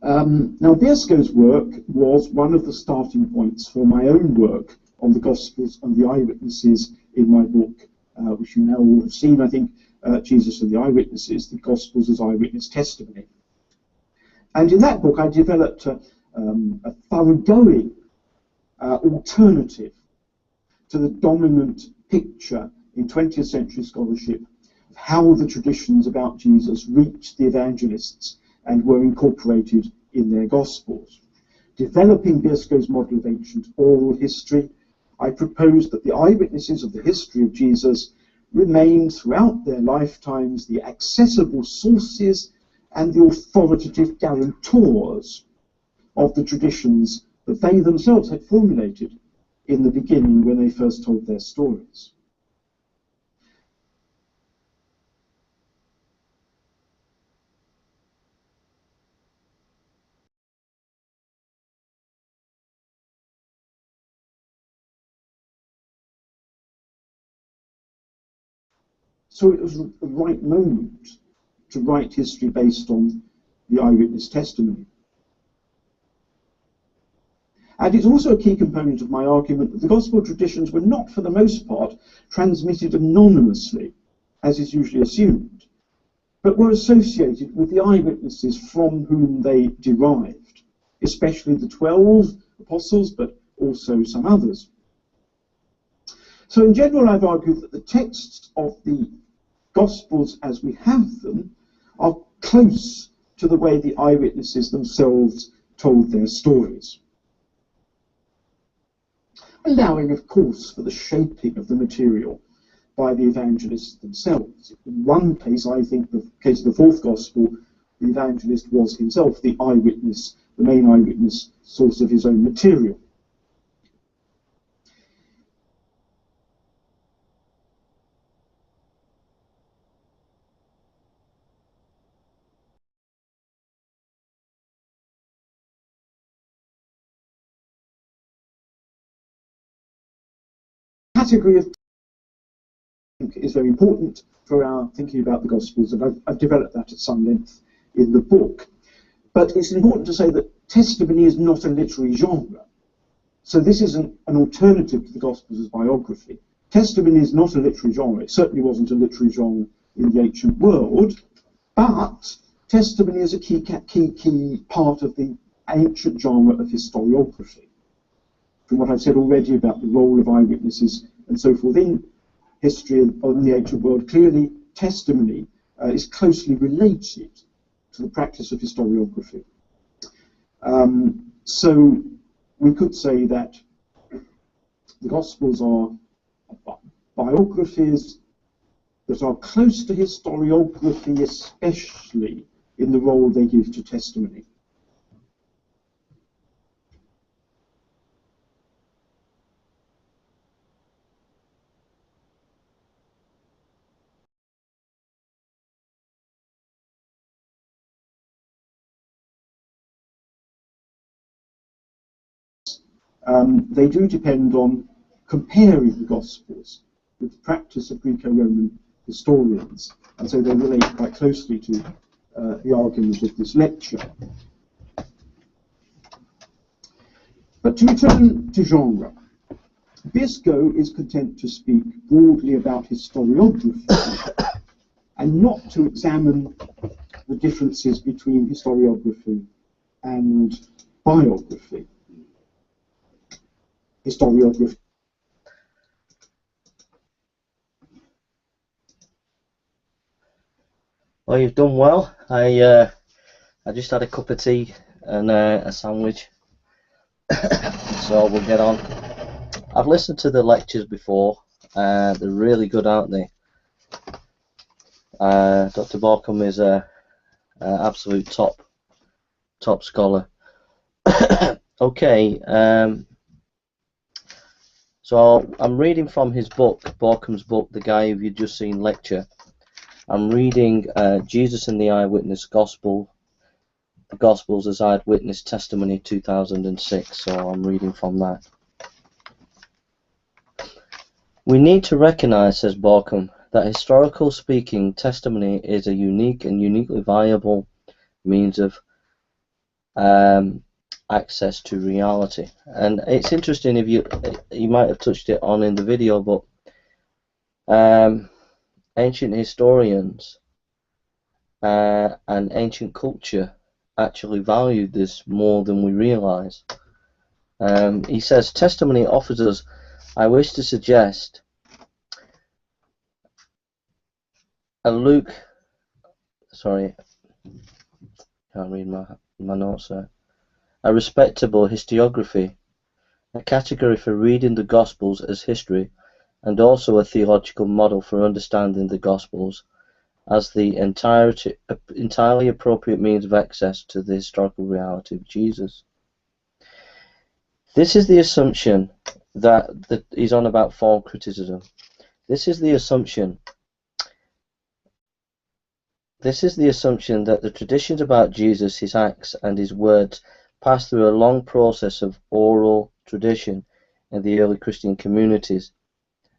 Speaker 2: now, Bierschot's work was one of the starting points for my own work on the Gospels and the eyewitnesses in my book, which you now all have seen, I think, Jesus and the Eyewitnesses, the Gospels as Eyewitness Testimony. And in that book, I developed a thoroughgoing alternative to the dominant picture in 20th century scholarship of how the traditions about Jesus reached the evangelists and were incorporated in their Gospels. Developing Bierschot's model of ancient oral history, I proposed that the eyewitnesses of the history of Jesus remain throughout their lifetimes the accessible sources and the authoritative guarantors of the traditions that they themselves had formulated in the beginning when they first told their stories. So it was the right moment to write history based on the eyewitness testimony. And it's also a key component of my argument that the gospel traditions were not, for the most part, transmitted anonymously, as is usually assumed, but were associated with the eyewitnesses from whom they derived, especially the 12 apostles, but also some others. So in general, I've argued that the texts of the Gospels as we have them are close to the way the eyewitnesses themselves told their stories, allowing, of course, for the shaping of the material by the evangelists themselves. In one case, I think the case of the fourth Gospel, the evangelist was himself the eyewitness, the main eyewitness source of his own material. category of is very important for our thinking about the Gospels, and I've developed that at some length in the book. But it's important to say that testimony is not a literary genre. So this isn't an alternative to the Gospels as biography. Testimony is not a literary genre. It certainly wasn't a literary genre in the ancient world, but testimony is a key part of the ancient genre of historiography. From what I've said already about the role of eyewitnesses and so forth in history and in the ancient world, clearly testimony is closely related to the practice of historiography. So we could say that the Gospels are biographies that are close to historiography, especially in the role they give to testimony. They do depend on comparing the Gospels with the practice of Greco-Roman historians, and so they relate quite closely to the argument of this lecture. But to return to genre, Biscoe is content to speak broadly about historiography and not to examine the differences between historiography and biography. Historiography.
Speaker 1: Well, you've done well. I just had a cup of tea and a sandwich, so we'll get on. I've listened to the lectures before. They're really good, aren't they? Dr. Borkham is a absolute top scholar. Okay. So I'm reading from his book, Borkham's book, The Guy Who You've Just Seen Lecture. I'm reading Jesus and the Eyewitness Gospel, the Gospels as Eyewitness Testimony 2006, so I'm reading from that. We need to recognize, says Borkham, that historical speaking, testimony is a unique and uniquely viable means of access to reality. And it's interesting, if you might have touched it on in the video, but ancient historians and ancient culture actually valued this more than we realize. He says, testimony offers us, I wish to suggest, can't read my notes there. A respectable historiography, a category for reading the Gospels as history, and also a theological model for understanding the Gospels as the entirely appropriate means of access to the historical reality of Jesus. This is the assumption that he's on about form criticism. This is the assumption that the traditions about Jesus, his acts, and his words passed through a long process of oral tradition in the early Christian communities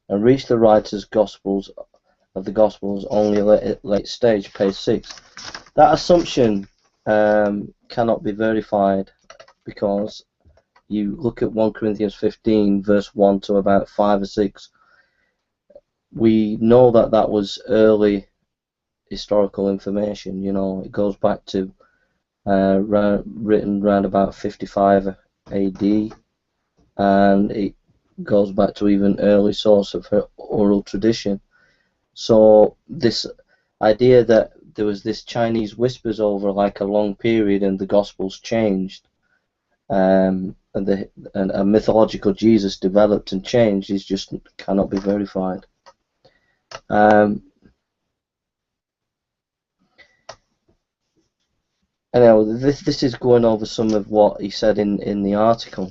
Speaker 1: and reached the writers' of the Gospels only at late stage, page 6. That assumption cannot be verified, because you look at 1 Corinthians 15 verse 1 to about 5 or 6. We know that that was early historical information. You know, it goes back to written around about 55 AD, and it goes back to even early source of oral tradition. So this idea that there was this Chinese whispers over like a long period and the Gospels changed, and a mythological Jesus developed and changed, is just cannot be verified. Anyway, this is going over some of what he said in the article.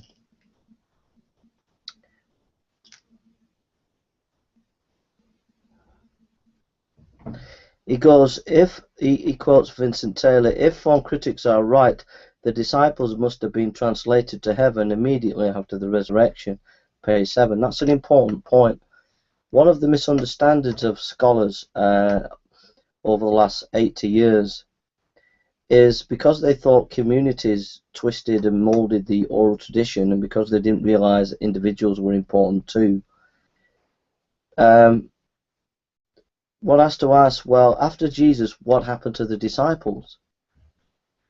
Speaker 1: He goes, he quotes Vincent Taylor, if form critics are right, the disciples must have been translated to heaven immediately after the resurrection. page 7. That's an important point. One of the misunderstandings of scholars over the last 80 years is because they thought communities twisted and molded the oral tradition, and because they didn't realize individuals were important too. One has to ask, well, after Jesus, what happened to the disciples?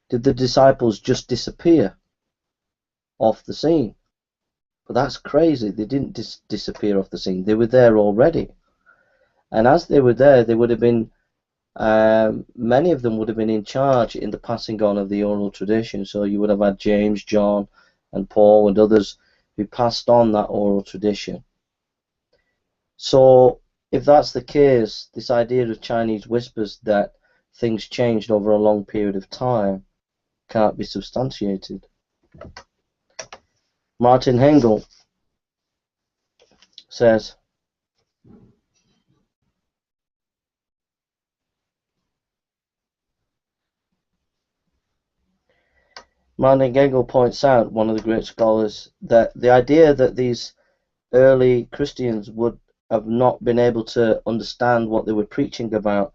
Speaker 1: Did the disciples just disappear off the scene? But that's crazy. They didn't disappear off the scene. They were there already. And as they were there, they would have been, many of them would have been in charge in the passing on of the oral tradition. So you would have had James, John, and Paul and others who passed on that oral tradition. So if that's the case, this idea of Chinese whispers that things changed over a long period of time can't be substantiated. Martin Hengel says, Martin Hengel points out, one of the great scholars, that the idea that these early Christians would have not been able to understand what they were preaching about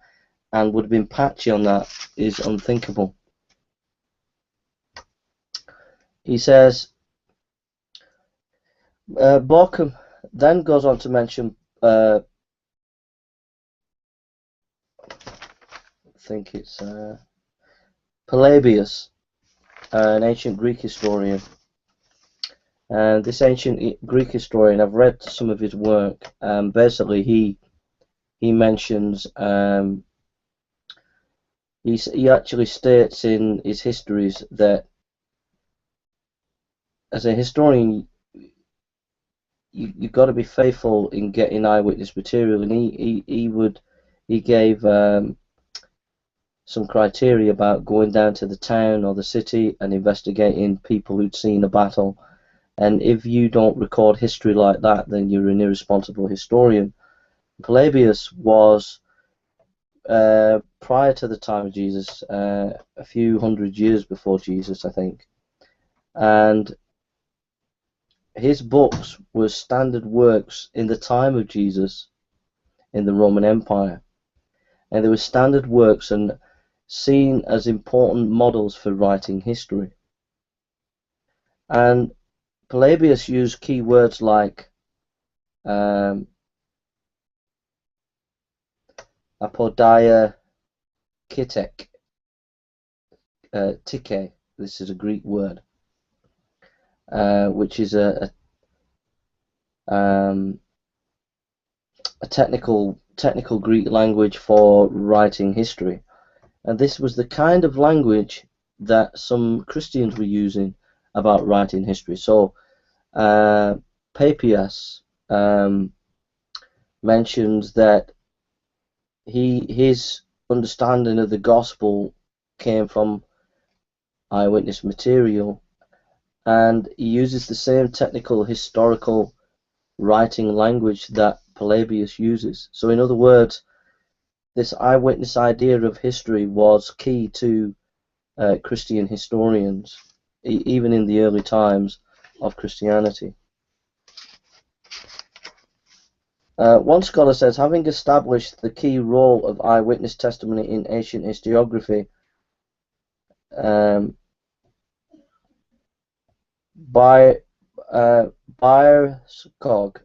Speaker 1: and would have been patchy on that is unthinkable. He says, Borkham then goes on to mention, I think it's Polybius, an ancient Greek historian. And this ancient Greek historian, I've read some of his work. Basically, he mentions, he actually states in his histories that as a historian, you've got to be faithful in getting eyewitness material, and he gave some criteria about going down to the town or the city and investigating people who'd seen a battle. And if you don't record history like that, then you're an irresponsible historian. Polybius was, prior to the time of Jesus, a few hundred years before Jesus, I think. And his books were standard works in the time of Jesus in the Roman Empire. And they were standard works and seen as important models for writing history. And Polybius used key words like apodia kitek, tike, this is a Greek word, which is a technical Greek language for writing history. And this was the kind of language that some Christians were using about writing history. So Papias mentions that his understanding of the gospel came from eyewitness material, and he uses the same technical historical writing language that Polybius uses. So in other words, this eyewitness idea of history was key to Christian historians, even in the early times of Christianity. One scholar says, having established the key role of eyewitness testimony in ancient historiography, Bierskog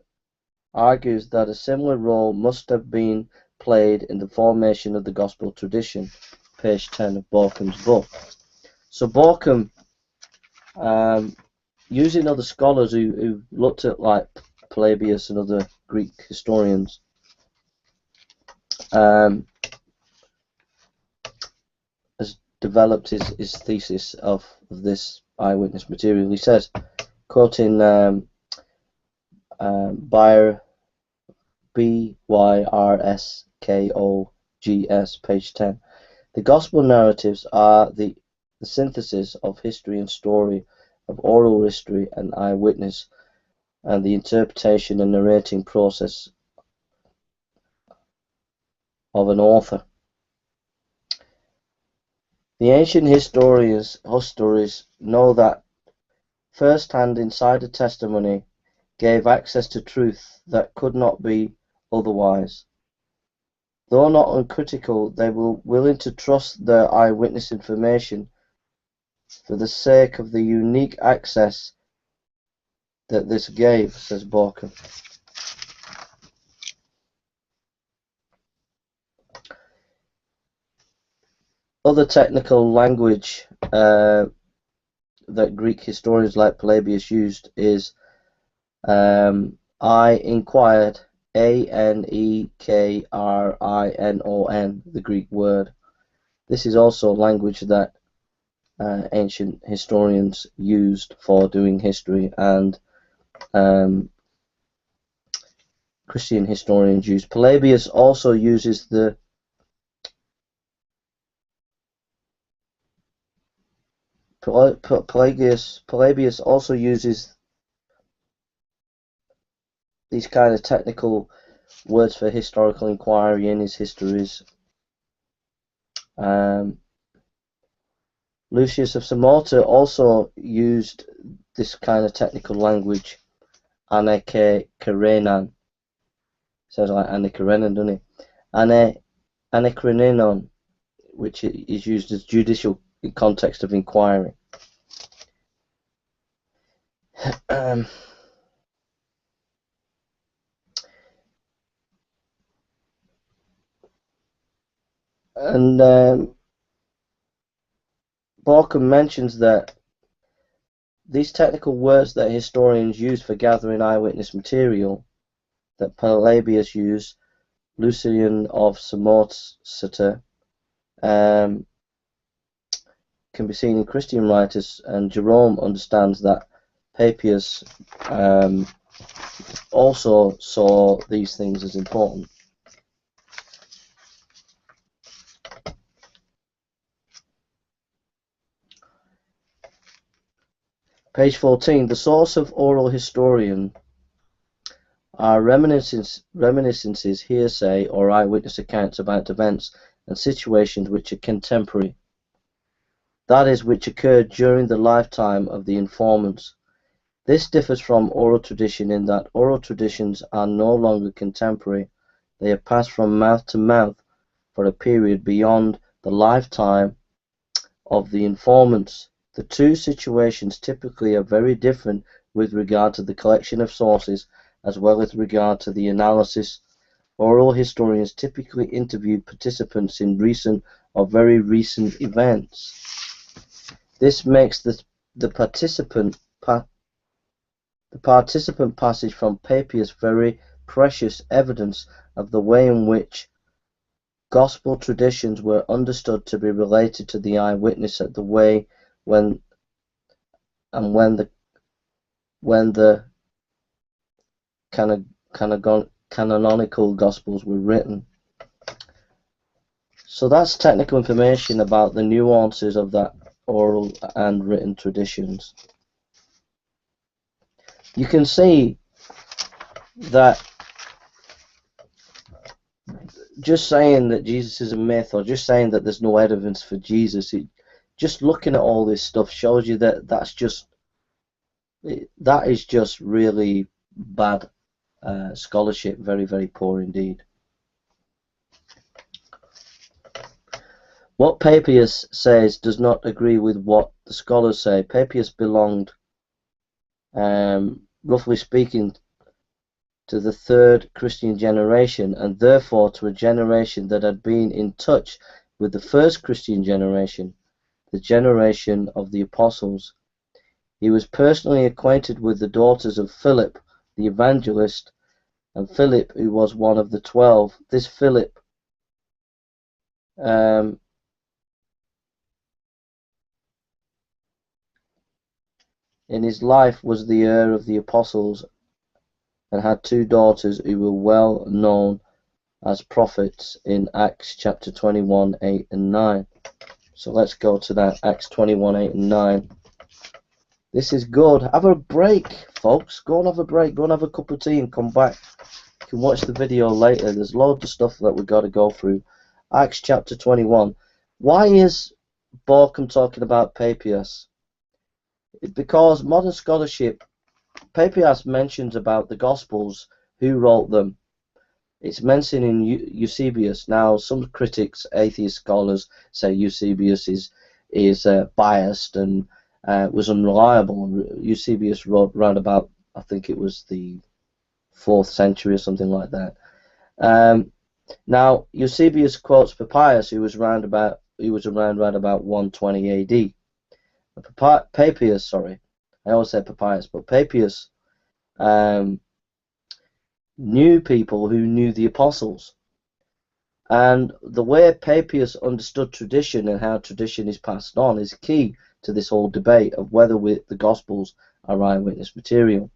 Speaker 1: argues that a similar role must have been played in the formation of the gospel tradition, page 10 of Borkham's book. So Borkham, using other scholars who looked at like Polybius and other Greek historians, has developed his thesis of this eyewitness material. He says, quoting Byrskogs, page 10, the gospel narratives are the synthesis of history and story, of oral history and eyewitness, and the interpretation and narrating process of an author. The ancient historians know that first-hand insider testimony gave access to truth that could not be otherwise. Though not uncritical, they were willing to trust their eyewitness information for the sake of the unique access that this gave, says Borkham. Other technical language that Greek historians like Polybius used is I inquired, A-N-E-K-R-I-N-O-N, the Greek word. This is also language that ancient historians used for doing history, and Christian historians use. Polybius also uses the Polybius also uses these kind of technical words for historical inquiry in his histories. Lucius of Samosata also used this kind of technical language, anekarenan. Sounds like anekarenan, doesn't it? Anekrenenon, which is used as judicial in context of inquiry. Borkham mentions that these technical words that historians use for gathering eyewitness material that Polybius used, Lucian of Samosata, can be seen in Christian writers, and Jerome understands that Papias also saw these things as important. Page 14. The source of oral historian are reminiscences, hearsay, or eyewitness accounts about events and situations which are contemporary, that is, which occurred during the lifetime of the informants. This differs from oral tradition in that oral traditions are no longer contemporary. They are passed from mouth to mouth for a period beyond the lifetime of the informants. The two situations typically are very different with regard to the collection of sources as well as regard to the analysis. Oral historians typically interview participants in recent or very recent events. This makes the participant passage from Papias very precious evidence of the way in which gospel traditions were understood to be related to the eyewitness at the way when the canonical gospels were written. So that's technical information about the nuances of that oral and written traditions. You can see that just saying that Jesus is a myth, or just saying that there's no evidence for Jesus, just looking at all this stuff shows you that that is just really bad scholarship, very, very poor indeed. What Papias says does not agree with what the scholars say. Papias belonged, roughly speaking, to the third Christian generation, and therefore to a generation that had been in touch with the first Christian generation, the generation of the apostles. He was personally acquainted with the daughters of Philip the evangelist, and Philip, who was one of the 12. This Philip in his life was the heir of the apostles and had two daughters who were well known as prophets in Acts chapter 21, 8 and 9. So let's go to that, Acts 21, 8 and 9. This is good. Have a break, folks. Go and have a break. Go and have a cup of tea and come back. You can watch the video later. There's loads of stuff that we've got to go through. Acts chapter 21. Why is Borkham talking about Papias? It's because modern scholarship Papias mentions about the Gospels, who wrote them. It's mentioned in Eusebius. Now, some critics, atheist scholars, say Eusebius is biased and was unreliable. Eusebius wrote around about, I think it was the 4th century or something like that. Now, Eusebius quotes Papias, who was around about 120 A.D. Papias, sorry, I always say Papias, but Papias knew people who knew the apostles. And the way Papias understood tradition and how tradition is passed on is key to this whole debate of whether the Gospels are eyewitness material.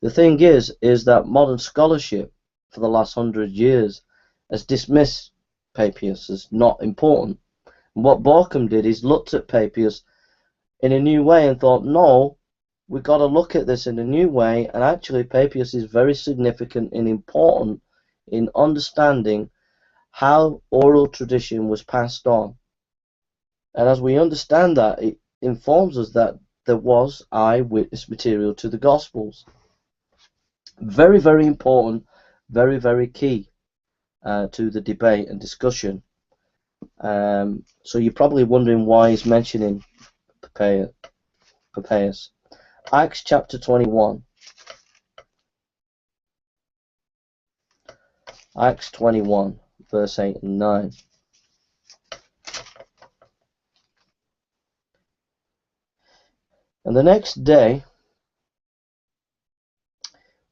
Speaker 1: The thing is that modern scholarship for the last 100 years has dismissed Papias as not important. And what Borkham did is looked at Papias in a new way and thought, no, we've got to look at this in a new way, and actually Papias is very significant and important in understanding how oral tradition was passed on. And as we understand that, it informs us that there was eyewitness material to the Gospels. Very, very important, very, very key to the debate and discussion. So you're probably wondering why he's mentioning Papias. Acts chapter 21. Acts 21, verse 8 and 9. And the next day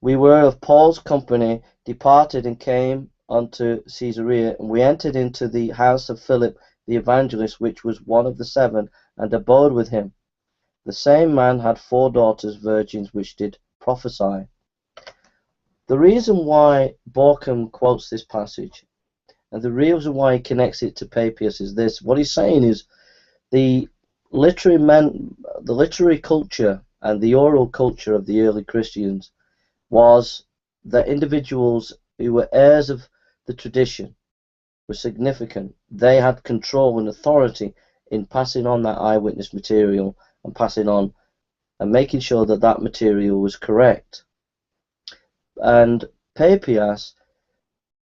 Speaker 1: we were of Paul's company departed and came unto Caesarea, and we entered into the house of Philip the evangelist, which was one of the 7, and abode with him. The same man had 4 daughters, virgins, which did prophesy. The reason why Borkham quotes this passage, and the reason why he connects it to Papias, is this. What he's saying is the literary culture and the oral culture of the early Christians was that individuals who were heirs of the tradition were significant. They had control and authority in passing on that eyewitness material and passing on and making sure that that material was correct. And Papias,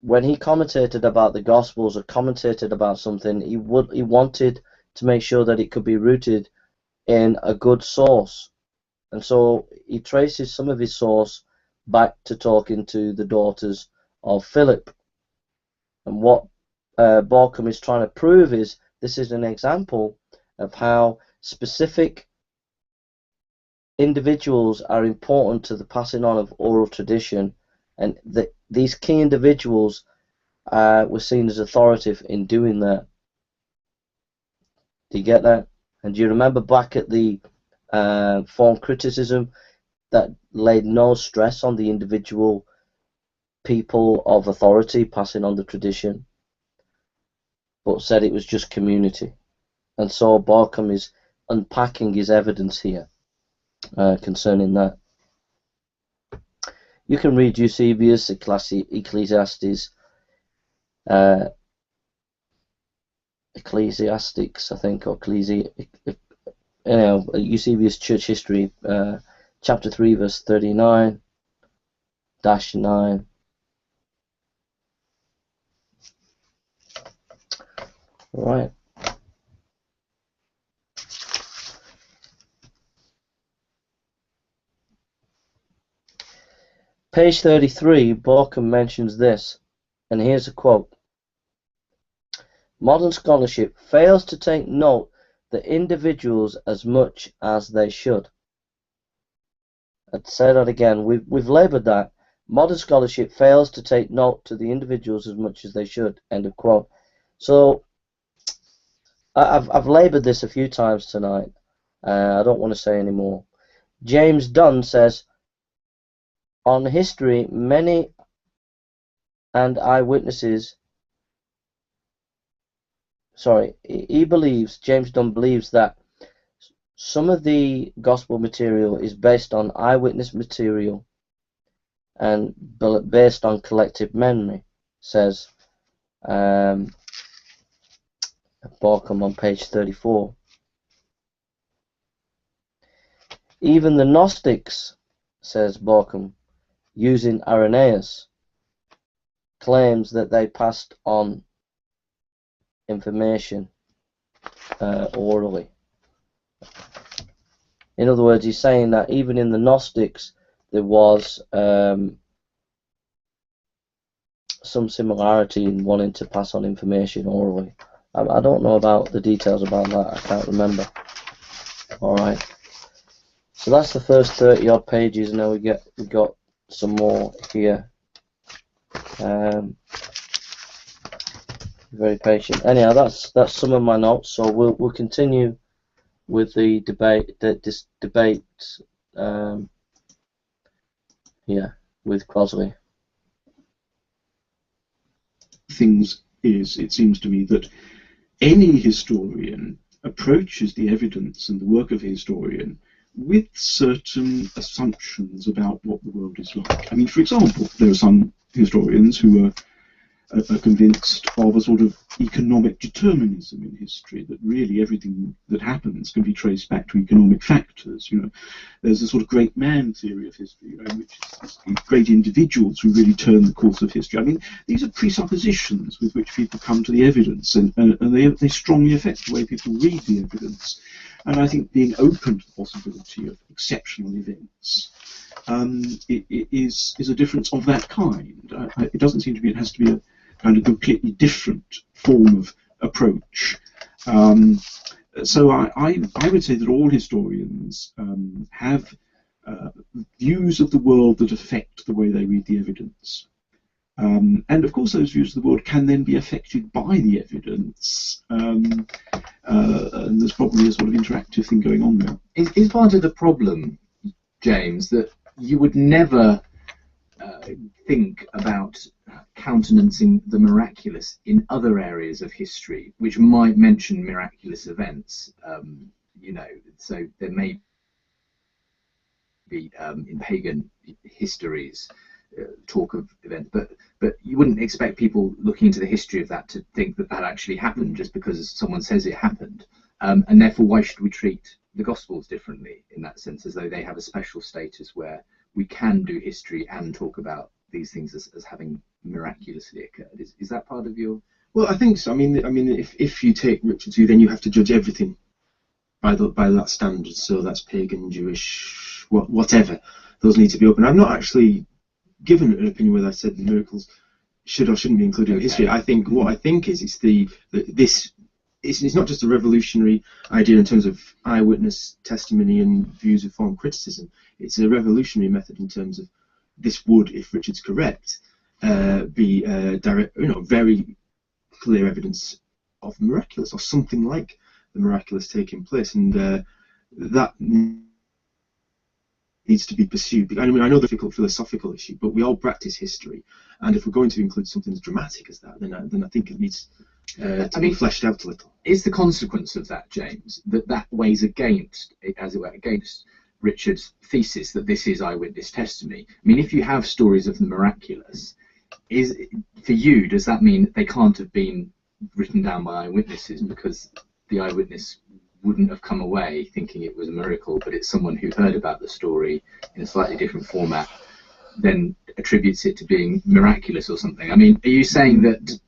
Speaker 1: when he commentated about the Gospels or commentated about something, he wanted to make sure that it could be rooted in a good source. And so he traces some of his source back to talking to the daughters of Philip. And what Borkham is trying to prove is this is an example of how specific individuals are important to the passing on of oral tradition, and these key individuals were seen as authoritative in doing that. Do you get that? And do you remember back at the form criticism that laid no stress on the individual people of authority passing on the tradition, but said it was just community? And so Borkham is unpacking his evidence here concerning that. You can read Eusebius, Ecclesiastes, Ecclesiastics, I think, or Eusebius Church History, chapter 3, verse 39-9. Right. Page 33, Borkham mentions this, and here's a quote. Modern scholarship fails to take note the individuals as much as they should. I'd say that again. We've laboured that. Modern scholarship fails to take note to the individuals as much as they should. End of quote. So I've laboured this a few times tonight. I don't want to say any more. James Dunn says, on history, many and eyewitnesses. Sorry, James Dunn believes that some of the gospel material is based on eyewitness material and based on collective memory, says Borkham on page 34. Even the Gnostics says Borkham, using Irenaeus, claims that they passed on information orally. In other words, he's saying that even in the Gnostics there was some similarity in wanting to pass on information orally. I don't know about the details about that. I can't remember. All right. So that's the first 30 odd pages. Now we got some more here. Very patient. Anyhow, that's some of my notes. So we'll continue with the debate. This debate, with Crosley.
Speaker 2: Things is, it seems to me, that any historian approaches the evidence and the work of a historian with certain assumptions about what the world is like. I mean, for example, there are some historians who are convinced of a sort of economic determinism in history, that really everything that happens can be traced back to economic factors. You know, there's a sort of great man theory of history, you know, which is great individuals who really turn the course of history. I mean, these are presuppositions with which people come to the evidence, and they strongly affect the way people read the evidence. And I think being open to the possibility of exceptional events it is a difference of that kind. It doesn't seem to be, it has to be a kind of completely different form of approach. So I would say that all historians have views of the world that affect the way they read the evidence. And of course those views of the world can then be affected by the evidence, and there's probably a sort of interactive thing going on there.
Speaker 4: Is part of the problem, James, that you would never think about countenancing the miraculous in other areas of history, which might mention miraculous events. You know, so there may be in pagan histories talk of events, but you wouldn't expect people looking into the history of that to think that that actually happened just because someone says it happened. And therefore, why should we treat the Gospels differently in that sense, as though they have a special status where we can do history and talk about these things as having miraculously occurred? Is that part of your...
Speaker 3: Well, I think so. I mean, if you take Richard's view, then you have to judge everything by that standard. So that's pagan, Jewish, whatever. Those need to be open. I've not actually given an opinion whether I said the miracles should or shouldn't be included in history. I think what I think is it's not just a revolutionary idea in terms of eyewitness testimony and views of form criticism. It's a revolutionary method in terms of this would, if Richard's correct, be direct, very clear evidence of the miraculous or something like the miraculous taking place, and that needs to be pursued. I mean, I know the difficult philosophical issue, but we all practice history, and if we're going to include something as dramatic as that, then I think it needs to be fleshed out a little.
Speaker 4: Is the consequence of that, James, that weighs against, as it were, against Richard's thesis that this is eyewitness testimony? I mean, if you have stories of the miraculous, for you, does that mean they can't have been written down by eyewitnesses because the eyewitness wouldn't have come away thinking it was a miracle, but it's someone who heard about the story in a slightly different format, then attributes it to being miraculous or something? I mean, are you saying that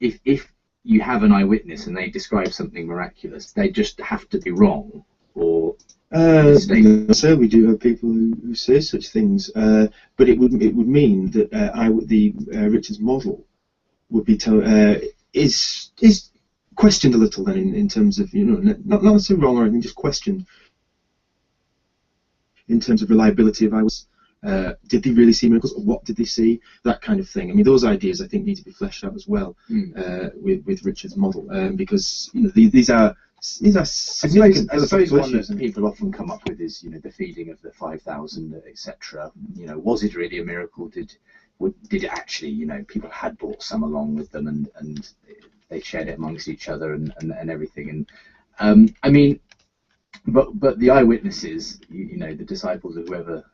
Speaker 4: if you have an eyewitness and they describe something miraculous, they just have to be wrong, or
Speaker 3: so we do have people who say such things, but it would mean that Richard's model would be is questioned a little then in terms of, not necessarily wrong or anything, just questioned in terms of reliability of eyewitness. Did they really see miracles, or what did they see? That kind of thing. I mean, those ideas I think need to be fleshed out as well with Richard's model, because these are significant.
Speaker 4: I suppose one that people often come up with is the feeding of the 5,000, etc. Was it really a miracle? Did it actually, people had brought some along with them and they shared it amongst each other and everything. And I mean, but the eyewitnesses, the disciples or whoever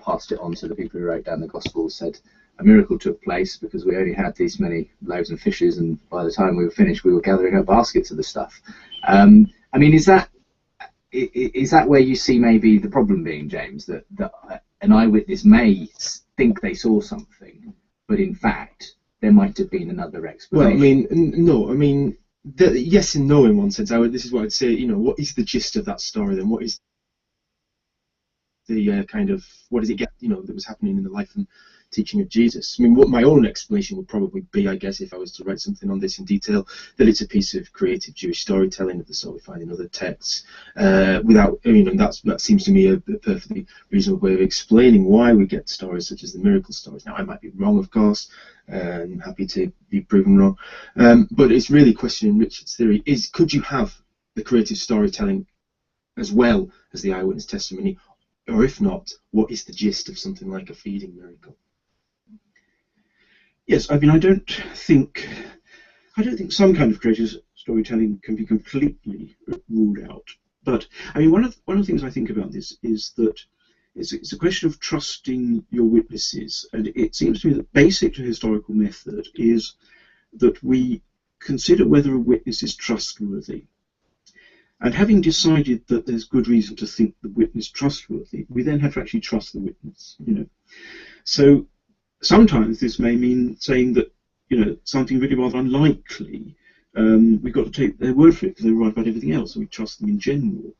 Speaker 4: passed it on to the people who wrote down the Gospels, said a miracle took place because we only had these many loaves and fishes, and by the time we were finished, we were gathering up baskets of the stuff. I mean, is that is that where you see maybe the problem being, James, that an eyewitness may think they saw something, but in fact there might have been another explanation?
Speaker 3: Well, I mean, no, I mean, yes and no in one sense. This is what I'd say. What is the gist of that story then? What is the kind of, what does it get, that was happening in the life and teaching of Jesus? I mean, what my own explanation would probably be, I guess, if I was to write something on this in detail, that it's a piece of creative Jewish storytelling of the sort we find in other texts. Without, that seems to me a perfectly reasonable way of explaining why we get stories such as the miracle stories. Now, I might be wrong, of course. I'm happy to be proven wrong. But it's really questioning Richard's theory: could you have the creative storytelling as well as the eyewitness testimony? Or if not, what is the gist of something like a feeding miracle?
Speaker 2: Yes, I mean, I don't think some kind of creative storytelling can be completely ruled out. But I mean, one of the things I think about this is that it's a question of trusting your witnesses, and it seems to me that basic to historical method is that we consider whether a witness is trustworthy. And having decided that there's good reason to think the witness trustworthy, we then have to actually trust the witness. So sometimes this may mean saying that something really rather unlikely. We've got to take their word for it because they're right about everything else, and we trust them in general.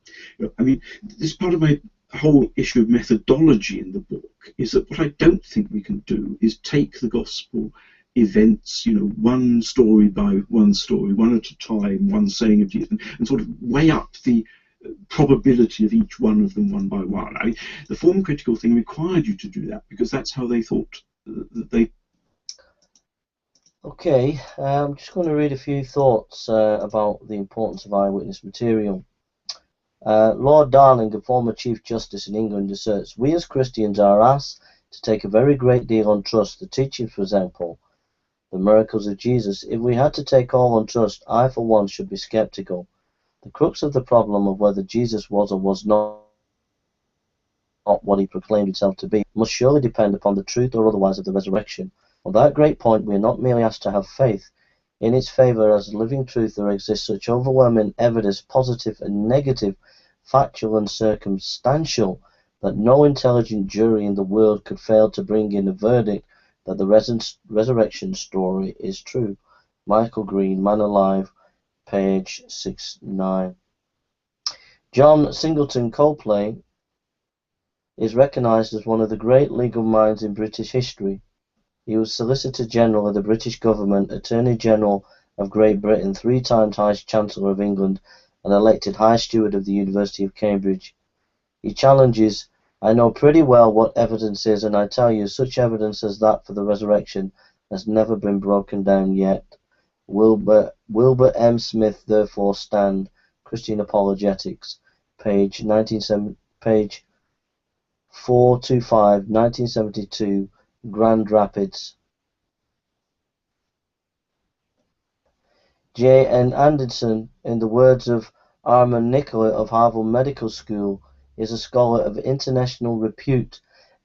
Speaker 2: I mean, this part of my whole issue of methodology in the book is that what I don't think we can do is take the gospel events, one story by one story, one at a time, one saying of Jesus, and sort of weigh up the probability of each one of them one by one. I mean, the form critical thing required you to do that because that's how they thought that they.
Speaker 1: Okay, I'm just going to read a few thoughts about the importance of eyewitness material. Lord Darling, a former Chief Justice in England, asserts, "We as Christians are asked to take a very great deal on trust. The teachings, for example, the miracles of Jesus. If we had to take all on trust, I for one should be skeptical. The crux of the problem of whether Jesus was or was not what he proclaimed himself to be must surely depend upon the truth or otherwise of the resurrection. On that great point, we are not merely asked to have faith. In its favour as living truth there exists such overwhelming evidence, positive and negative, factual and circumstantial, that no intelligent jury in the world could fail to bring in a verdict that the resurrection story is true." Michael Green, Man Alive, page 69. John Singleton Copley is recognised as one of the great legal minds in British history. He was Solicitor General of the British Government, Attorney General of Great Britain, 3 times High Chancellor of England, and elected High Steward of the University of Cambridge. He challenges, "I know pretty well what evidence is, and I tell you, such evidence as that for the resurrection has never been broken down yet." Wilbur M. Smith, therefore, stand. Christian Apologetics, page 425, 1972, Grand Rapids. J. N. Anderson, in the words of Armand Nicola of Harvard Medical School, is a scholar of international repute,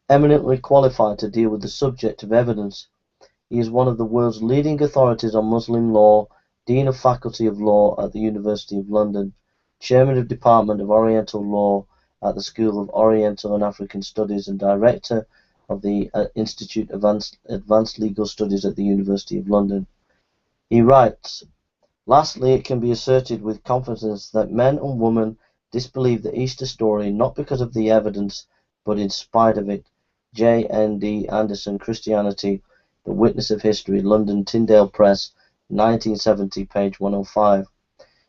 Speaker 1: eminently qualified to deal with the subject of evidence. He is one of the world's leading authorities on Muslim law, Dean of Faculty of Law at the University of London, Chairman of Department of Oriental Law at the School of Oriental and African Studies, and Director of the Institute of Advanced Legal Studies at the University of London. He writes, "Lastly, it can be asserted with confidence that men and women disbelieve the Easter story not because of the evidence, but in spite of it." J. N. D. Anderson, Christianity, The Witness of History, London, Tyndale Press, 1970, page 105.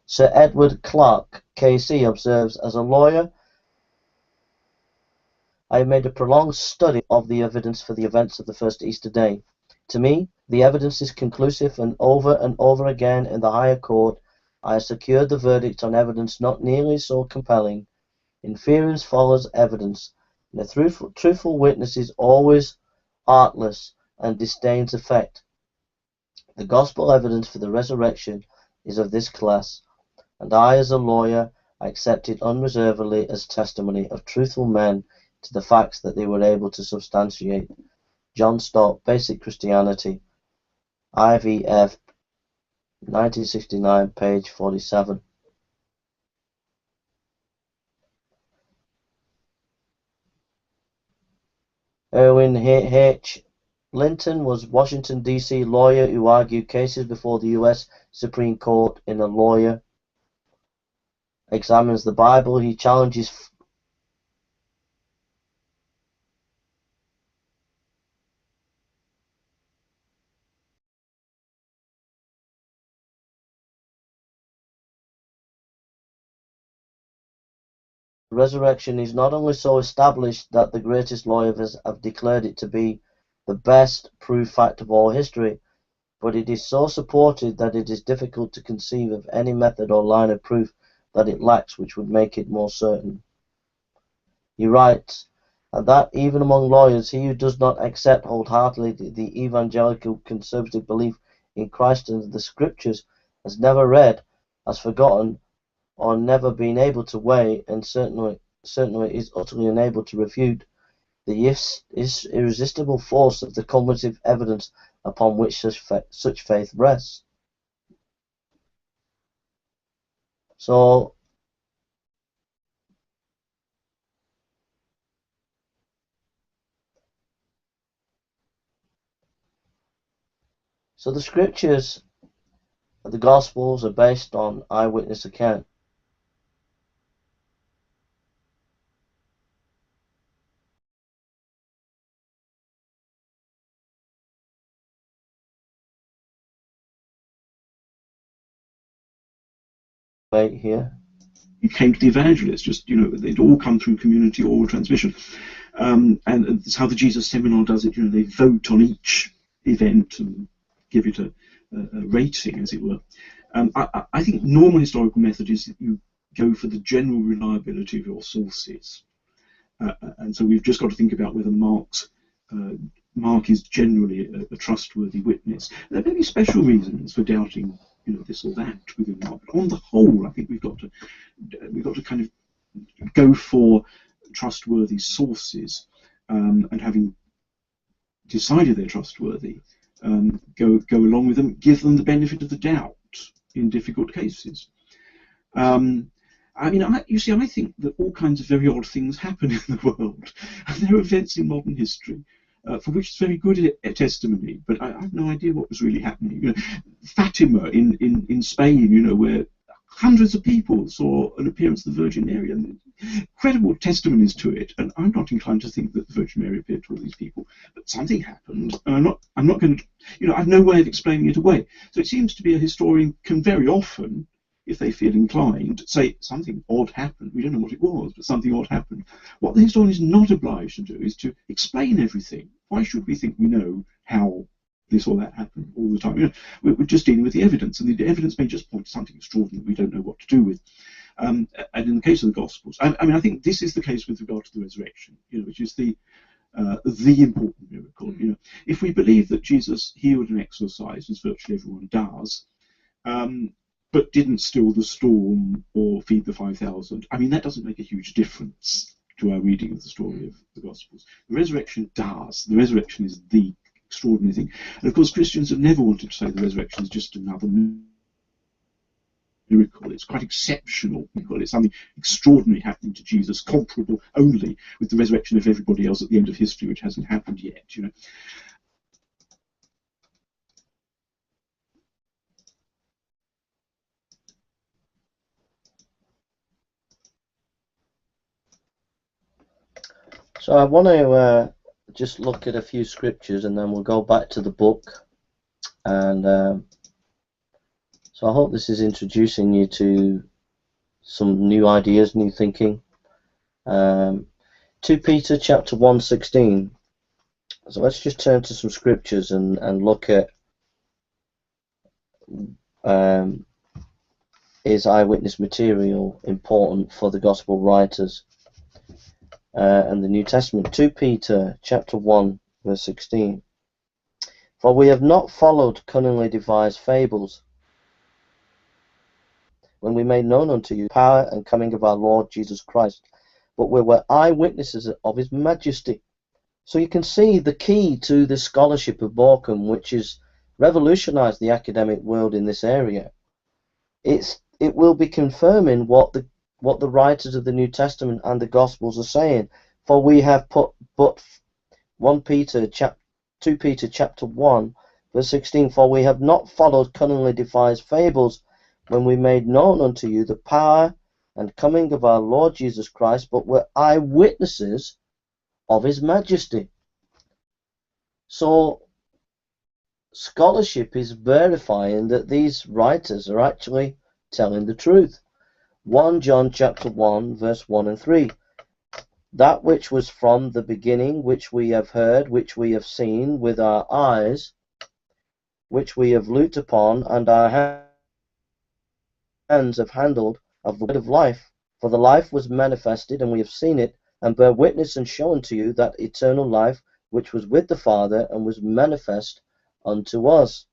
Speaker 1: Sir Edward Clarke, KC, observes, "As a lawyer, I have made a prolonged study of the evidence for the events of the first Easter day. To me, the evidence is conclusive, and over again in the higher court, I have secured the verdict on evidence not nearly so compelling. Inference follows evidence, and a truthful witness is always artless and disdains effect. The gospel evidence for the resurrection is of this class, and I, as a lawyer, accept it unreservedly as testimony of truthful men to the facts that they were able to substantiate." John Stott, Basic Christianity, IVF, 1969, page 47. Edwin H. Linton was a Washington, D.C. lawyer who argued cases before the U.S. Supreme Court. In A Lawyer Examines the Bible, he challenges the resurrection is not only so established that the greatest lawyers have declared it to be the best proved fact of all history, but it is so supported that it is difficult to conceive of any method or line of proof that it lacks which would make it more certain. He writes, and that even among lawyers, he who does not accept wholeheartedly the evangelical conservative belief in Christ and the Scriptures has never read, has forgotten, or never been able to weigh, and certainly is utterly unable to refute the irresistible force of the cumulative evidence upon which such faith rests. So the Scriptures, the Gospels, are based on eyewitness account. Right here.
Speaker 2: It came to the evangelists, just, they'd all come through community oral transmission. And that's how the Jesus Seminar does it. They vote on each event and give it a rating, as it were. I think normal historical method is that you go for the general reliability of your sources. And so we've just got to think about whether Mark is generally a trustworthy witness. There may be special reasons for doubting, this or that within Mark. But on the whole, I think we've got to kind of go for trustworthy sources, and having decided they're trustworthy, go along with them, give them the benefit of the doubt in difficult cases. I think that all kinds of very odd things happen in the world. And there are events in modern history for which it's very good testimony, but I have no idea what was really happening. Fatima in Spain, where hundreds of people saw an appearance of the Virgin Mary, and incredible testimonies to it. And I'm not inclined to think that the Virgin Mary appeared to all these people, but something happened. And I'm not going to, I have no way of explaining it away. So it seems to be a historian can very often, if they feel inclined, say something odd happened. We don't know what it was, but something odd happened. What the historian is not obliged to do is to explain everything. Why should we think we know how this or that happened all the time? We're just dealing with the evidence, and the evidence may just point to something extraordinary we don't know what to do with. And in the case of the Gospels, I think this is the case with regard to the resurrection, which is the important miracle. If we believe that Jesus healed and exorcised, as virtually everyone does, but didn't still the storm or feed the 5,000, that doesn't make a huge difference to our reading of the story of the Gospels. The resurrection does. The resurrection is the extraordinary thing. And of course, Christians have never wanted to say the resurrection is just another miracle. It's quite exceptional miracle. It's something extraordinary happening to Jesus, comparable only with the resurrection of everybody else at the end of history, which hasn't happened yet.
Speaker 1: So I want to just look at a few scriptures, and then we'll go back to the book. And so I hope this is introducing you to some new ideas, new thinking. 2 Peter chapter 1:16. So let's just turn to some scriptures and look at is eyewitness material important for the gospel writers and the New Testament. 2 Peter chapter 1 verse 16. For we have not followed cunningly devised fables, when we made known unto you the power and coming of our Lord Jesus Christ, but we were eyewitnesses of his majesty. So you can see the key to the scholarship of Borkham, which has revolutionized the academic world in this area. It will be confirming what the writers of the New Testament and the Gospels are saying. For we have 2 Peter chapter 1 verse 16, for we have not followed cunningly devised fables when we made known unto you the power and coming of our Lord Jesus Christ, but were eyewitnesses of his majesty. So scholarship is verifying that these writers are actually telling the truth. 1 John chapter 1 verse 1 and 3. That which was from the beginning, which we have heard, which we have seen with our eyes, which we have looked upon, and our hands have handled of the word of life. For the life was manifested, and we have seen it, and bear witness and show unto you that eternal life which was with the Father, and was manifest unto us.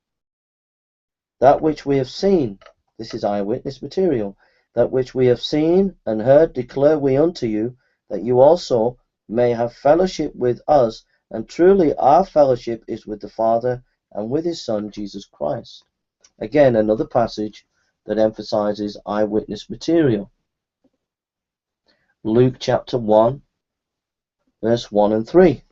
Speaker 1: That which we have seen, this is eyewitness material, that which we have seen and heard declare we unto you, that you also may have fellowship with us, and truly our fellowship is with the Father and with his Son, Jesus Christ. Again, another passage that emphasizes eyewitness material. Luke chapter 1, verse 1 and 3.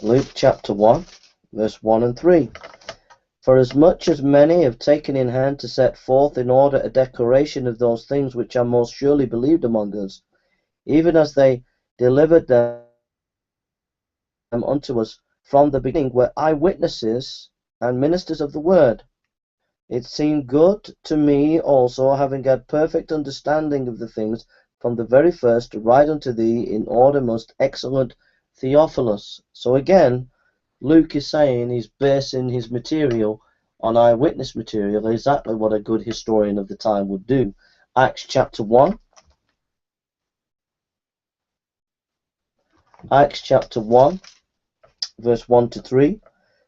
Speaker 1: Luke chapter 1, verse 1 and 3. For as much as many have taken in hand to set forth in order a declaration of those things which are most surely believed among us, even as they delivered them unto us from the beginning, were eyewitnesses and ministers of the word. It seemed good to me also, having had perfect understanding of the things from the very first, to write unto thee in order, most excellent Theophilus. So again, Luke is saying he's basing his material on eyewitness material, exactly what a good historian of the time would do. Acts chapter 1. Acts chapter 1, verse 1 to 3.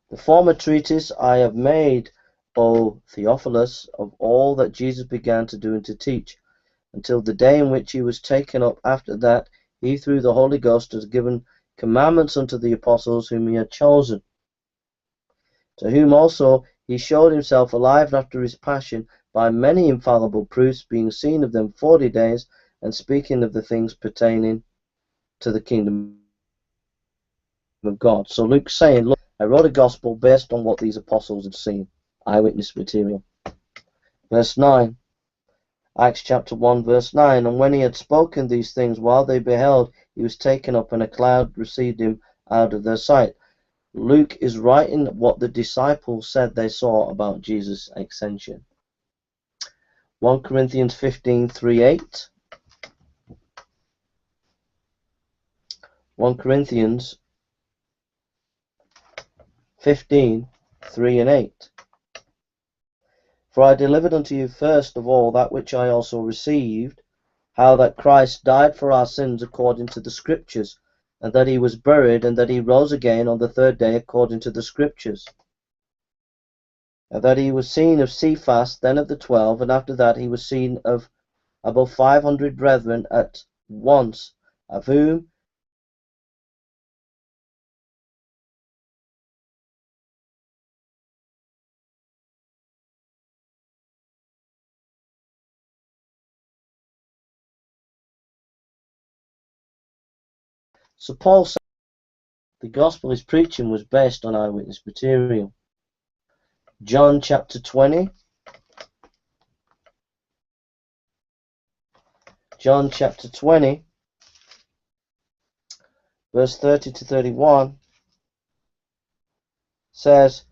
Speaker 1: The former treatise I have made, O Theophilus, of all that Jesus began to do and to teach, until the day in which he was taken up. After that, he through the Holy Ghost has given commandments unto the apostles whom he had chosen, to whom also he showed himself alive after his passion by many infallible proofs, being seen of them 40 days, and speaking of the things pertaining to the kingdom of God. So Luke's saying, look, I wrote a gospel based on what these apostles had seen. Eyewitness material. Verse 9. Acts chapter 1 verse 9. And when he had spoken these things, while they beheld, he was taken up, and a cloud received him out of their sight. Luke is writing what the disciples said they saw about Jesus' ascension. 1 Corinthians 15, 3, 8. 1 Corinthians 15, 3 and 8. For I delivered unto you first of all that which I also received, how that Christ died for our sins according to the Scriptures, and that he was buried, and that he rose again on the third day according to the Scriptures, and that he was seen of Cephas, then of the 12, and after that he was seen of above 500 brethren at once, of whom so Paul said the gospel he's preaching was based on eyewitness material. John chapter 20. John chapter 20, verse 30 to 31 says,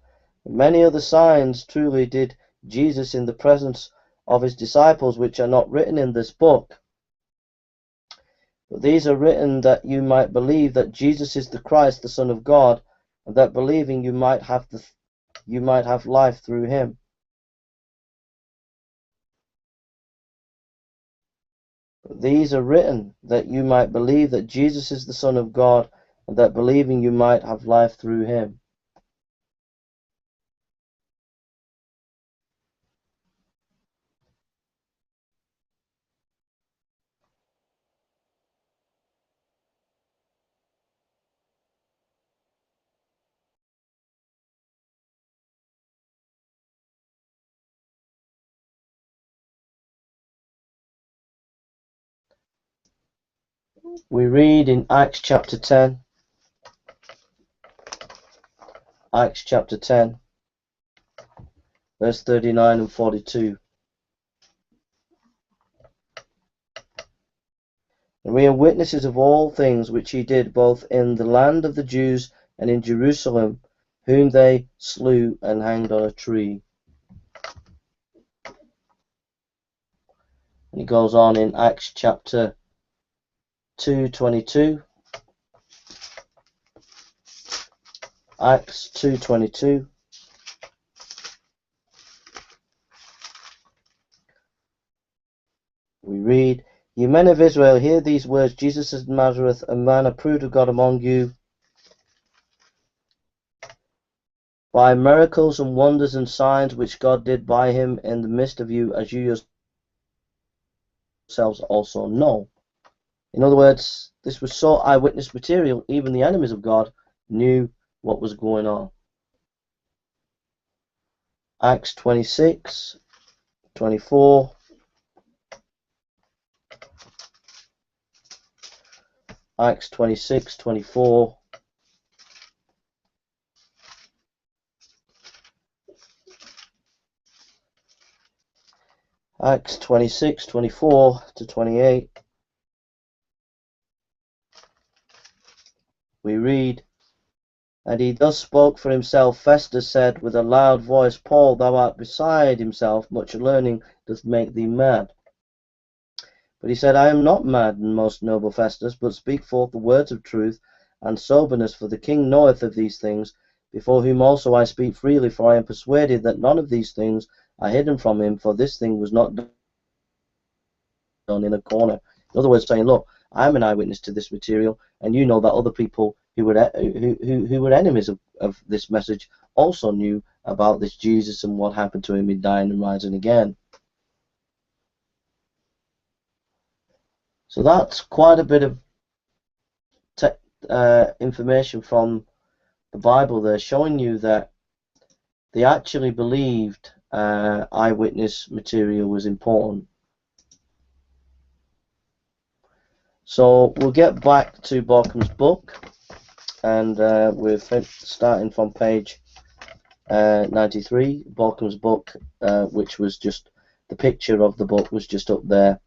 Speaker 1: many other signs truly did Jesus in the presence of his disciples, which are not written in this book. But these are written that you might believe that Jesus is the Christ, the Son of God, and that believing you might have life through him. But these are written that you might believe that Jesus is the Son of God, and that believing you might have life through him. We read in Acts chapter 10, verse 39 and 42. And we are witnesses of all things which he did both in the land of the Jews and in Jerusalem, whom they slew and hanged on a tree. And he goes on in Acts chapter 2:22. Acts 2:22. We read, "Ye men of Israel, hear these words, Jesus of Nazareth, a man approved of God among you, by miracles and wonders and signs which God did by him in the midst of you, as you yourselves also know." In other words, this was so eyewitness material, even the enemies of God knew what was going on. Acts 26:24. Acts 26:24. Acts 26:24 to 28. We read, "And he thus spoke for himself. Festus said with a loud voice, Paul, thou art beside himself. Much learning doth make thee mad. But he said, I am not mad, most noble Festus, but speak forth the words of truth and soberness, for the king knoweth of these things, before whom also I speak freely, for I am persuaded that none of these things are hidden from him, for this thing was not done in a corner." In other words, saying, look, I'm an eyewitness to this material, and you know that other people who were enemies of this message also knew about this Jesus and what happened to him in dying and rising again. So that's quite a bit of information from the Bible there, showing you that they actually believed eyewitness material was important. So we'll get back to Borkham's book, and we're starting from page 93. Borkham's book, which was just the picture of the book was just up there,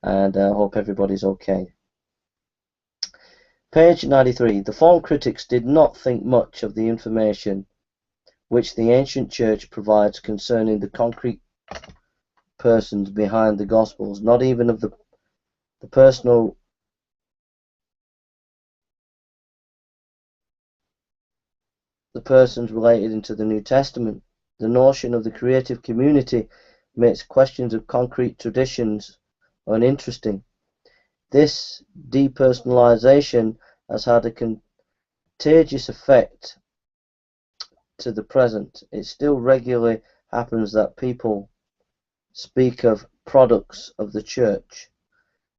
Speaker 1: and I hope everybody's okay. Page 93. The form critics did not think much of the information which the ancient church provides concerning the concrete persons behind the Gospels, not even of the persons related into the New Testament. The notion of the creative community makes questions of concrete traditions uninteresting. This depersonalization has had a contagious effect to the present. It still regularly happens that people speak of products of the church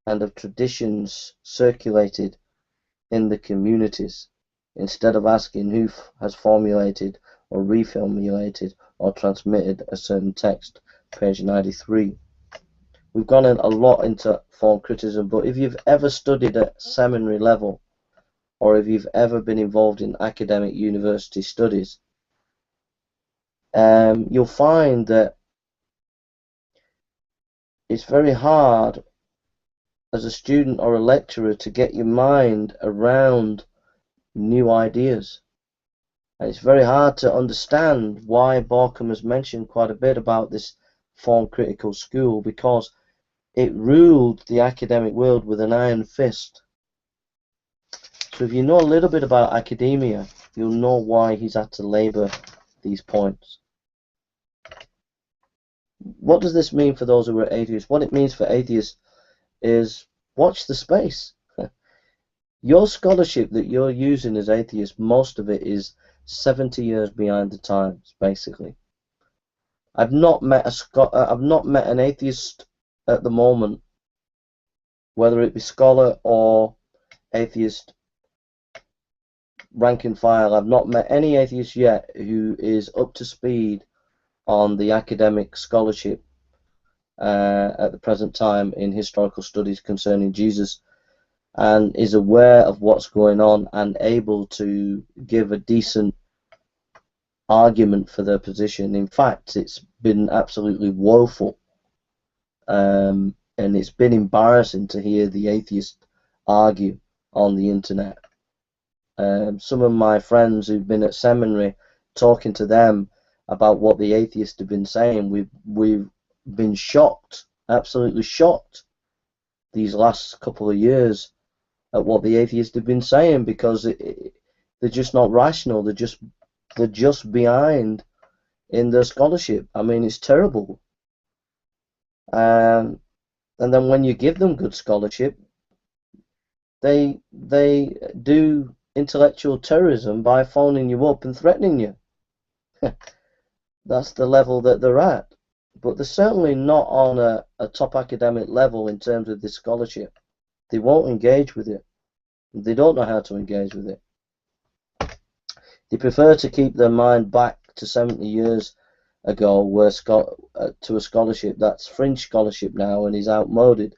Speaker 1: and of traditions circulated in the communities, instead of asking who has formulated or reformulated or transmitted a certain text. Page 93. We've gone in a lot into form criticism, but if you've ever studied at seminary level, or if you've ever been involved in academic university studies, you'll find that it's very hard as a student or a lecturer to get your mind around new ideas. And it's very hard to understand why Borkham has mentioned quite a bit about this form critical school, because it ruled the academic world with an iron fist. So if you know a little bit about academia, you'll know why he's had to labour these points. What does this mean for those who are atheists? What it means for atheists is watch the space. Your scholarship that you're using as atheists, most of it is 70 years behind the times, basically. I've not met an atheist at the moment, whether it be scholar or atheist rank and file. I've not met any atheist yet who is up to speed on the academic scholarship at the present time in historical studies concerning Jesus and is aware of what's going on and able to give a decent argument for their position. In fact, it's been absolutely woeful, and it's been embarrassing to hear the atheists argue on the internet. Some of my friends who've been at seminary, talking to them about what the atheists have been saying, we've been shocked, absolutely shocked, these last couple of years at what the atheists have been saying, because they're just not rational. They're just behind in their scholarship. I mean, it's terrible. And then when you give them good scholarship, they do intellectual terrorism by phoning you up and threatening you. That's the level that they're at. But they're certainly not on a top academic level in terms of this scholarship. They won't engage with it. They don't know how to engage with it. They prefer to keep their mind back to 70 years ago, where to a scholarship that's fringe scholarship now and is outmoded.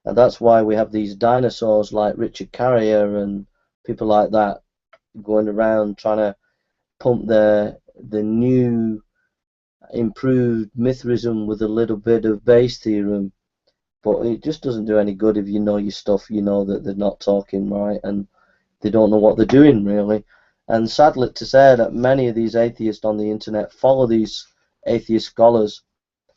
Speaker 1: And that's why we have these dinosaurs like Richard Carrier and people like that going around trying to pump the new improved Mithraism with a little bit of Bayes' theorem. But it just doesn't do any good. If you know your stuff, you know that they're not talking right and they don't know what they're doing, really. And sadly to say that many of these atheists on the internet follow these atheist scholars,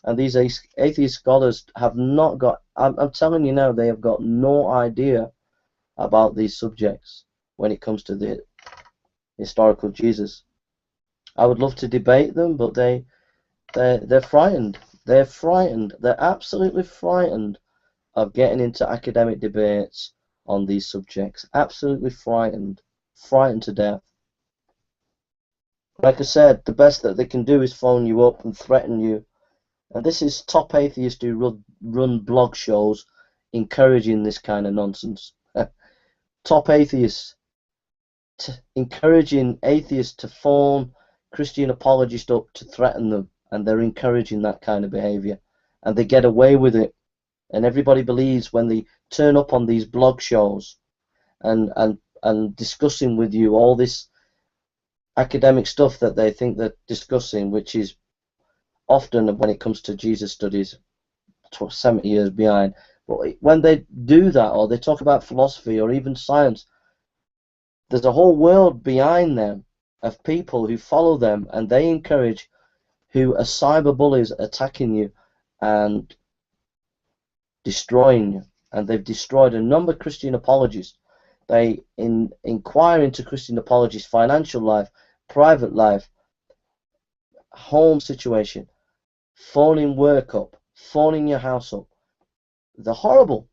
Speaker 1: and these atheist scholars have not got, I'm telling you now, they have got no idea about these subjects when it comes to the historical Jesus. I would love to debate them, but they're frightened. They're frightened. They're absolutely frightened of getting into academic debates on these subjects. Absolutely frightened. Frightened to death. Like I said, the best that they can do is phone you up and threaten you. And this is top atheists who run blog shows encouraging this kind of nonsense. Top atheists encouraging atheists to phone Christian apologists up to threaten them, and they're encouraging that kind of behavior, and they get away with it, and everybody believes when they turn up on these blog shows and discussing with you all this academic stuff that they think they're discussing, which is often, when it comes to Jesus studies, 70 years behind. But when they do that, or they talk about philosophy or even science, there's a whole world behind them of people who follow them, and they encourage, who are cyber bullies attacking you and destroying you. And they've destroyed a number of Christian apologists. They inquire into Christian apologists' financial life, private life, home situation, phoning work up, phoning your house up. They're horrible,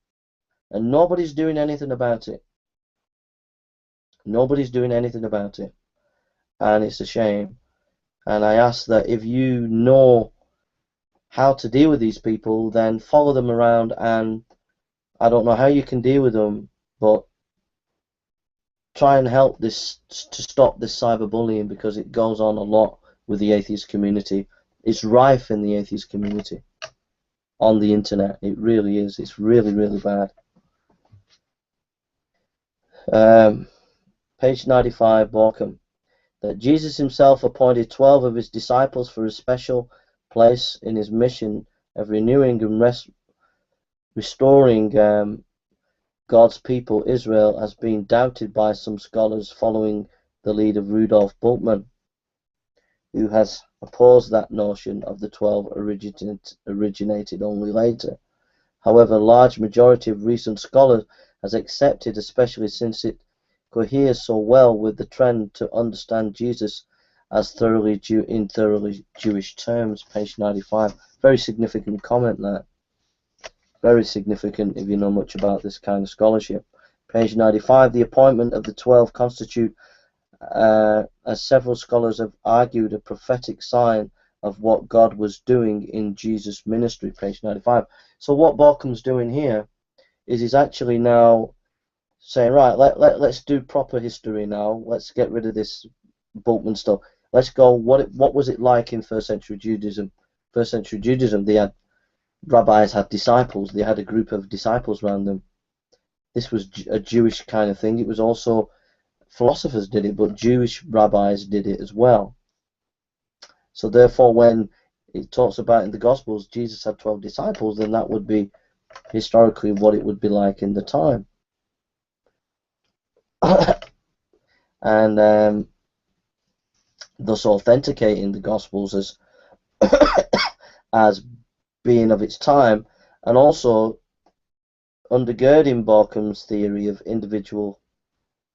Speaker 1: and nobody's doing anything about it. Nobody's doing anything about it, and it's a shame. And I ask that if you know how to deal with these people, then follow them around, and I don't know how you can deal with them, but try and help this to stop this cyberbullying, because it goes on a lot with the atheist community. It's rife in the atheist community on the internet. It really is. It's really, really bad. Page 95, Borkham. That Jesus himself appointed 12 of his disciples for a special place in his mission of renewing and restoring God's people, Israel, has been doubted by some scholars following the lead of Rudolf Bultmann, who has opposed that notion of the 12 originated only later. However, a large majority of recent scholars has accepted, especially since it coheres so well with the trend to understand Jesus as thoroughly Jewish terms. Page 95. Very significant comment there. Very significant if you know much about this kind of scholarship. Page 95. The appointment of the 12 constitute, as several scholars have argued, a prophetic sign of what God was doing in Jesus' ministry. Page 95. So what Borkham's doing here is he's actually now saying, right, let's do proper history now. Let's get rid of this Bultmann stuff. Let's go, what was it like in first century Judaism? First century Judaism, they had rabbis, had disciples, they had a group of disciples around them. this was a Jewish kind of thing. It was also philosophers did it, but Jewish rabbis did it as well. So therefore, when it talks about in the Gospels, Jesus had 12 disciples, then that would be historically what it would be like in the time. And thus authenticating the Gospels as as being of its time, and also undergirding Barkham's theory of individual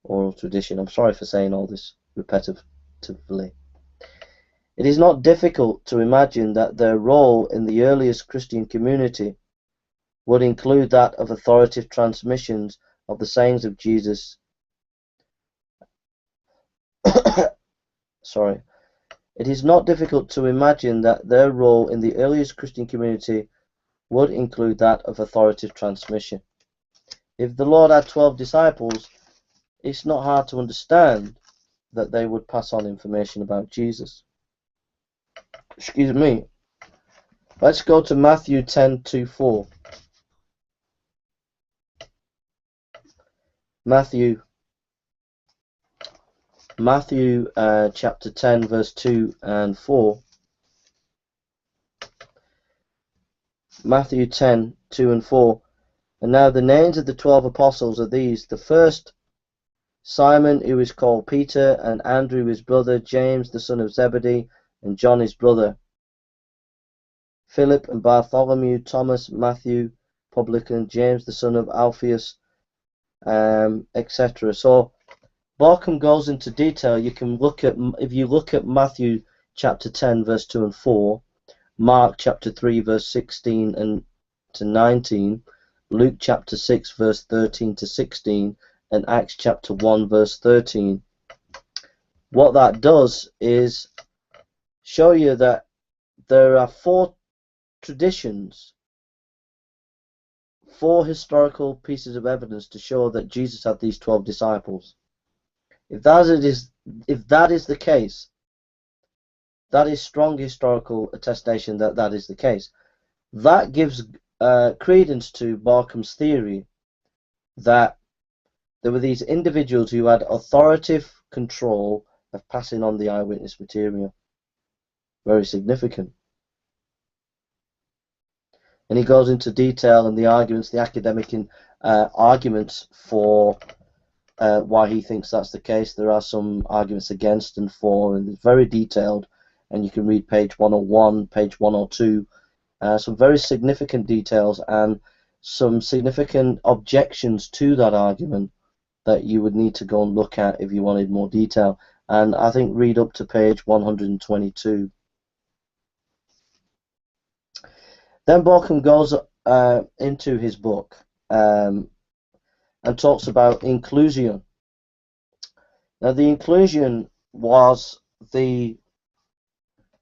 Speaker 1: oral tradition. I'm sorry for saying all this repetitively. It is not difficult to imagine that their role in the earliest Christian community would include that of authoritative transmissions of the sayings of Jesus. Sorry. It is not difficult to imagine that their role in the earliest Christian community would include that of authoritative transmission. If the Lord had 12 disciples, it's not hard to understand that they would pass on information about Jesus. Excuse me. Let's go to Matthew 10:2-4. Matthew chapter 10 verse 2 and 4. Matthew 10:2 and 4. And now the names of the 12 apostles are these: the first, Simon, who is called Peter, and Andrew his brother, James the son of Zebedee, and John his brother, Philip and Bartholomew, Thomas, Matthew, publican, James the son of Alphaeus, etc. So Barkham goes into detail. You can look at, if you look at Matthew chapter 10 verse 2 and 4, Mark chapter 3 verse 16 and to 19, Luke chapter 6 verse 13 to 16, and Acts chapter 1 verse 13. What that does is show you that there are 4 traditions, 4 historical pieces of evidence to show that Jesus had these 12 disciples. If that is the case, that is strong historical attestation that that is the case. That gives credence to Barkham's theory that there were these individuals who had authoritative control of passing on the eyewitness material. Very significant. And he goes into detail in the arguments, the academic arguments for why he thinks that's the case. There are some arguments against and for, and it's very detailed. And you can read page 101, page 102, some very significant details and some significant objections to that argument that you would need to go and look at if you wanted more detail. And I think read up to page 122. Then Barkham goes into his book and talks about inclusion. Now, the inclusion was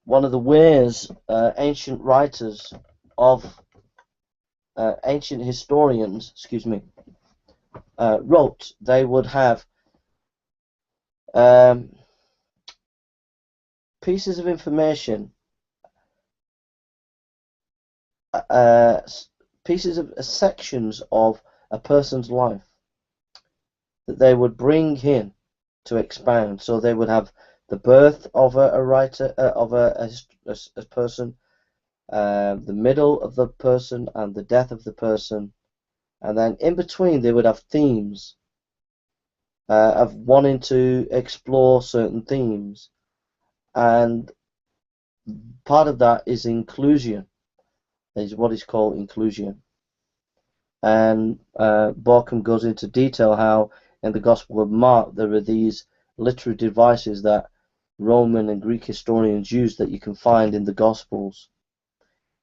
Speaker 1: one of the ways ancient writers of ancient historians, wrote. They would have pieces of information, pieces of sections of a person's life that they would bring in to expound. So they would have the birth of a writer, of a person, the middle of the person, and the death of the person, and then in between they would have themes of wanting to explore certain themes, and part of that is inclusion. Is what is called inclusion. And Barkham goes into detail how in the Gospel of Mark there are these literary devices that Roman and Greek historians use that you can find in the Gospels.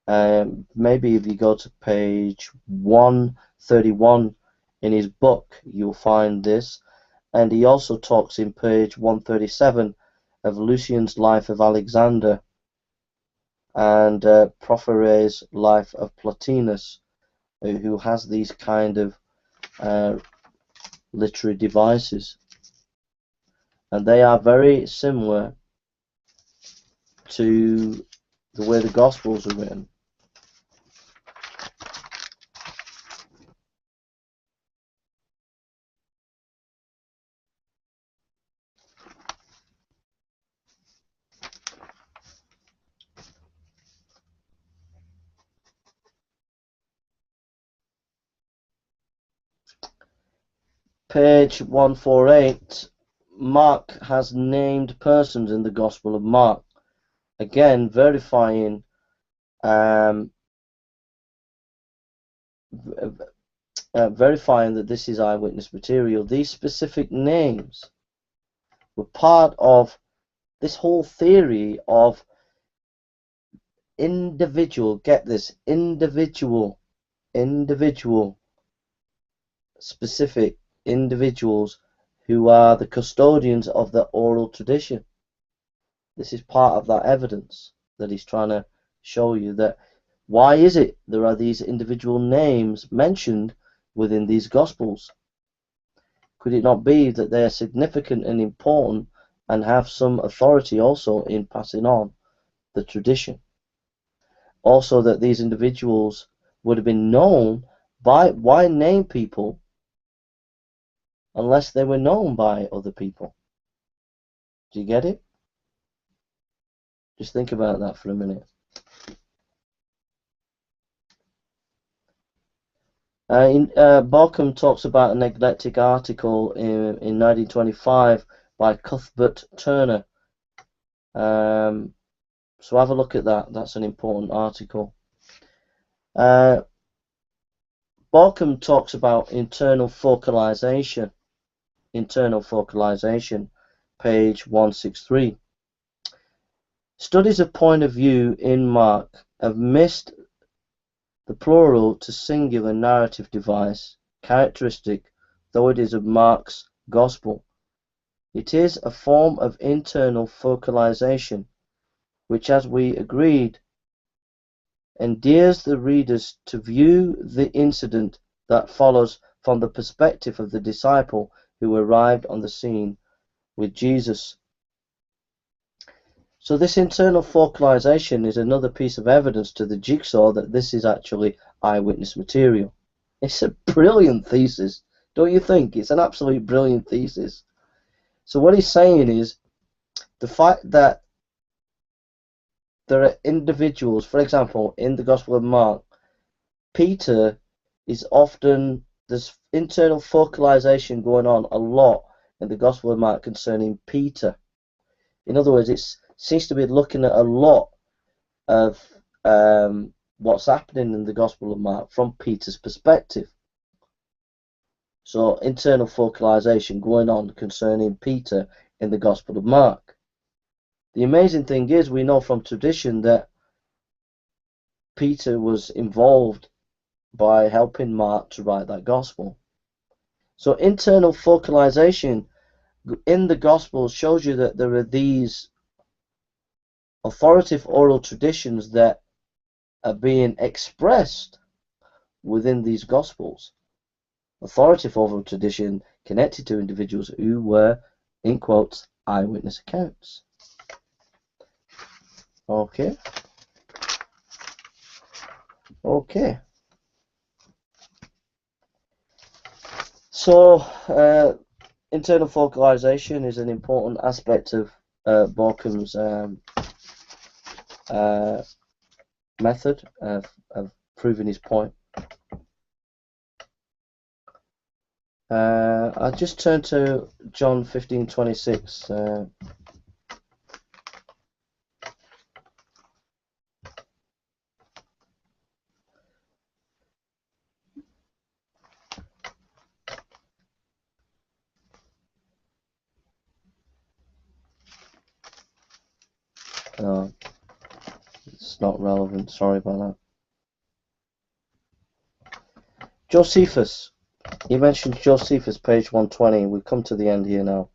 Speaker 1: Maybe if you go to page 131 in his book, you'll find this. And he also talks in page 137 of Lucian's life of Alexander and Porphyry's life of Plotinus, who has these kind of literary devices. And they are very similar to the way the Gospels are written. page 148, Mark has named persons in the Gospel of Mark. Again, verifying verifying that this is eyewitness material. These specific names were part of this whole theory of individual, get this, individual, specific individuals who are the custodians of the oral tradition. This is part of that evidence that he's trying to show you, that why is it there are these individual names mentioned within these Gospels? Could it not be that they are significant and important and have some authority also in passing on the tradition? Also that these individuals would have been known by, why name people unless they were known by other people? Do you get it? Just think about that for a minute. Balcom talks about an neglected article in 1925 by Cuthbert Turner. So have a look at that. That's an important article. Balcom talks about internal focalization. Internal focalization, page 163. Studies of point of view in Mark have missed the plural to singular narrative device, characteristic though it is of Mark's Gospel. It is a form of internal focalization, which, as we agreed, endears the readers to view the incident that follows from the perspective of the disciple who arrived on the scene with Jesus. So this internal focalization is another piece of evidence to the jigsaw that this is actually eyewitness material. It's a brilliant thesis, don't you think? It's an absolute brilliant thesis. So what he's saying is the fact that there are individuals, for example, in the Gospel of Mark, Peter is often, there's internal focalization going on a lot in the Gospel of Mark concerning Peter. In other words, it seems to be looking at a lot of what's happening in the Gospel of Mark from Peter's perspective. So internal focalization going on concerning Peter in the Gospel of Mark. The amazing thing is, we know from tradition that Peter was involved by helping Mark to write that Gospel. So internal focalization in the Gospel shows you that there are these authoritative oral traditions that are being expressed within these Gospels. Authoritative oral tradition connected to individuals who were, in quotes, eyewitness accounts. Okay. Okay. So, internal focalization is an important aspect of Balcom's method of proving his point. I just turned to John 15:26. It's not relevant, sorry about that. Josephus. He mentions Josephus, page 120. We've come to the end here now.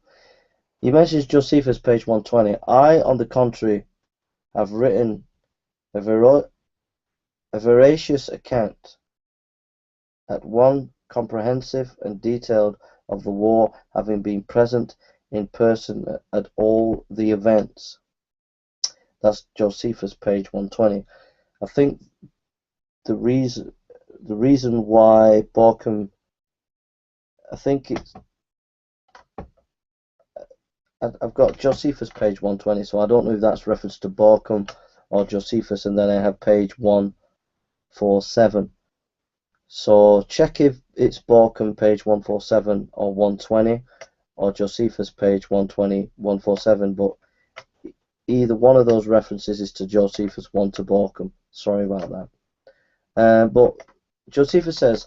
Speaker 1: He mentions Josephus, page 120. I, on the contrary, have written a veracious account, at one comprehensive and detailed, of the war, having been present in person at all the events. That's Josephus, page 120. I think the reason why Balcom, I think it's, I've got Josephus, page 120, so I don't know if that's reference to Balcom or Josephus, and then I have page 147. So check if it's Borkum page 147 or 120, or Josephus page 120, 147, but either one of those references is to Josephus, one to Borkum. Sorry about that. But Josephus says,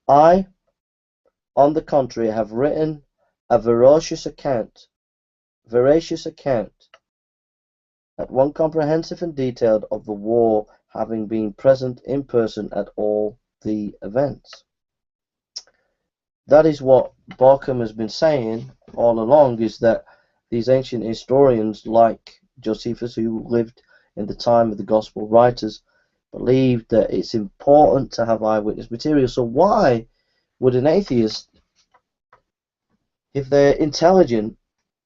Speaker 1: I, on the contrary, have written a veracious account, at one comprehensive and detailed, of the war, having been present in person at all the events. That is what Borkum has been saying all along, is that these ancient historians like Josephus, who lived in the time of the Gospel writers, believed that it's important to have eyewitness material. So why would an atheist, if they're intelligent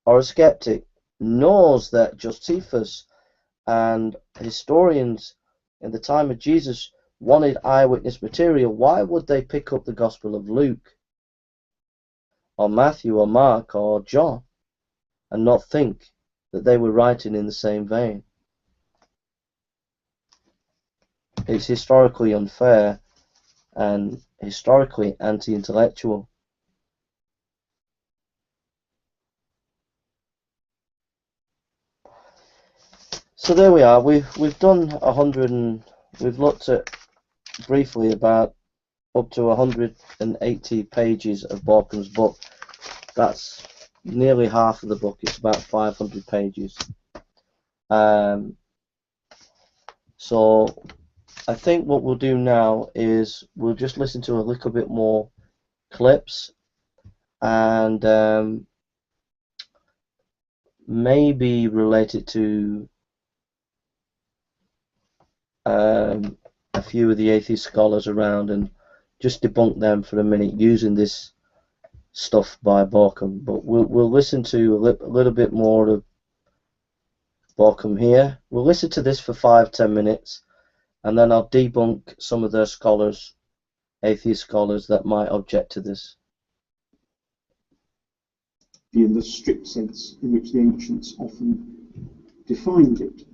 Speaker 1: or a skeptic, knows that Josephus and historians in the time of Jesus wanted eyewitness material, why would they pick up the Gospel of Luke or Matthew or Mark or John and not think that they were writing in the same vein? It's historically unfair and historically anti-intellectual. So there we are. We've done 100 and we've looked at briefly about up to 180 pages of Borkum's book. That's nearly half of the book. It's about 500 pages. So I think what we'll do now is we'll just listen to a little bit more clips and maybe relate it to a few of the atheist scholars around and just debunk them for a minute using this stuff by Borkum. But we'll listen to a little bit more of Borkum here. We'll listen to this for 5-10 minutes, and then I'll debunk some of their scholars, atheist scholars, that might object to this.
Speaker 2: In the strict sense in which the ancients often defined it.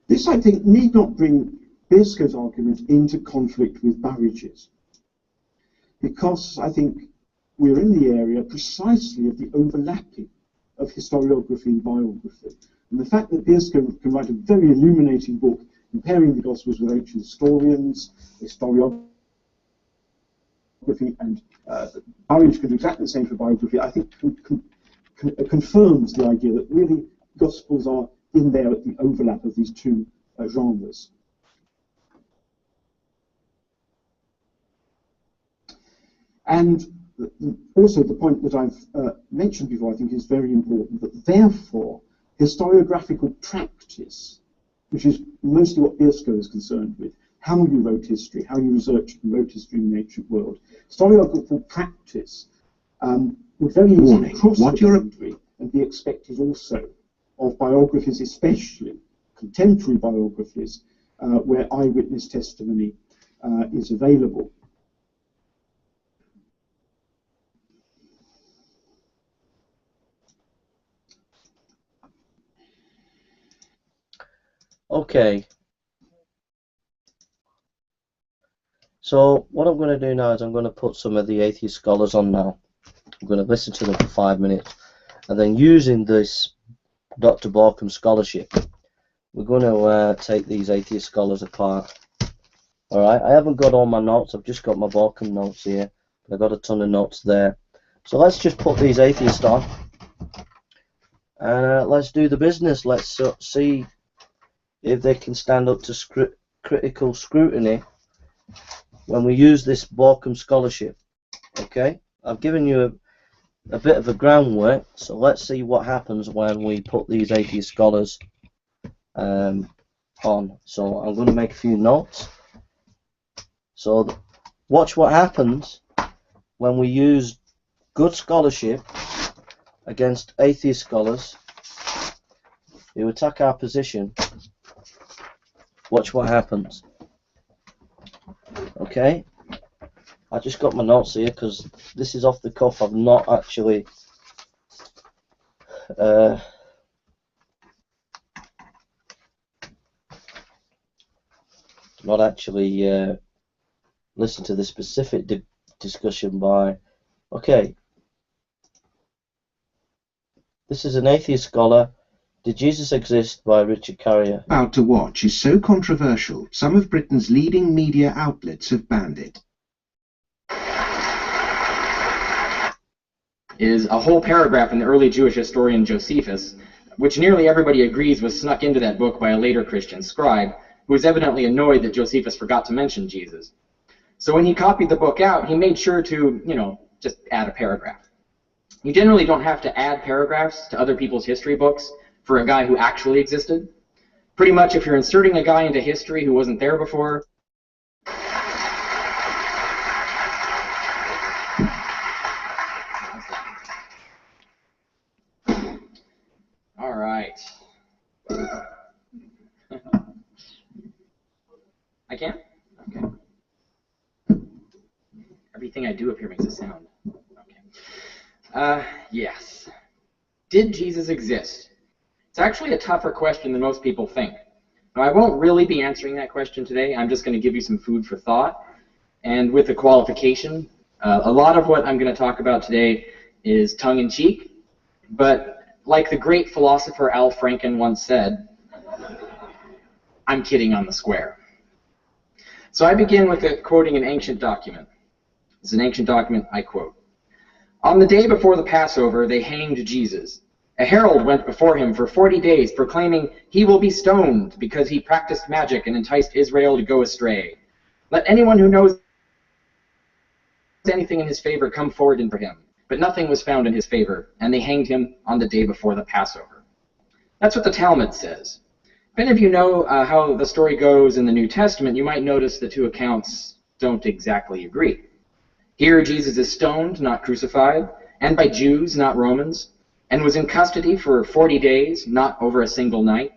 Speaker 2: This, I think, need not bring Biersko's argument into conflict with Burridge's, because I think we're in the area precisely of the overlapping of historiography and biography. And the fact that Biersko can write a very illuminating book comparing the Gospels with ancient historians, historiography, and Burridge could do exactly the same for biography, I think confirms the idea that really Gospels are in there at the overlap of these two genres. And also the point that I've mentioned before, I think, is very important, that therefore historiographical practice, which is mostly what Biersko is concerned with, how you wrote history, how you researched and wrote history in the ancient world, historiographical practice would very easily cross the boundary and be expected also of biographies, especially contemporary biographies, where eyewitness testimony is available.
Speaker 1: Okay. So what I'm going to do now is I'm going to put some of the atheist scholars on now. I'm going to listen to them for 5 minutes, and then using this Dr. Borkum scholarship, we're going to take these atheist scholars apart. Alright, I haven't got all my notes, I've just got my Borkum notes here, but I've got a ton of notes there. So let's just put these atheists on, and let's do the business. Let's see if they can stand up to critical scrutiny when we use this Borkum scholarship. Okay, I've given you a bit of a groundwork, so let's see what happens when we put these atheist scholars on. So I'm going to make a few notes. So watch what happens when we use good scholarship against atheist scholars who attack our position. Watch what happens. Okay, I just got my notes here because this is off the cuff. I've not actually listen to the specific discussion by, okay, this is an atheist scholar. Did Jesus exist? By Richard Carrier.
Speaker 7: About to watch is so controversial, some of Britain's leading media outlets have banned it.
Speaker 8: Is a whole paragraph in the early Jewish historian Josephus, which nearly everybody agrees was snuck into that book by a later Christian scribe, who was evidently annoyed that Josephus forgot to mention Jesus. So when he copied the book out, he made sure to, just add a paragraph. You generally don't have to add paragraphs to other people's history books for a guy who actually existed. Pretty much if you're inserting a guy into history who wasn't there before, all right. I can? Okay. Everything I do up here makes a sound. Okay. Yes. Did Jesus exist? It's actually a tougher question than most people think. Now, I won't really be answering that question today. I'm just going to give you some food for thought. And with a qualification, a lot of what I'm going to talk about today is tongue-in-cheek. But like the great philosopher Al Franken once said, I'm kidding on the square. So I begin with quoting an ancient document. It's an ancient document, I quote. On the day before the Passover, they hanged Jesus. A herald went before him for 40 days, proclaiming, he will be stoned because he practiced magic and enticed Israel to go astray. Let anyone who knows anything in his favor come forward and for him. But nothing was found in his favor, and they hanged him on the day before the Passover. That's what the Talmud says. If any of you know how the story goes in the New Testament, you might notice the two accounts don't exactly agree. Here Jesus is stoned, not crucified, and by Jews, not Romans, and was in custody for 40 days, not over a single night.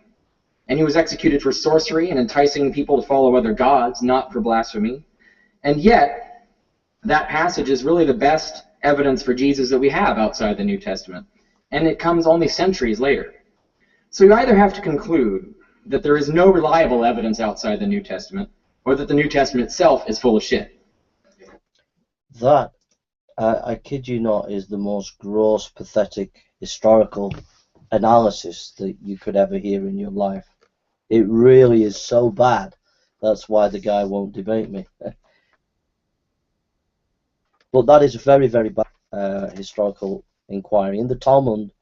Speaker 8: And he was executed for sorcery and enticing people to follow other gods, not for blasphemy. And yet, that passage is really the best evidence for Jesus that we have outside the New Testament. And it comes only centuries later. So you either have to conclude that there is no reliable evidence outside the New Testament, or that the New Testament itself is full of shit.
Speaker 1: That, I kid you not, is the most gross, pathetic historical analysis that you could ever hear in your life. It really is so bad. That's why the guy won't debate me. But that is a very, very bad historical inquiry. In the Talmud,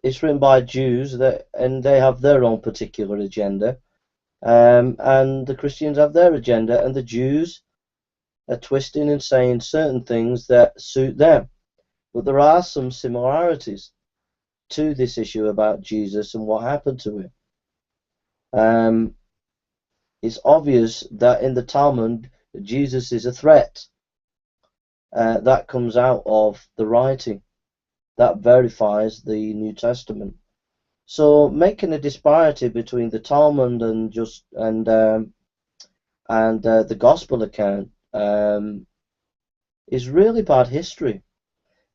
Speaker 1: it's written by Jews, and they have their own particular agenda, and the Christians have their agenda, and the Jews are twisting and saying certain things that suit them. But there are some similarities to this issue about Jesus and what happened to him. It's obvious that in the Talmud, Jesus is a threat. That comes out of the writing. That verifies the New Testament. So making a disparity between the Talmud and the Gospel account is really bad history.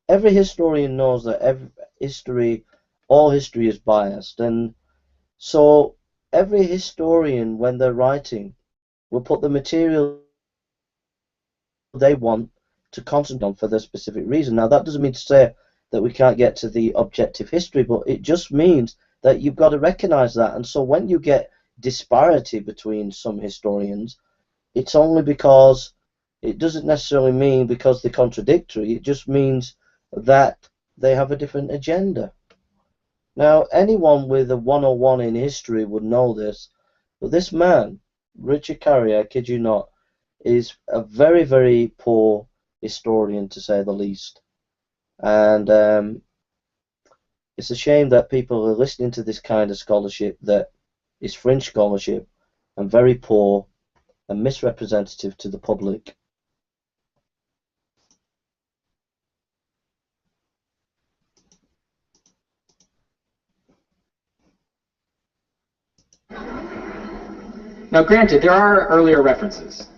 Speaker 1: Every historian knows that all history is biased, and so every historian, when they're writing, will put the material they want to concentrate on for their specific reason. Now, that doesn't mean to say that we can't get to the objective history, but it just means that you've got to recognize that. And so when you get disparity between some historians, it's only because it doesn't necessarily mean because they're contradictory. It just means that they have a different agenda. Now, anyone with a 101 in history would know this, but this man, Richard Carrier, I kid you not, is a very, very poor historian, to say the least. And it's a shame that people are listening to this kind of scholarship that is fringe scholarship and very poor and misrepresentative to the public.
Speaker 8: Now, granted, there are earlier references.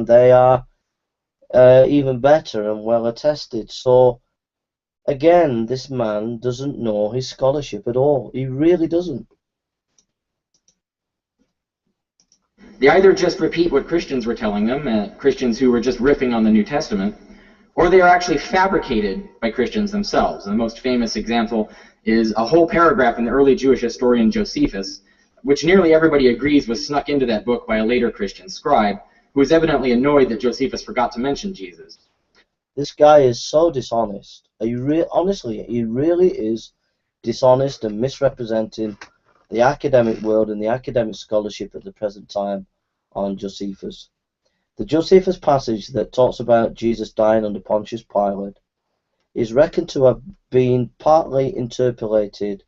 Speaker 1: they are even better and well attested. So again, this man doesn't know his scholarship at all. He really doesn't.
Speaker 8: They either just repeat what Christians were telling them, Christians who were just riffing on the New Testament, or they are actually fabricated by Christians themselves. And the most famous example is a whole paragraph in the early Jewish historian Josephus, which nearly everybody agrees was snuck into that book by a later Christian scribe, who was evidently annoyed that Josephus forgot to mention Jesus.
Speaker 1: This guy is so dishonest. Honestly, he really is dishonest and misrepresenting the academic world and the academic scholarship at the present time on Josephus. The Josephus passage that talks about Jesus dying under Pontius Pilate is reckoned to have been partly interpolated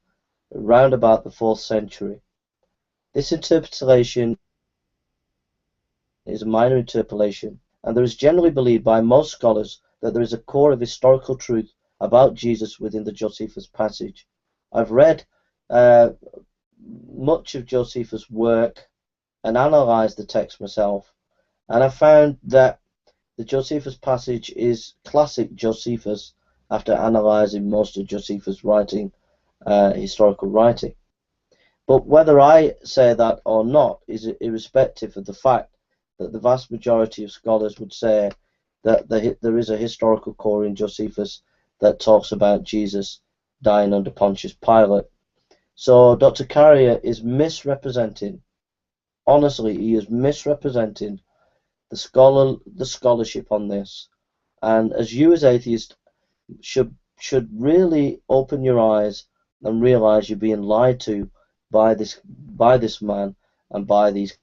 Speaker 1: around about the 4th century. This interpolation is a minor interpolation, and there is generally believed by most scholars that there is a core of historical truth about Jesus within the Josephus passage. I've read much of Josephus' work and analysed the text myself, and I found that the Josephus passage is classic Josephus after analysing most of Josephus' writing, historical writing. But whether I say that or not is irrespective of the fact that the vast majority of scholars would say that there is a historical core in Josephus that talks about Jesus dying under Pontius Pilate. So Dr. Carrier is misrepresenting, honestly, he is misrepresenting the scholarship on this. And as you as atheists should really open your eyes and realize you're being lied to by this man and by these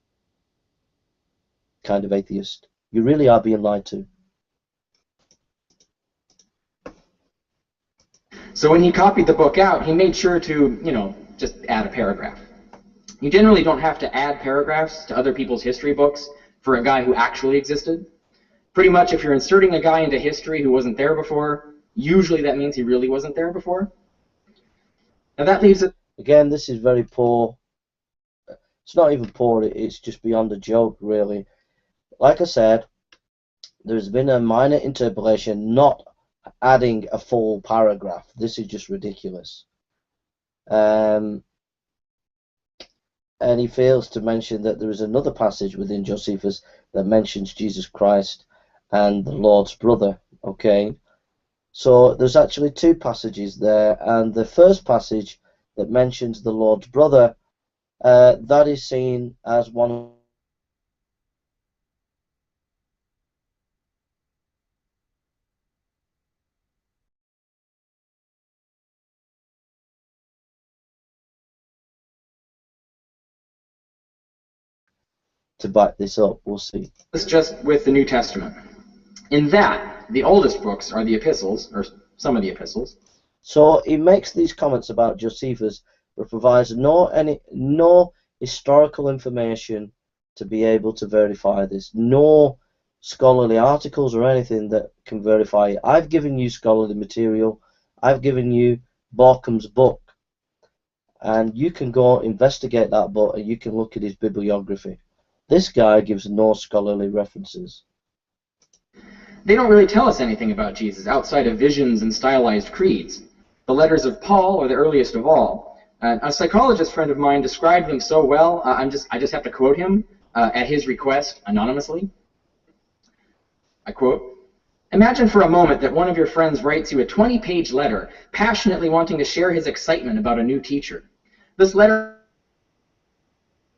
Speaker 1: kind of atheists. You really are being lied to.
Speaker 8: So when he copied the book out, he made sure to, just add a paragraph. You generally don't have to add paragraphs to other people's history books for a guy who actually existed. Pretty much if you're inserting a guy into history who wasn't there before, usually that means he really wasn't there before. Now that leaves it...
Speaker 1: Again, this is very poor. It's not even poor, it's just beyond a joke, really. Like I said, there's been a minor interpolation, not adding a full paragraph. This is just ridiculous. And he fails to mention that there is another passage within Josephus that mentions Jesus Christ and the Lord's brother. Okay, so there's actually two passages there, and the first passage that mentions the Lord's brother, that is seen as one to back this up. We'll see.
Speaker 8: It's just with the New Testament. In that, the oldest books are the epistles, or some of the epistles.
Speaker 1: So he makes these comments about Josephus, but provides no historical information to be able to verify this. No scholarly articles or anything that can verify it. I've given you scholarly material. I've given you Borkham's book, and you can go investigate that book and you can look at his bibliography. This guy gives no scholarly references.
Speaker 8: They don't really tell us anything about Jesus outside of visions and stylized creeds. The letters of Paul are the earliest of all. A psychologist friend of mine described them so well, I just have to quote him at his request anonymously. I quote, "Imagine for a moment that one of your friends writes you a 20-page letter, passionately wanting to share his excitement about a new teacher. This letter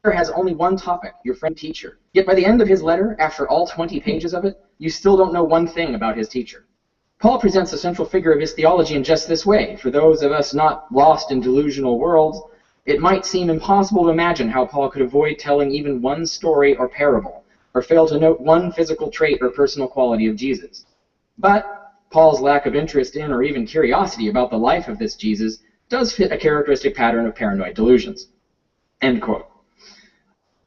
Speaker 8: has only one topic, your friend teacher. Yet by the end of his letter, after all 20 pages of it, you still don't know one thing about his teacher. Paul presents the central figure of his theology in just this way. For those of us not lost in delusional worlds, it might seem impossible to imagine how Paul could avoid telling even one story or parable, or fail to note one physical trait or personal quality of Jesus. But Paul's lack of interest in or even curiosity about the life of this Jesus does fit a characteristic pattern of paranoid delusions." End quote.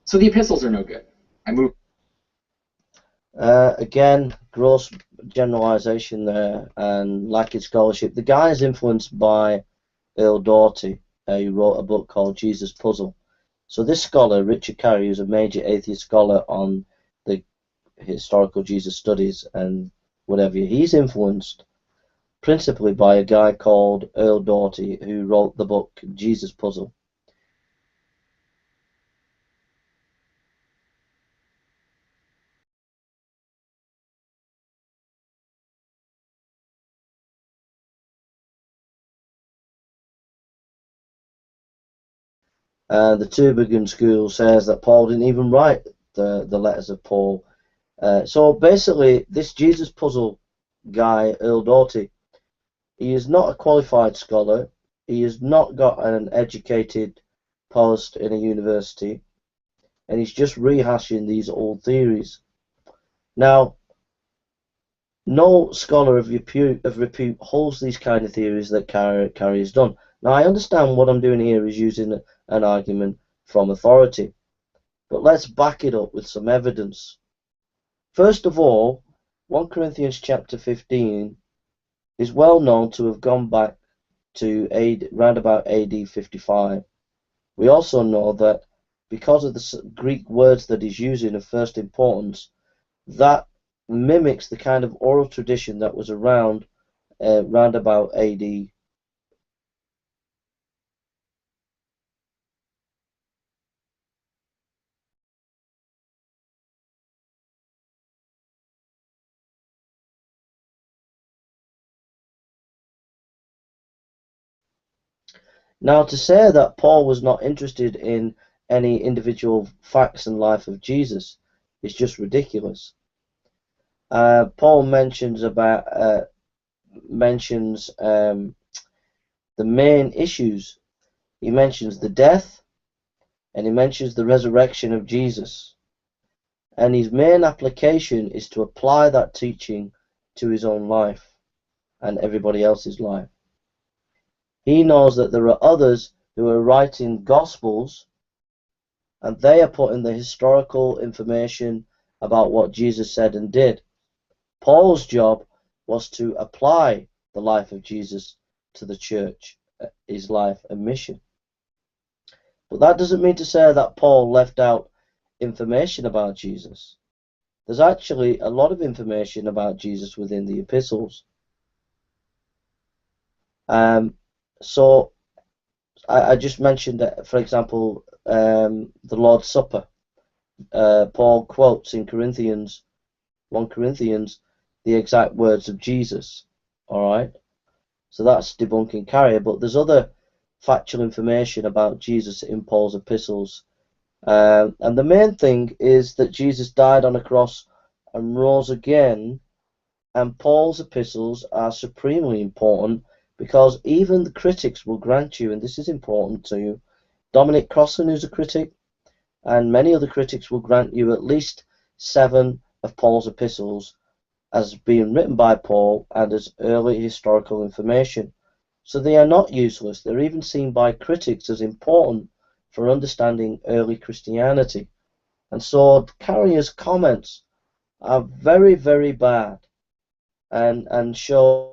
Speaker 8: So the epistles are no good. I move.
Speaker 1: Again, gross generalization there and lacking scholarship. The guy is influenced by Earl Doughty, who wrote a book called Jesus Puzzle. So this scholar, Richard Carey, is a major atheist scholar on the historical Jesus studies and whatever, he's influenced principally by a guy called Earl Doughty, who wrote the book Jesus Puzzle. The Tübingen school says that Paul didn't even write the letters of Paul. So basically, this Jesus Puzzle guy, Earl Doughty, he is not a qualified scholar. He has not got an educated post in a university, and he's just rehashing these old theories. Now, no scholar of repute holds these kind of theories that Carey has done. Now, I understand what I'm doing here is using an argument from authority, but let's back it up with some evidence. First of all, 1 Corinthians chapter 15 is well known to have gone back to round about AD 55. We also know that because of the Greek words that he's using of first importance, that mimics the kind of oral tradition that was around round about AD. Now, to say that Paul was not interested in any individual facts and life of Jesus is just ridiculous. Paul mentions the main issues. He mentions the death, and he mentions the resurrection of Jesus. And his main application is to apply that teaching to his own life and everybody else's life. He knows that there are others who are writing Gospels, and they are putting the historical information about what Jesus said and did. Paul's job was to apply the life of Jesus to the church, his life and mission. But that doesn't mean to say that Paul left out information about Jesus. There's actually a lot of information about Jesus within the epistles. So I just mentioned that, for example, the Lord's Supper. Paul quotes in 1 Corinthians, the exact words of Jesus. Alright? So that's debunking Carrier, but there's other factual information about Jesus in Paul's epistles. And the main thing is that Jesus died on a cross and rose again, and Paul's epistles are supremely important because even the critics will grant you, and this is important to you, Dominic Crossan, who's a critic, and many other critics will grant you at least 7 of Paul's epistles as being written by Paul and as early historical information. So they are not useless. They're even seen by critics as important for understanding early Christianity. And so Carrier's comments are very, very bad and show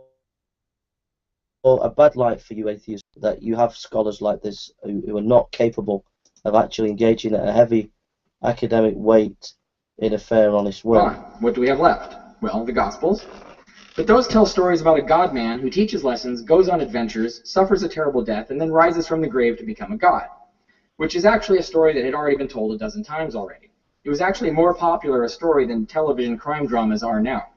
Speaker 1: a bad light for you atheists, that you have scholars like this who are not capable of actually engaging at a heavy academic weight in a fair, honest way.
Speaker 8: Fine. What do we have left? Well, the Gospels. But those tell stories about a God-man who teaches lessons, goes on adventures, suffers a terrible death, and then rises from the grave to become a god, which is actually a story that had already been told a dozen times already. It was actually more popular a story than television crime dramas are now.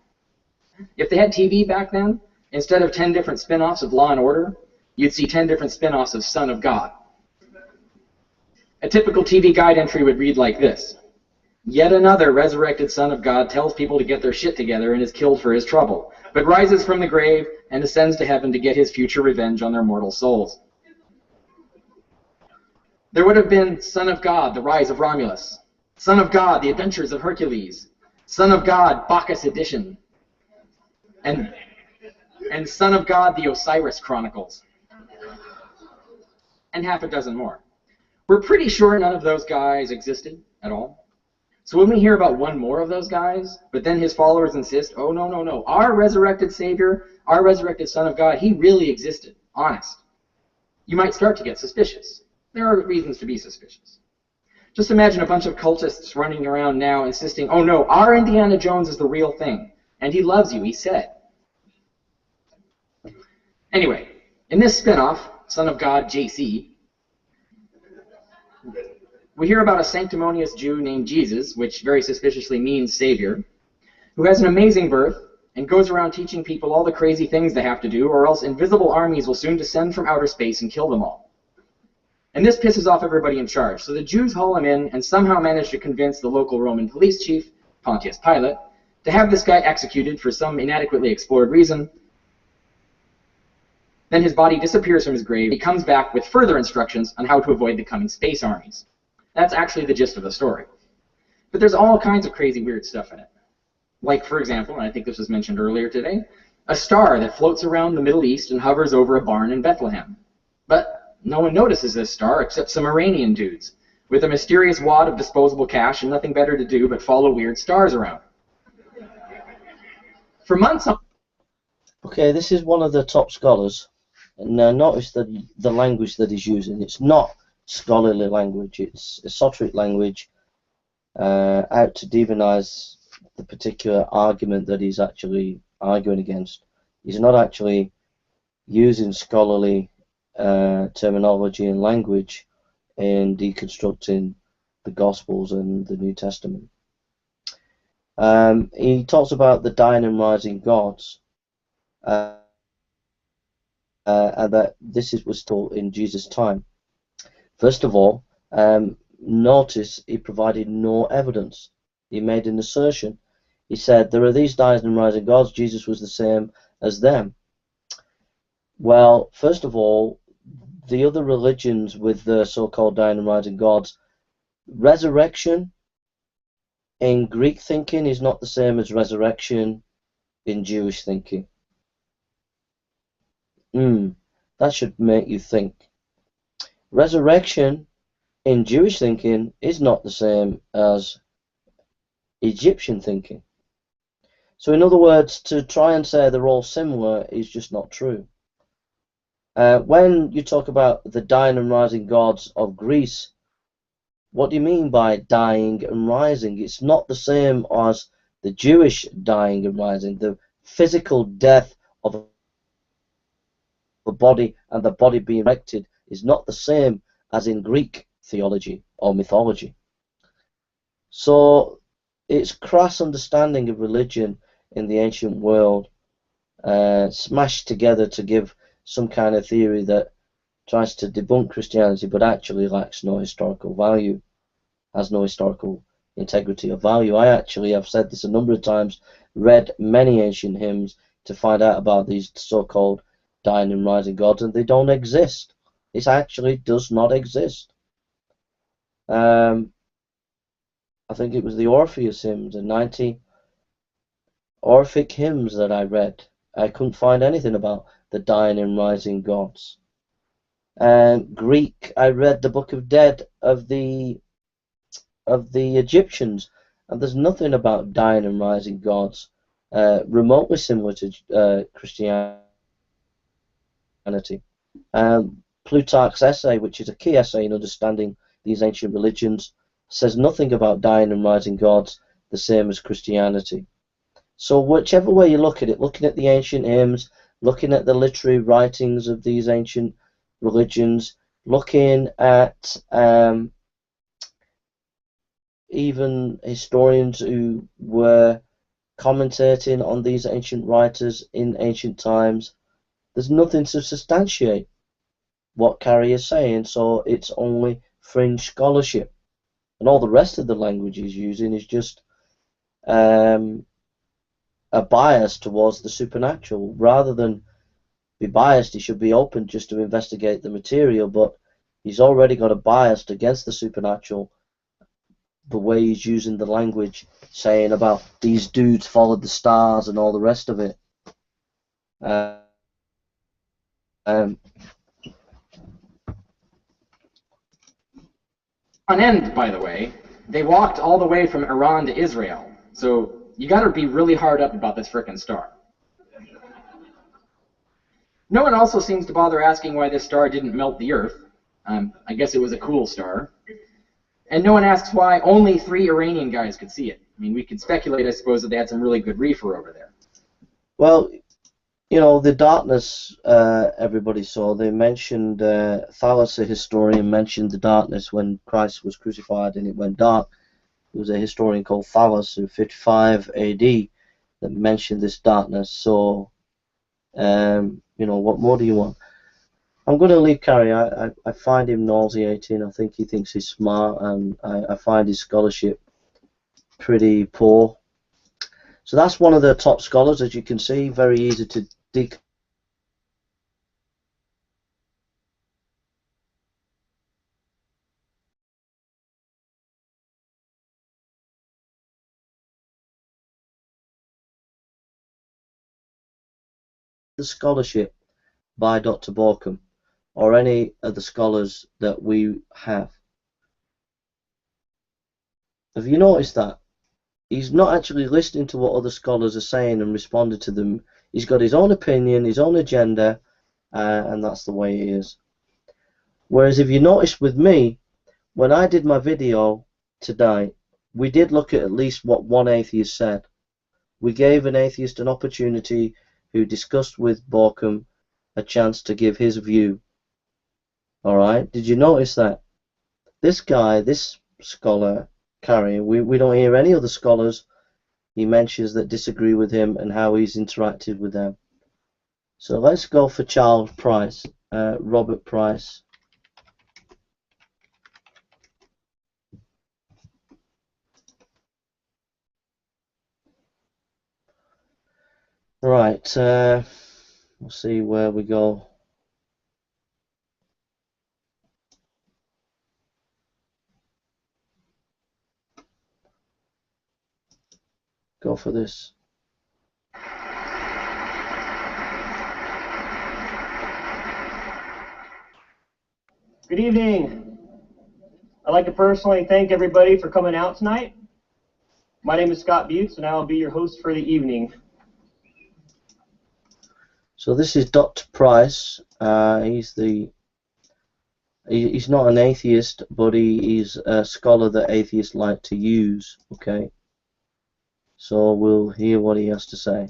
Speaker 8: If they had TV back then, instead of 10 different spin-offs of Law and Order, you'd see 10 different spin-offs of Son of God. A typical TV guide entry would read like this: Yet another resurrected Son of God tells people to get their shit together and is killed for his trouble, but rises from the grave and ascends to heaven to get his future revenge on their mortal souls. There would have been Son of God, the rise of Romulus; Son of God, the adventures of Hercules; Son of God, Bacchus edition; and Son of God, the Osiris Chronicles, and half a dozen more. We're pretty sure none of those guys existed at all. So when we hear about one more of those guys, but then his followers insist, oh, no, no, no, our resurrected Savior, our resurrected Son of God, he really existed, honest, you might start to get suspicious. There are reasons to be suspicious. Just imagine a bunch of cultists running around now insisting, oh no, our Indiana Jones is the real thing, and he loves you, he said. Anyway, in this spin-off, Son of God, JC, we hear about a sanctimonious Jew named Jesus, which very suspiciously means Savior, who has an amazing birth and goes around teaching people all the crazy things they have to do, or else invisible armies will soon descend from outer space and kill them all. And this pisses off everybody in charge, so the Jews haul him in and somehow manage to convince the local Roman police chief, Pontius Pilate, to have this guy executed for some inadequately explored reason. Then his body disappears from his grave. He comes back with further instructions on how to avoid the coming space armies. That's actually the gist of the story. But there's all kinds of crazy, weird stuff in it. Like, for example, and I think this was mentioned earlier today, a star that floats around the Middle East and hovers over a barn in Bethlehem. But no one notices this star except some Iranian dudes with a mysterious wad of disposable cash and nothing better to do but follow weird stars around. For months on...
Speaker 1: Okay, this is one of the top scholars. And notice that the language that he's using, it's not scholarly language, it's esoteric language out to demonize the particular argument that he's actually arguing against. He's not actually using scholarly terminology and language in deconstructing the Gospels and the New Testament. He talks about the dying and rising gods, and that this was taught in Jesus' time. First of all, notice he provided no evidence. He made an assertion. He said, there are these dying and rising gods, Jesus was the same as them. Well, first of all, the other religions with the so-called dying and rising gods, resurrection in Greek thinking is not the same as resurrection in Jewish thinking. That should make you think. Resurrection in Jewish thinking is not the same as Egyptian thinking. So in other words, to try and say they're all similar is just not true. When you talk about the dying and rising gods of Greece, what do you mean by dying and rising? It's not the same as the Jewish dying and rising. The physical death of the body and the body being erected is not the same as in Greek theology or mythology. So it's crass understanding of religion in the ancient world smashed together to give some kind of theory that tries to debunk Christianity but actually lacks no historical value, has no historical integrity or value. I actually have said this a number of times, read many ancient hymns to find out about these so-called dying and rising gods, and they don't exist. It actually does not exist. I think it was the Orpheus hymns, the 90 Orphic hymns that I read. I couldn't find anything about the dying and rising gods. Greek, I read the Book of Dead of the Egyptians, and there's nothing about dying and rising gods remotely similar to Christianity. Plutarch's essay, which is a key essay in understanding these ancient religions, says nothing about dying and rising gods the same as Christianity. So whichever way you look at it, looking at the ancient hymns, looking at the literary writings of these ancient religions, looking at even historians who were commentating on these ancient writers in ancient times, there's nothing to substantiate what Carrie is saying, so it's only fringe scholarship. And all the rest of the language he's using is just a bias towards the supernatural. Rather than be biased, he should be open just to investigate the material, but he's already got a bias against the supernatural, the way he's using the language, saying about these dudes followed the stars and all the rest of it.
Speaker 8: On end, by the way, they walked all the way from Iran to Israel, so you gotta be really hard up about this frickin' star. No one also seems to bother asking why this star didn't melt the Earth. I guess it was a cool star. And no one asks why only 3 Iranian guys could see it. I mean, we could speculate, I suppose, that they had some really good reefer over there.
Speaker 1: Well, you know, the darkness everybody saw. They mentioned, Thales, a historian, mentioned the darkness when Christ was crucified and it went dark. There was a historian called Thales in 55 AD that mentioned this darkness. So, you know, what more do you want? I'm going to leave Carrie. I find him nauseating. I think he thinks he's smart, and I find his scholarship pretty poor. So that's one of the top scholars, as you can see. Very easy to decode. The scholarship by Dr. Borkham or any of the scholars that we have. Have you noticed that? He's not actually listening to what other scholars are saying and responding to them. He's got his own opinion, his own agenda, and that's the way it is. Whereas if you notice with me, when I did my video tonight, we did look at least what one atheist said. We gave an atheist an opportunity who discussed with Borkham a chance to give his view. Alright, did you notice that? This guy, this scholar, Carrie, we don't hear any other scholars he mentions that disagree with him and how he's interacted with them. So let's go for Charles Price, Robert Price. Right, we'll see where we go. Go for this.
Speaker 9: Good evening. I'd like to personally thank everybody for coming out tonight. My name is Scott Butts, and I will be your host for the evening.
Speaker 1: So this is Dr. Price. He's not an atheist, but he's a scholar that atheists like to use. Okay. So we'll hear what he has to say.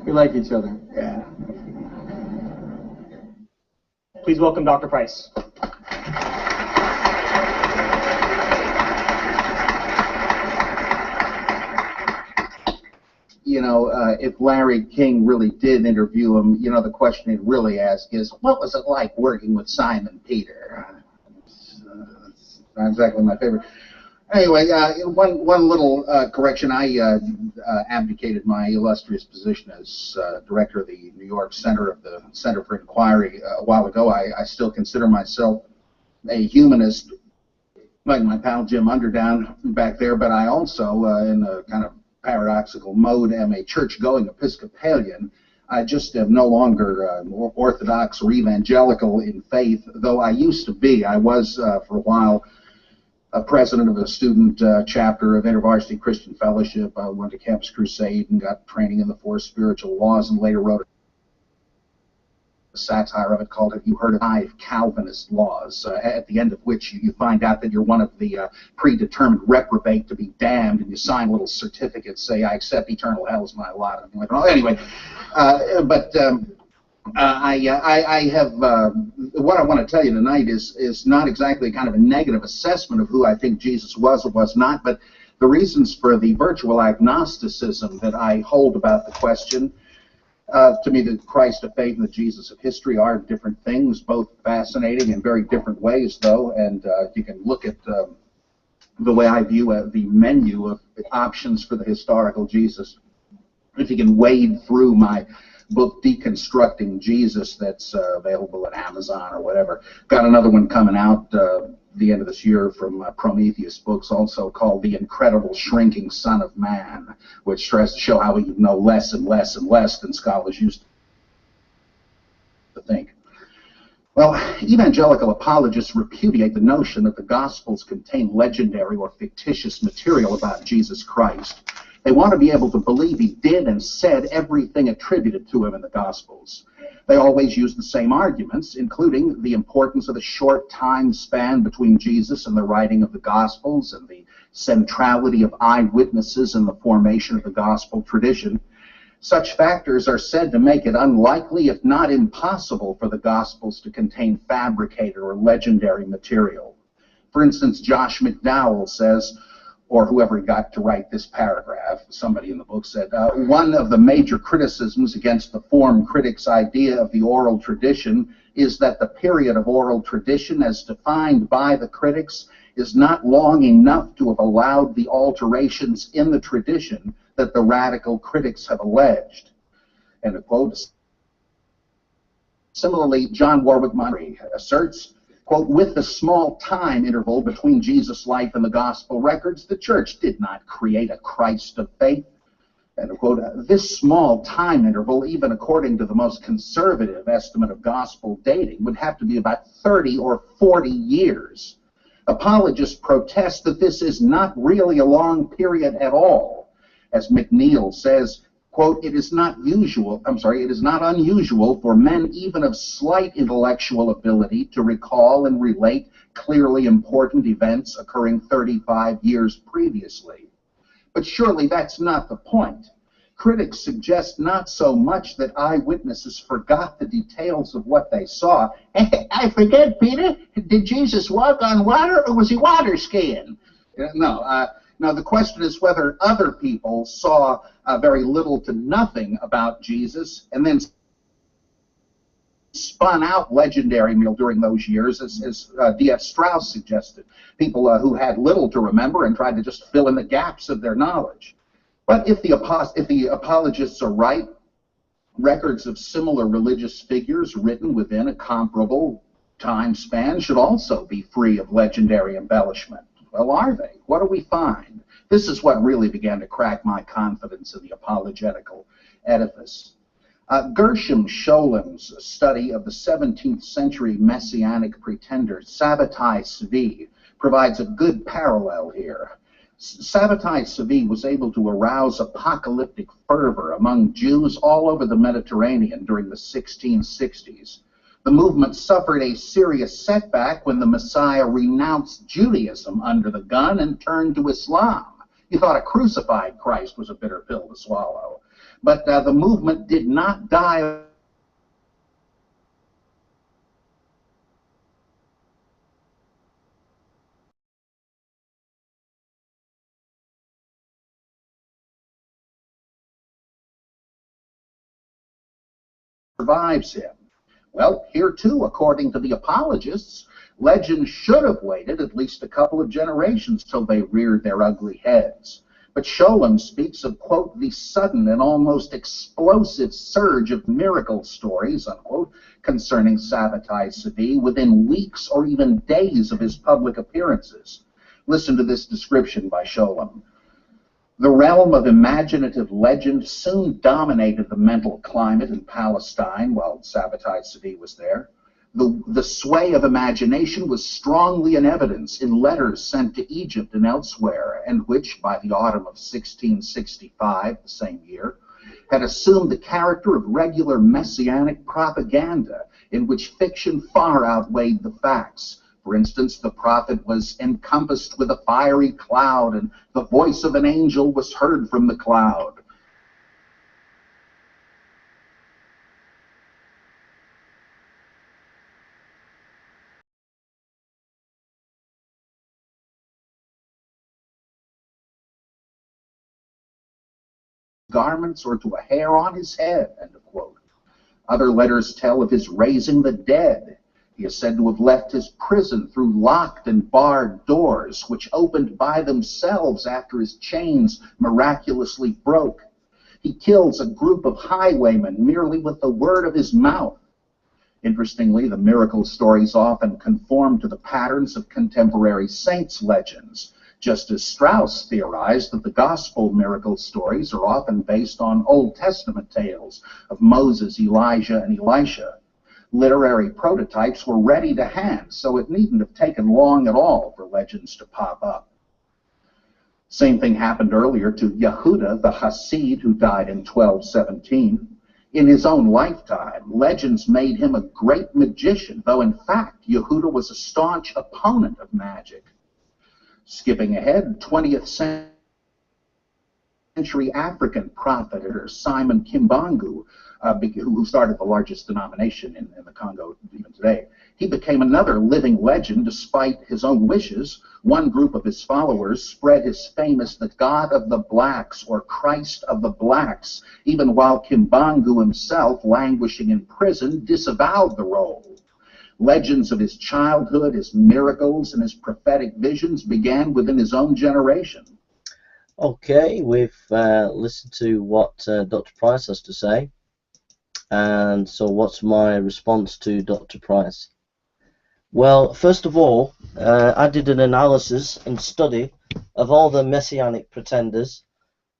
Speaker 9: We like each other. Yeah. Please welcome Dr. Price.
Speaker 10: You know, if Larry King really did interview him, you know, the question he'd really ask is, what was it like working with Simon Peter? It's not exactly my favorite. Anyway, one little correction. I abdicated my illustrious position as director of the New York Center of the Center for Inquiry a while ago. I still consider myself a humanist, like my pal Jim Underdown back there, but I also, in a kind of paradoxical mode, am a church-going Episcopalian. I just am no longer Orthodox or evangelical in faith, though I used to be. I was, for a while, president of a student chapter of InterVarsity Christian Fellowship. I went to Campus Crusade and got training in the 4 spiritual laws, and later wrote a satire of it called "Have You Heard of 5 Calvinist Laws?" At the end of which you find out that you're one of the predetermined reprobate to be damned, and you sign a little certificate, say, "I accept eternal hell as my lot." And like, well, anyway, I have what I want to tell you tonight is not exactly kind of a negative assessment of who I think Jesus was or was not, but the reasons for the virtual agnosticism that I hold about the question. To me, the Christ of faith and the Jesus of history are different things, both fascinating in very different ways, though, and you can look at the way I view the menu of options for the historical Jesus. If you can wade through my book Deconstructing Jesus that's available at Amazon or whatever. Got another one coming out the end of this year from Prometheus Books, also called The Incredible Shrinking Son of Man, which tries to show how we know less and less and less than scholars used to think. Well, evangelical apologists repudiate the notion that the Gospels contain legendary or fictitious material about Jesus Christ. They want to be able to believe he did and said everything attributed to him in the Gospels. They always use the same arguments, including the importance of the short time span between Jesus and the writing of the Gospels and the centrality of eyewitnesses in the formation of the Gospel tradition. Such factors are said to make it unlikely, if not impossible, for the Gospels to contain fabricated or legendary material. For instance, Josh McDowell says, or whoever got to write this paragraph, somebody in the book said, one of the major criticisms against the form critics' idea of the oral tradition is that the period of oral tradition as defined by the critics is not long enough to have allowed the alterations in the tradition that the radical critics have alleged. End of quote. Similarly, John Warwick Monroe asserts, quote, with the small time interval between Jesus' life and the gospel records, the church did not create a Christ of faith. End of quote. This small time interval, even according to the most conservative estimate of gospel dating, would have to be about 30 or 40 years. Apologists protest that this is not really a long period at all. As McNeil says, quote, it is not unusual for men even of slight intellectual ability to recall and relate clearly important events occurring 35 years previously. But surely that's not the point. Critics suggest not so much that eyewitnesses forgot the details of what they saw. I forget, Peter, did Jesus walk on water or was he water skiing? No, the question is whether other people saw very little to nothing about Jesus and then spun out legendary meal during those years, as D.F. Strauss suggested. People who had little to remember and tried to just fill in the gaps of their knowledge. But if the apologists are right, records of similar religious figures written within a comparable time span should also be free of legendary embellishment. Well, are they? What do we find? This is what really began to crack my confidence in the apologetical edifice. Gershom Scholem's study of the 17th century messianic pretender Sabbatai Tzvi provides a good parallel here. Sabbatai Tzvi was able to arouse apocalyptic fervor among Jews all over the Mediterranean during the 1660s. The movement suffered a serious setback when the Messiah renounced Judaism under the gun and turned to Islam. You thought a crucified Christ was a bitter pill to swallow. But the movement did not die survives him. Well, here too, according to the apologists, legends should have waited at least a couple of generations till they reared their ugly heads. But Scholem speaks of, quote, the sudden and almost explosive surge of miracle stories, unquote, concerning Sabbatai Tzvi within weeks or even days of his public appearances. Listen to this description by Scholem. The realm of imaginative legend soon dominated the mental climate in Palestine while Sabbatai Tzvi was there. The sway of imagination was strongly in evidence in letters sent to Egypt and elsewhere, and which, by the autumn of 1665, the same year, had assumed the character of regular messianic propaganda in which fiction far outweighed the facts. For instance, the prophet was encompassed with a fiery cloud, and the voice of an angel was heard from the cloud. Garments or to a hair on his head, end of quote. Other letters tell of his raising the dead. He is said to have left his prison through locked and barred doors, which opened by themselves after his chains miraculously broke. He kills a group of highwaymen merely with the word of his mouth. Interestingly, the miracle stories often conform to the patterns of contemporary saints' legends, just as Strauss theorized that the gospel miracle stories are often based on Old Testament tales of Moses, Elijah, and Elisha. Literary prototypes were ready to hand, so it needn't have taken long at all for legends to pop up. Same thing happened earlier to Yehuda the Hasid, who died in 1217. In his own lifetime, legends made him a great magician, though in fact Yehuda was a staunch opponent of magic. Skipping ahead, 20th century African prophet Simon Kimbangu, who started the largest denomination in the Congo even today. He became another living legend despite his own wishes. One group of his followers spread his fame as the God of the Blacks, or Christ of the Blacks, even while Kimbangu himself, languishing in prison, disavowed the role. Legends of his childhood, his miracles, and his prophetic visions began within his own generation.
Speaker 1: Okay, we've listened to what Dr. Price has to say, and so what's my response to Dr. Price? Well, first of all, I did an analysis and study of all the messianic pretenders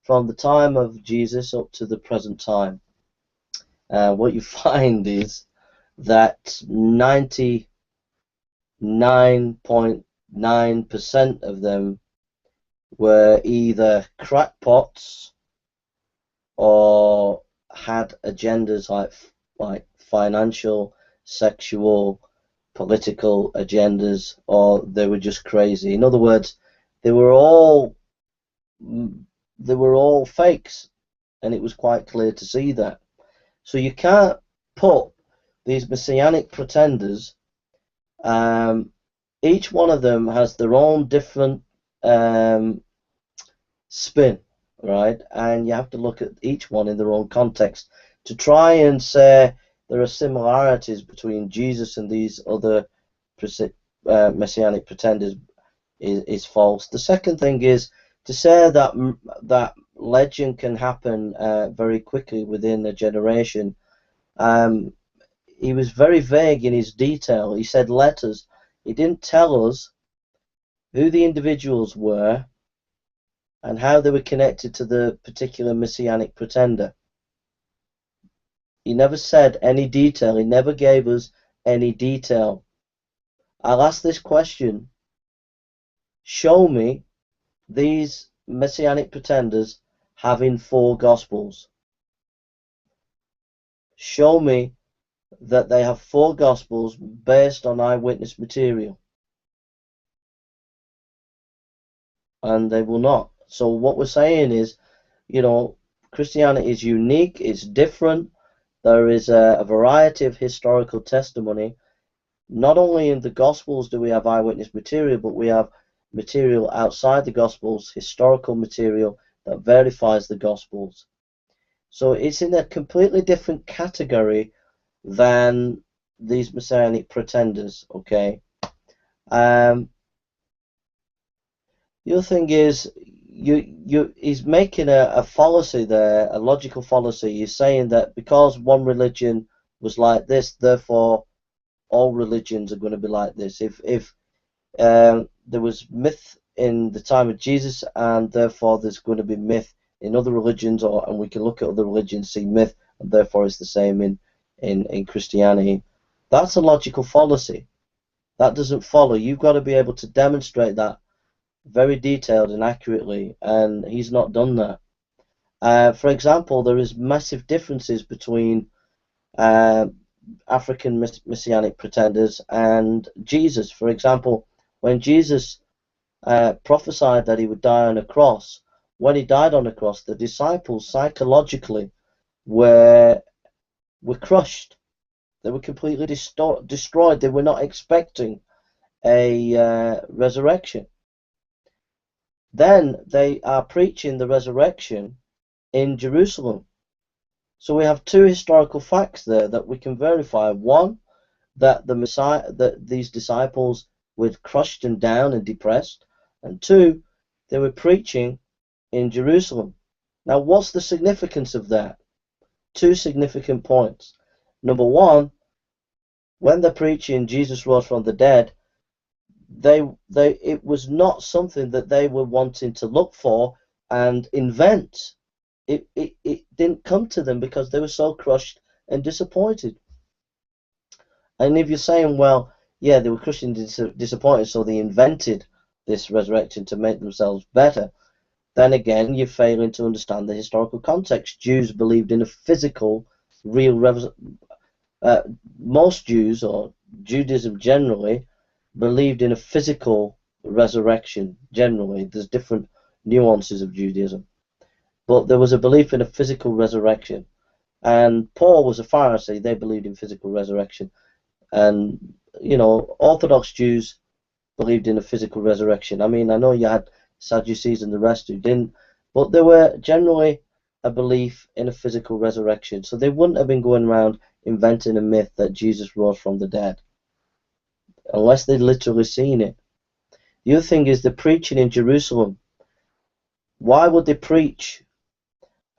Speaker 1: from the time of Jesus up to the present time. What you find is that 99.9% of them were either crackpots or had agendas like financial, sexual, political agendas, or they were just crazy. In other words, they were all fakes, and it was quite clear to see that. So you can't put these messianic pretenders, each one of them has their own different spin, right? And you have to look at each one in their own context. To try and say there are similarities between Jesus and these other messianic pretenders is false. The second thing is to say that legend can happen very quickly within a generation. He was very vague in his detail. He said letters. He didn't tell us who the individuals were and how they were connected to the particular messianic pretender. He never said any detail. He never gave us any detail. I'll ask this question. Show me these messianic pretenders having 4 gospels. Show me that they have 4 gospels based on eyewitness material. And they will not. So what we're saying is, you know, Christianity is unique, it's different. There is a variety of historical testimony. Not only in the Gospels do we have eyewitness material, but we have material outside the Gospels, historical material that verifies the Gospels. So it's in a completely different category than these messianic pretenders, okay? The other thing is, he's making a fallacy there, a logical fallacy. He's saying that because one religion was like this, therefore all religions are going to be like this. If there was myth in the time of Jesus, and therefore there's going to be myth in other religions, and we can look at other religions, see myth, and therefore it's the same in Christianity. That's a logical fallacy. That doesn't follow. You've got to be able to demonstrate that very detailed and accurately, and he's not done that. For example, there is massive differences between African messianic pretenders and Jesus. For example, when Jesus prophesied that he would die on a cross, when he died on a cross, the disciples psychologically were crushed. They were completely destroyed. They were not expecting a resurrection. Then they are preaching the resurrection in Jerusalem. So we have 2 historical facts there that we can verify. One, that these disciples were crushed and down and depressed, and 2, they were preaching in Jerusalem. Now, what's the significance of that? 2 significant points. Number 1, when they're preaching Jesus rose from the dead, it was not something that they were wanting to look for and invent. It didn't come to them because they were so crushed and disappointed. And if you're saying, well, yeah, they were crushingly disappointed, so they invented this resurrection to make themselves better, then again, you're failing to understand the historical context. Jews believed in a physical, real most Jews, or Judaism generally, believed in a physical resurrection. Generally, there's different nuances of Judaism, but there was a belief in a physical resurrection. And Paul was a Pharisee; they believed in physical resurrection. And Orthodox Jews believed in a physical resurrection. I mean, I know you had Sadducees and the rest who didn't, but there were generally a belief in a physical resurrection. So they wouldn't have been going around inventing a myth that Jesus rose from the dead, unless they'd literally seen it. The other thing is the preaching in Jerusalem. Why would they preach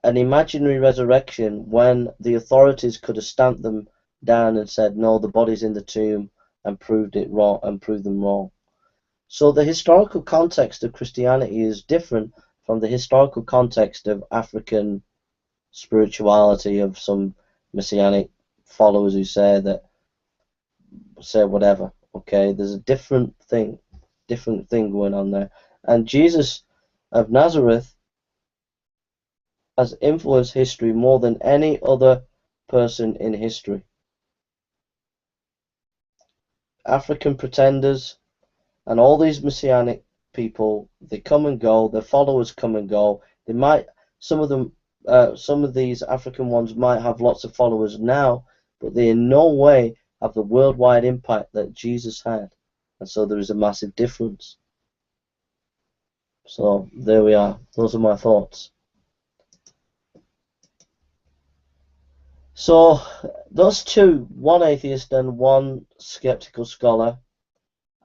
Speaker 1: an imaginary resurrection when the authorities could have stamped them down and said, no, the body's in the tomb, and proved it wrong and proved them wrong? So the historical context of Christianity is different from the historical context of African spirituality, of some messianic followers who say whatever. Okay, there's a different thing going on there. And Jesus of Nazareth has influenced history more than any other person in history. African pretenders and all these messianic people, they come and go, their followers come and go. They might, some of these African ones might have lots of followers now, but they in no way have the worldwide impact that Jesus had. And so there is a massive difference. So there we are. Those are my thoughts. So those two, one atheist and one skeptical scholar,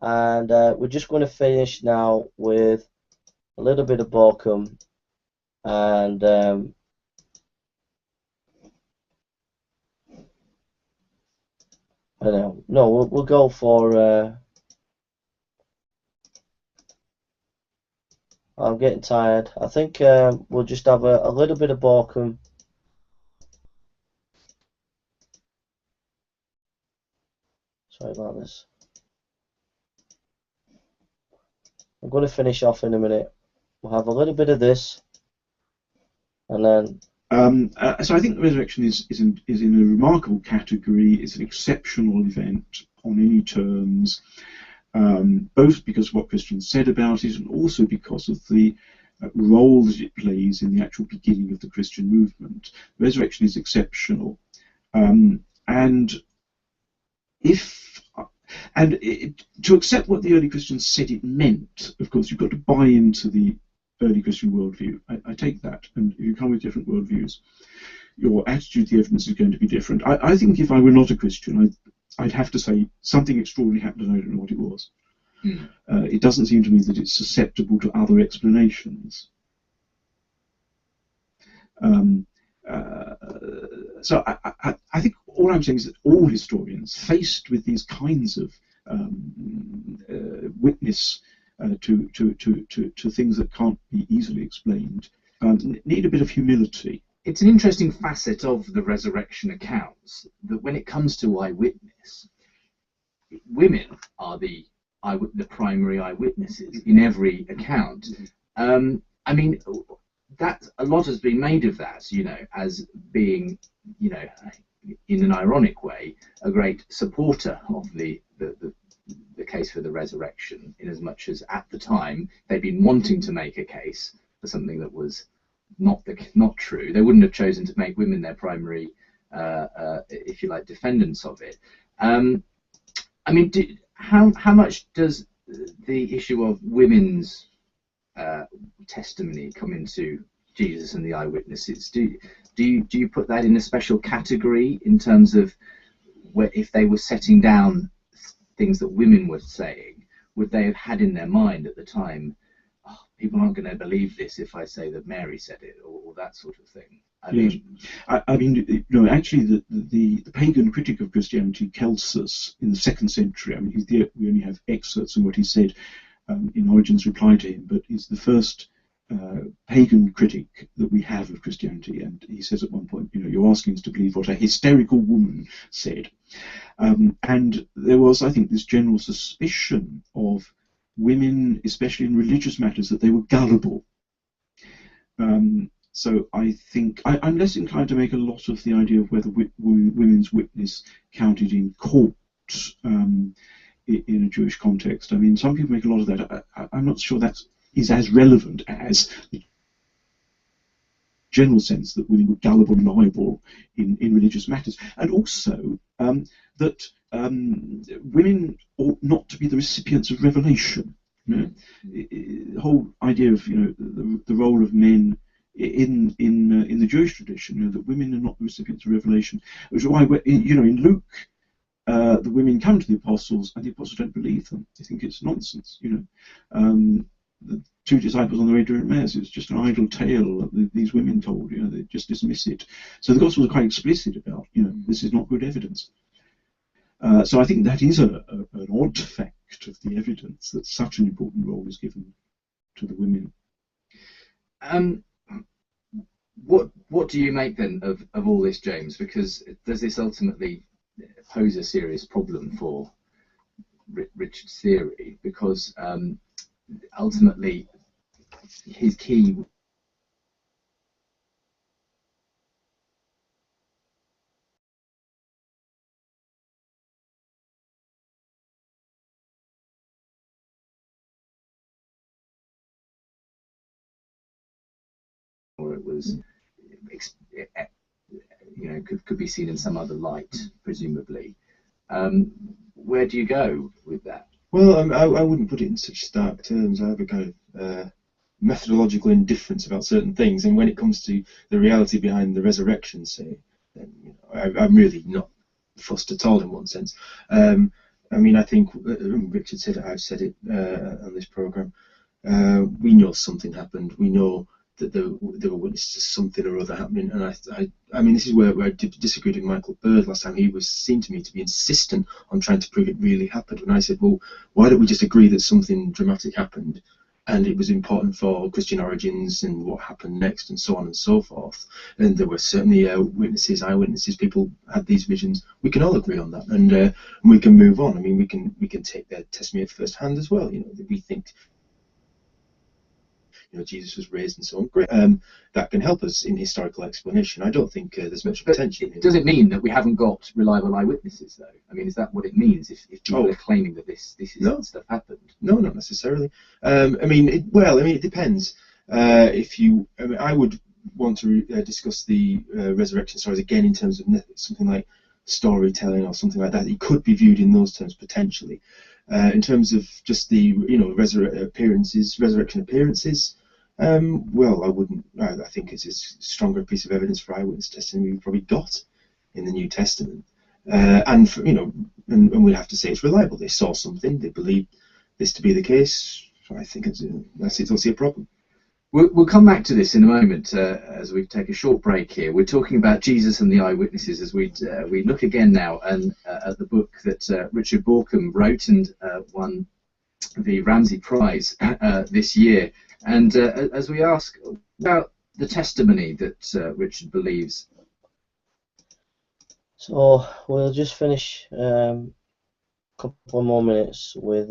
Speaker 1: and we're just going to finish now with a little bit of Borkum, and I don't know. No, we'll go for. I'm getting tired. I think we'll just have a little bit of Borkum. Sorry about this. I'm going to finish off in a minute. We'll have a little bit of this, and then.
Speaker 2: So I think the resurrection is in a remarkable category. It's an exceptional event on any terms, both because of what Christians said about it, and also because of the role that it plays in the actual beginning of the Christian movement. The resurrection is exceptional, to accept what the early Christians said it meant, of course, you've got to buy into the early Christian worldview. I take that, and if you come with different worldviews, your attitude to the evidence is going to be different. I think if I were not a Christian, I'd have to say something extraordinary happened and I don't know what it was. It doesn't seem to me that it's susceptible to other explanations. So I think all I'm saying is that all historians, faced with these kinds of witness to things that can't be easily explained, need a bit of humility.
Speaker 4: It's an interesting facet of the resurrection accounts that when it comes to eyewitness, women are the primary eyewitnesses in every account. I mean, that a lot has been made of that, as being, in an ironic way, a great supporter of the case for the resurrection, in as much as at the time they'd been wanting to make a case for something that was not true. They wouldn't have chosen to make women their primary, if you like, defendants of it. I mean, how much does the issue of women's testimony come into Jesus and the eyewitnesses? Do you put that in a special category in terms of where, if they were setting down things that women were saying, would they have had in their mind at the time, oh, people aren't going to believe this if I say that Mary said it, or that sort of thing?
Speaker 2: I mean, actually, the pagan critic of Christianity, Celsus, in the 2nd century, I mean, we only have excerpts of what he said in Origen's reply to him, but he's the first pagan critic that we have of Christianity, and he says at one point, you're asking us to believe what a hysterical woman said. And there was, I think, this general suspicion of women, especially in religious matters, that they were gullible. So I think I'm less inclined to make a lot of the idea of whether women's witness counted in court in a Jewish context. I mean, some people make a lot of that. I'm not sure that is as relevant as the general sense that women were gullible and liable in religious matters, and also that women ought not to be the recipients of revelation. The whole idea of the role of men in the Jewish tradition, that women are not the recipients of revelation, which is why in Luke the women come to the apostles and the apostles don't believe them. They think it's nonsense. The two disciples on the way to Emmaus, it's just an idle tale that these women told. They just dismiss it. So the Gospels are quite explicit about this is not good evidence. So I think that is an odd fact of the evidence that such an important role is given to the women.
Speaker 4: What do you make then of all this, James? Because does this ultimately pose a serious problem for Richard's theory? Because ultimately his key or it was could be seen in some other light, presumably. Where do you go with that?
Speaker 3: Well, I wouldn't put it in such stark terms. I have a kind of methodological indifference about certain things, and when it comes to the reality behind the resurrection, say, then I'm really not fussed at all in one sense. I mean, I think Richard said it, I've said it on this programme. We know something happened. We know that they were witnesses to something or other happening, and I mean, this is where I disagreed with Michael Bird last time. He seemed to me to be insistent on trying to prove it really happened, and I said, well, why don't we just agree that something dramatic happened and it was important for Christian origins and what happened next and so on and so forth, and there were certainly witnesses, eyewitnesses, people had these visions. We can all agree on that, and we can move on. I mean, we can take their testimony at first hand as well, that we think Jesus was raised and so on. Great. That can help us in historical explanation. I don't think there's much potential.
Speaker 4: Does it mean that we haven't got reliable eyewitnesses, though? I mean, is that what it means if people are claiming that this stuff happened?
Speaker 3: No, not necessarily. I mean, it depends. I would want to discuss the resurrection stories again in terms of something like storytelling or something like that. It could be viewed in those terms potentially. In terms of just the resurrection appearances, well, I wouldn't. I think it's a stronger piece of evidence for eyewitness testimony we've probably got in the New Testament, and we have to say it's reliable. They saw something. They believed this to be the case. I think I don't see a problem.
Speaker 4: We'll come back to this in a moment as we take a short break here. We're talking about Jesus and the eyewitnesses as we look again now and at the book that Richard Borkham wrote and won the Ramsey Prize this year. And as we ask about the testimony that Richard believes.
Speaker 1: So we'll just finish a couple more minutes with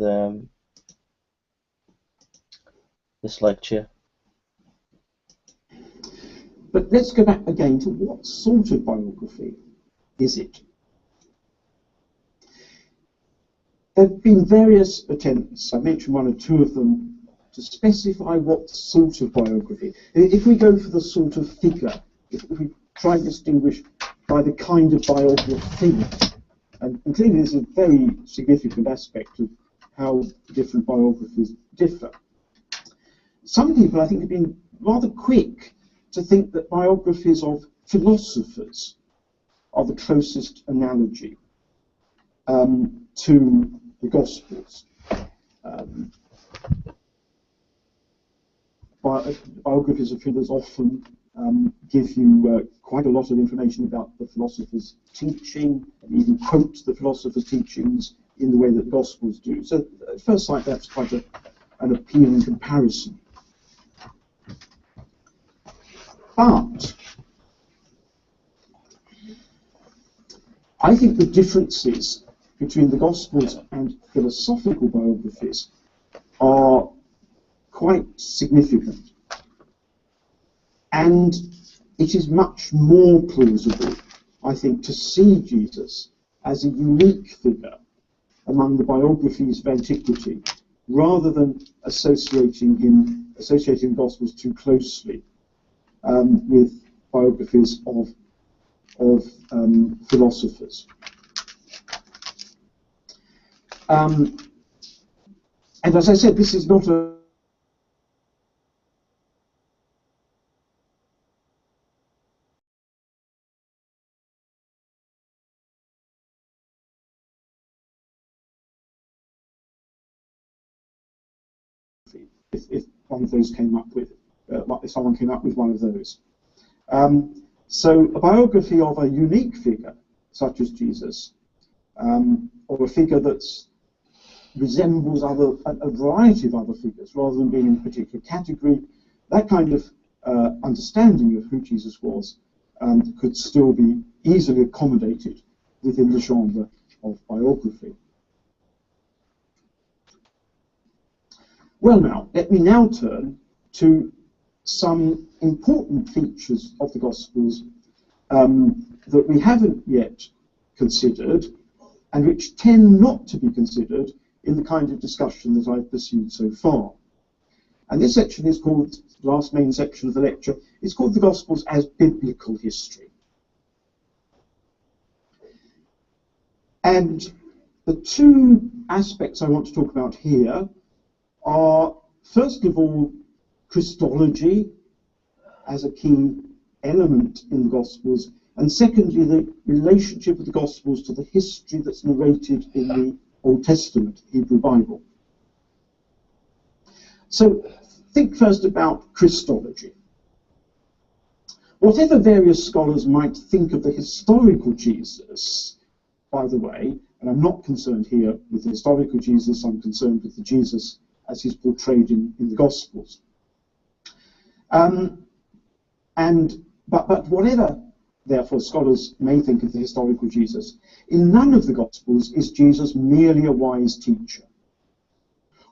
Speaker 1: this lecture.
Speaker 11: But let's go back again to what sort of biography is it? There have been various attempts, I mentioned one or two of them, to specify what sort of biography. If we go for the sort of figure, if we try and distinguish by the kind of biography, and clearly there's a very significant aspect of how different biographies differ. Some people, I think, have been rather quick to think that biographies of philosophers are the closest analogy to the Gospels. Biographies of philosophers often give you quite a lot of information about the philosopher's teaching, and even quote the philosopher's teachings in the way that the Gospels do. So at first sight, that's quite an appealing comparison. But I think the differences between the Gospels and philosophical biographies are quite significant. And it is much more plausible, I think, to see Jesus as a unique figure among the biographies of antiquity, rather than associating Gospels too closely with biographies of philosophers. And as I said, this is not a if one of those came up with, if someone came up with one of those. So a biography of a unique figure, such as Jesus, or a figure that resembles a variety of other figures, rather than being in a particular category, that kind of understanding of who Jesus was could still be easily accommodated within the genre of biography. Well now, let me now turn to some important features of the Gospels that we haven't yet considered, and which tend not to be considered in the kind of discussion that I've pursued so far. And this section is called, the last main section of the lecture, is called the Gospels as Biblical History. And the two aspects I want to talk about here are, first of all, Christology as a key element in the Gospels, and secondly, the relationship of the Gospels to the history that's narrated in the Old Testament, Hebrew Bible. So, think first about Christology. Whatever various scholars might think of the historical Jesus, by the way, and I'm not concerned here with the historical Jesus, I'm concerned with the Jesus as he's portrayed in the Gospels. But whatever, therefore, scholars may think of the historical Jesus, in none of the Gospels is Jesus merely a wise teacher,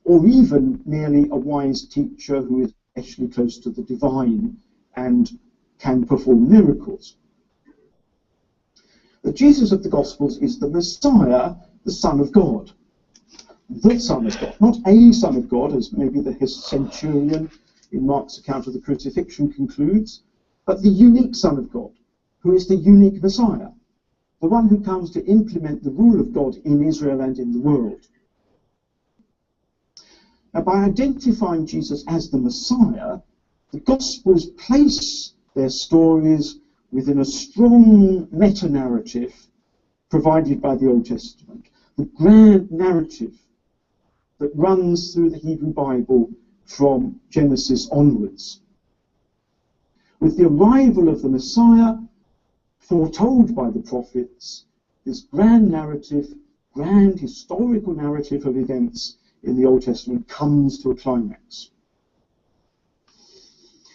Speaker 11: or even merely a wise teacher who is especially close to the divine and can perform miracles. The Jesus of the Gospels is the Messiah, the Son of God. The Son of God, not a Son of God, as maybe the centurion in Mark's account of the crucifixion concludes, but the unique Son of God, who is the unique Messiah, the one who comes to implement the rule of God in Israel and in the world. Now, by identifying Jesus as the Messiah, the Gospels place their stories within a strong meta-narrative provided by the Old Testament, the grand narrative that runs through the Hebrew Bible from Genesis onwards. With the arrival of the Messiah, foretold by the prophets, this grand narrative, grand historical narrative of events in the Old Testament comes to a climax.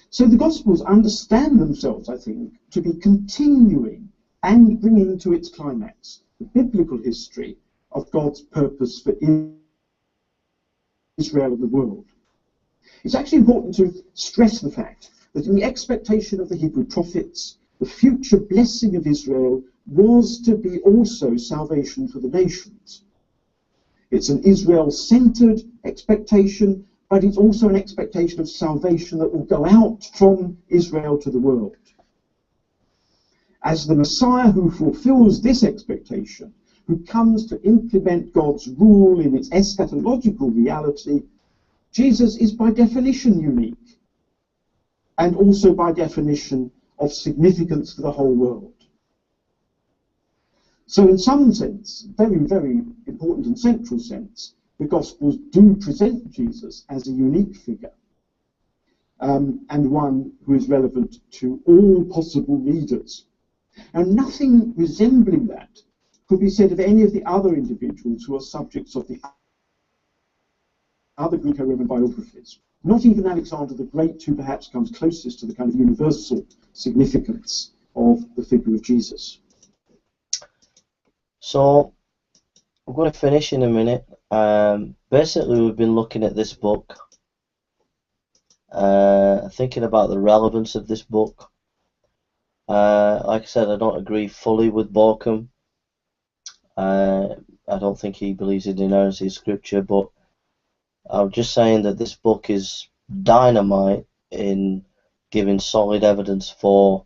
Speaker 11: So the Gospels understand themselves, I think, to be continuing and bringing to its climax the biblical history of God's purpose for Israel and the world. It's actually important to stress the fact that in the expectation of the Hebrew prophets, the future blessing of Israel was to be also salvation for the nations. It's an Israel-centered expectation, but it's also an expectation of salvation that will go out from Israel to the world. As the Messiah who fulfills this expectation, who comes to implement God's rule in its eschatological reality, Jesus is by definition unique, and also by definition of significance for the whole world. So in some sense, very, very important and central sense, the Gospels do present Jesus as a unique figure, and one who is relevant to all possible readers. And nothing resembling that could be said of any of the other individuals who are subjects of the other Greco-Roman biographies. Not even Alexander the Great, who perhaps comes closest to the kind of universal significance of the figure of Jesus.
Speaker 1: So I'm going to finish in a minute. Basically, we've been looking at this book, thinking about the relevance of this book. Like I said, I don't agree fully with Borkham. I don't think he believes in the inerrancy of Scripture, but I'm just saying that this book is dynamite in giving solid evidence for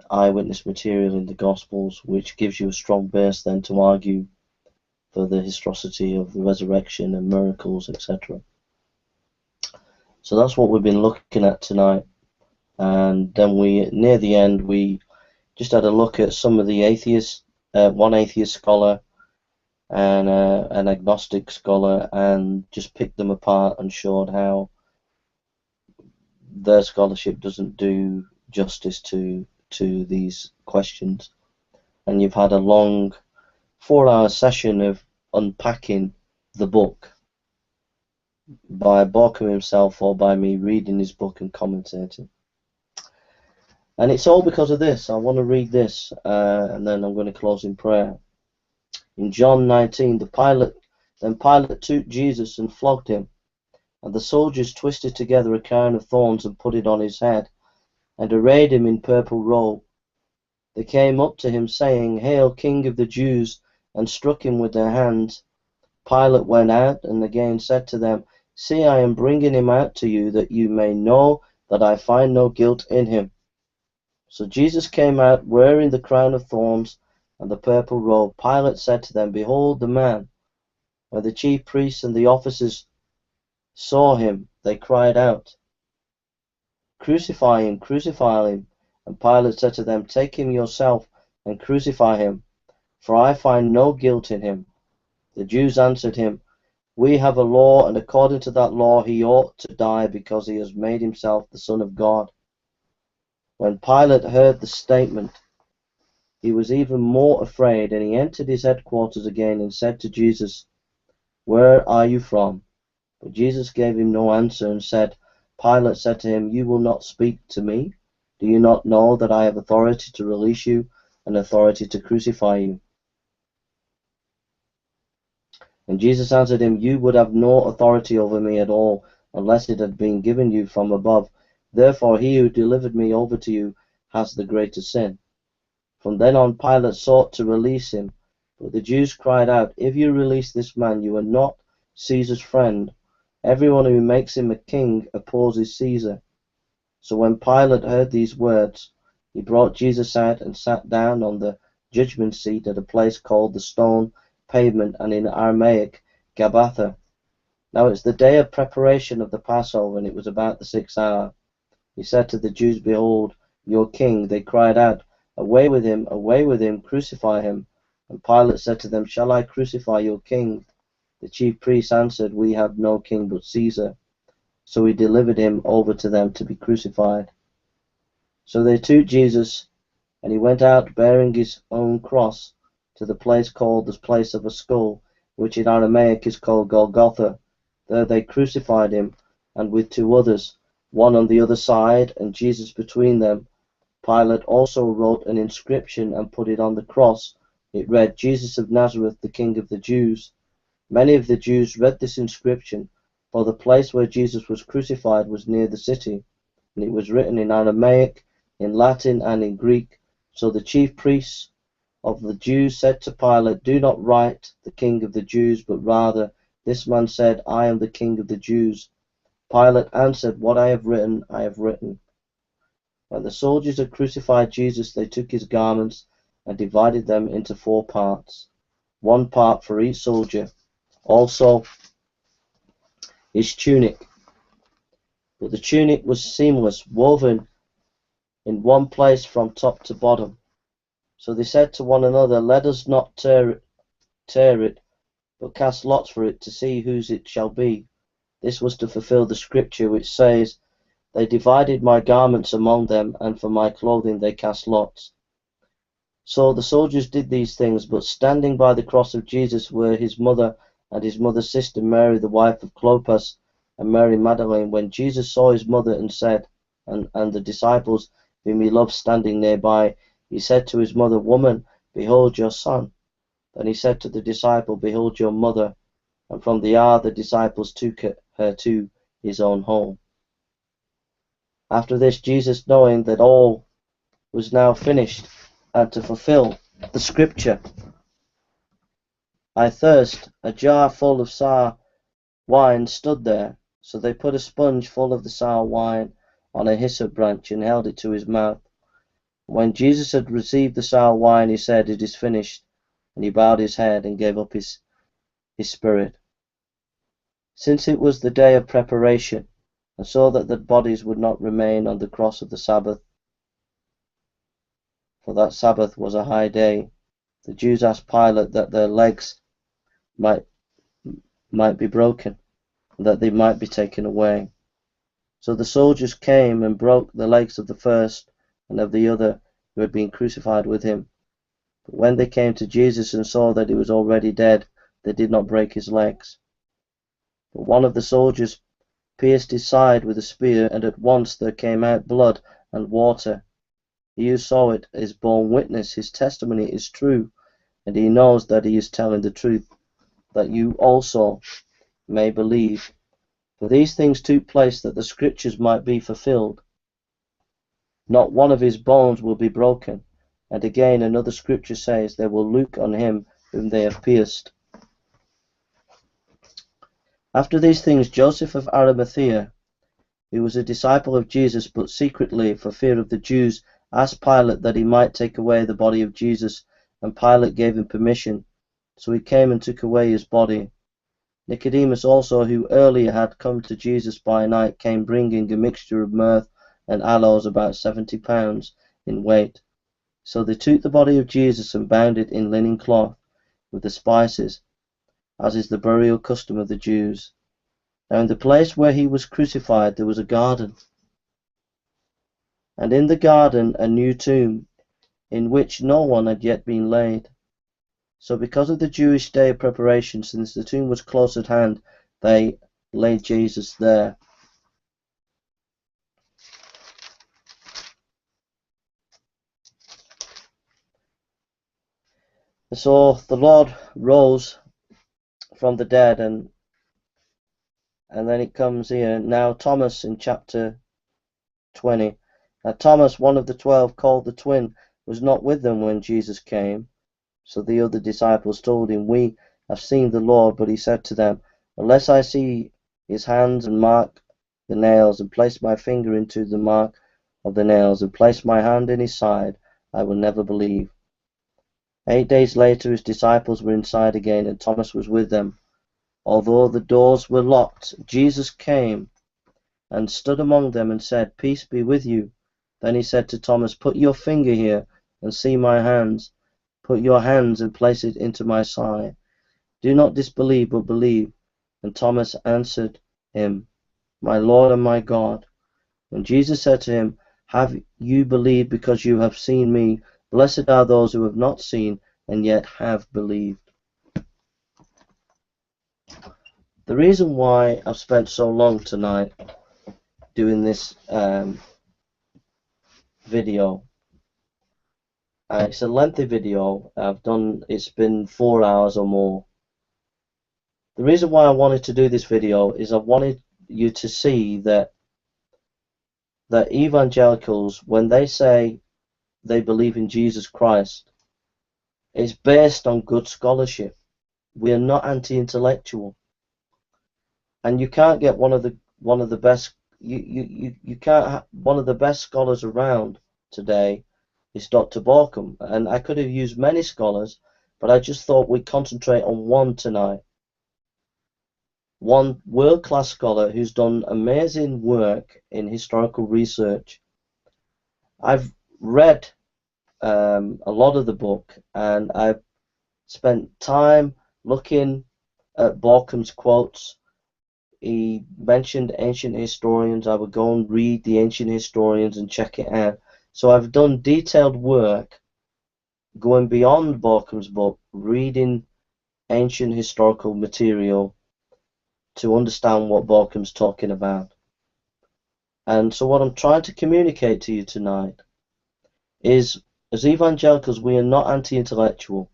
Speaker 1: eyewitness material in the Gospels, which gives you a strong base then to argue for the historicity of the resurrection and miracles, etc. So that's what we've been looking at tonight. And then near the end, we just had a look at some of the atheists, one atheist scholar and an agnostic scholar, and just picked them apart and showed how their scholarship doesn't do justice to these questions. And you've had a long 4-hour session of unpacking the book by Borkham himself or by me reading his book and commentating. And it's all because of this. I want to read this, and then I'm going to close in prayer. In John 19, then Pilate took Jesus and flogged him, and the soldiers twisted together a crown of thorns and put it on his head, and arrayed him in purple robe. They came up to him, saying, "Hail, King of the Jews," and struck him with their hands. Pilate went out and again said to them, "See, I am bringing him out to you, that you may know that I find no guilt in him." So Jesus came out wearing the crown of thorns and the purple robe. Pilate said to them, "Behold the man." When the chief priests and the officers saw him, they cried out, "Crucify him, crucify him." And Pilate said to them, "Take him yourself and crucify him, for I find no guilt in him." The Jews answered him, "We have a law, and according to that law he ought to die, because he has made himself the Son of God." When Pilate heard the statement, he was even more afraid, and he entered his headquarters again and said to Jesus, "Where are you from?" But Jesus gave him no answer and said, Pilate said to him, "You will not speak to me? Do you not know that I have authority to release you and authority to crucify you?" And Jesus answered him, "You would have no authority over me at all, unless it had been given you from above. Therefore he who delivered me over to you has the greater sin." From then on Pilate sought to release him, but the Jews cried out, "If you release this man, you are not Caesar's friend. Everyone who makes him a king opposes Caesar." So when Pilate heard these words, he brought Jesus out and sat down on the judgment seat at a place called the Stone Pavement, and in Aramaic, Gabbatha. Now it's the day of preparation of the Passover, and it was about the 6th hour. He said to the Jews, "Behold, your king." They cried out, away with him, crucify him." And Pilate said to them, "Shall I crucify your king?" The chief priests answered, "We have no king but Caesar." So he delivered him over to them to be crucified. So they took Jesus, and he went out bearing his own cross to the place called the place of a skull, which in Aramaic is called Golgotha. There they crucified him, and with 2 others, one on the other side, and Jesus between them. Pilate also wrote an inscription and put it on the cross. It read, "Jesus of Nazareth, the King of the Jews." Many of the Jews read this inscription, for the place where Jesus was crucified was near the city, and it was written in Aramaic, in Latin, and in Greek. So the chief priests of the Jews said to Pilate, "Do not write the King of the Jews, but rather, this man said, I am the King of the Jews." Pilate answered, "What I have written, I have written." When the soldiers had crucified Jesus, they took his garments and divided them into 4 parts, 1 part for each soldier, also his tunic. But the tunic was seamless, woven in one place from top to bottom. So they said to one another, "Let us not tear it, but cast lots for it, to see whose it shall be." This was to fulfill the scripture which says, "They divided my garments among them, and for my clothing they cast lots." So the soldiers did these things, but standing by the cross of Jesus were his mother and his mother's sister Mary, the wife of Clopas, and Mary Magdalene. When Jesus saw his mother and said, and the disciples whom he loved standing nearby, he said to his mother, Woman, behold your son. Then he said to the disciple, Behold your mother. And from the hour the disciples took her to his own home. After this, Jesus, knowing that all was now finished, and to fulfill the scripture, I thirst, a jar full of sour wine stood there. So they put a sponge full of the sour wine on a hyssop branch and held it to his mouth. When Jesus had received the sour wine, he said, It is finished. And he bowed his head and gave up his spirit. Since it was the day of preparation, and saw that the bodies would not remain on the cross of the Sabbath, for that Sabbath was a high day, the Jews asked Pilate that their legs might be broken, and that they might be taken away. So the soldiers came and broke the legs of the first and of the other who had been crucified with him. But when they came to Jesus and saw that he was already dead, they did not break his legs. But one of the soldiers pierced his side with a spear, and at once there came out blood and water. He who saw it is borne witness, his testimony is true, and he knows that he is telling the truth, that you also may believe. For these things took place that the scriptures might be fulfilled. Not one of his bones will be broken. And again another scripture says, They will look on him whom they have pierced. After these things, Joseph of Arimathea, who was a disciple of Jesus, but secretly, for fear of the Jews, asked Pilate that he might take away the body of Jesus, and Pilate gave him permission. So he came and took away his body. Nicodemus also, who earlier had come to Jesus by night, came bringing a mixture of myrrh and aloes, about 70 pounds in weight. So they took the body of Jesus and bound it in linen cloth with the spices, as is the burial custom of the Jews. Now in the place where he was crucified there was a garden, and in the garden a new tomb, in which no one had yet been laid. So because of the Jewish day of preparation, since the tomb was close at hand, they laid Jesus there. So the Lord rose from the dead, and then it comes here. Now Thomas in chapter 20. Now Thomas, one of the 12, called the twin, was not with them when Jesus came. So the other disciples told him, We have seen the Lord. But he said to them, Unless I see his hands and mark the nails, and place my finger into the mark of the nails, and place my hand in his side, I will never believe. 8 days later his disciples were inside again, and Thomas was with them. Although the doors were locked, Jesus came and stood among them and said, Peace be with you. Then he said to Thomas, Put your finger here and see my hands. Put your hands and place it into my side. Do not disbelieve, but believe. And Thomas answered him, My Lord and my God. And Jesus said to him, Have you believed because you have seen me? Blessed are those who have not seen and yet have believed. The reason why I've spent so long tonight doing this video, it's a lengthy video. It's been 4 hours or more. The reason why I wanted to do this video is I wanted you to see that evangelicals, when they say they believe in Jesus Christ, it's based on good scholarship. We are not anti-intellectual, and you can't get one of the best. You can't. One of the best scholars around today is Dr. Borkham, and I could have used many scholars, but I just thought we'd concentrate on one tonight. One world-class scholar who's done amazing work in historical research. I've read a lot of the book, and I've spent time looking at Borkham's quotes. He mentioned ancient historians. I would go and read the ancient historians and check it out. So I've done detailed work going beyond Borkham's book, reading ancient historical material to understand what Borkum's talking about. And so what I'm trying to communicate to you tonight is, as evangelicals, we are not anti-intellectual.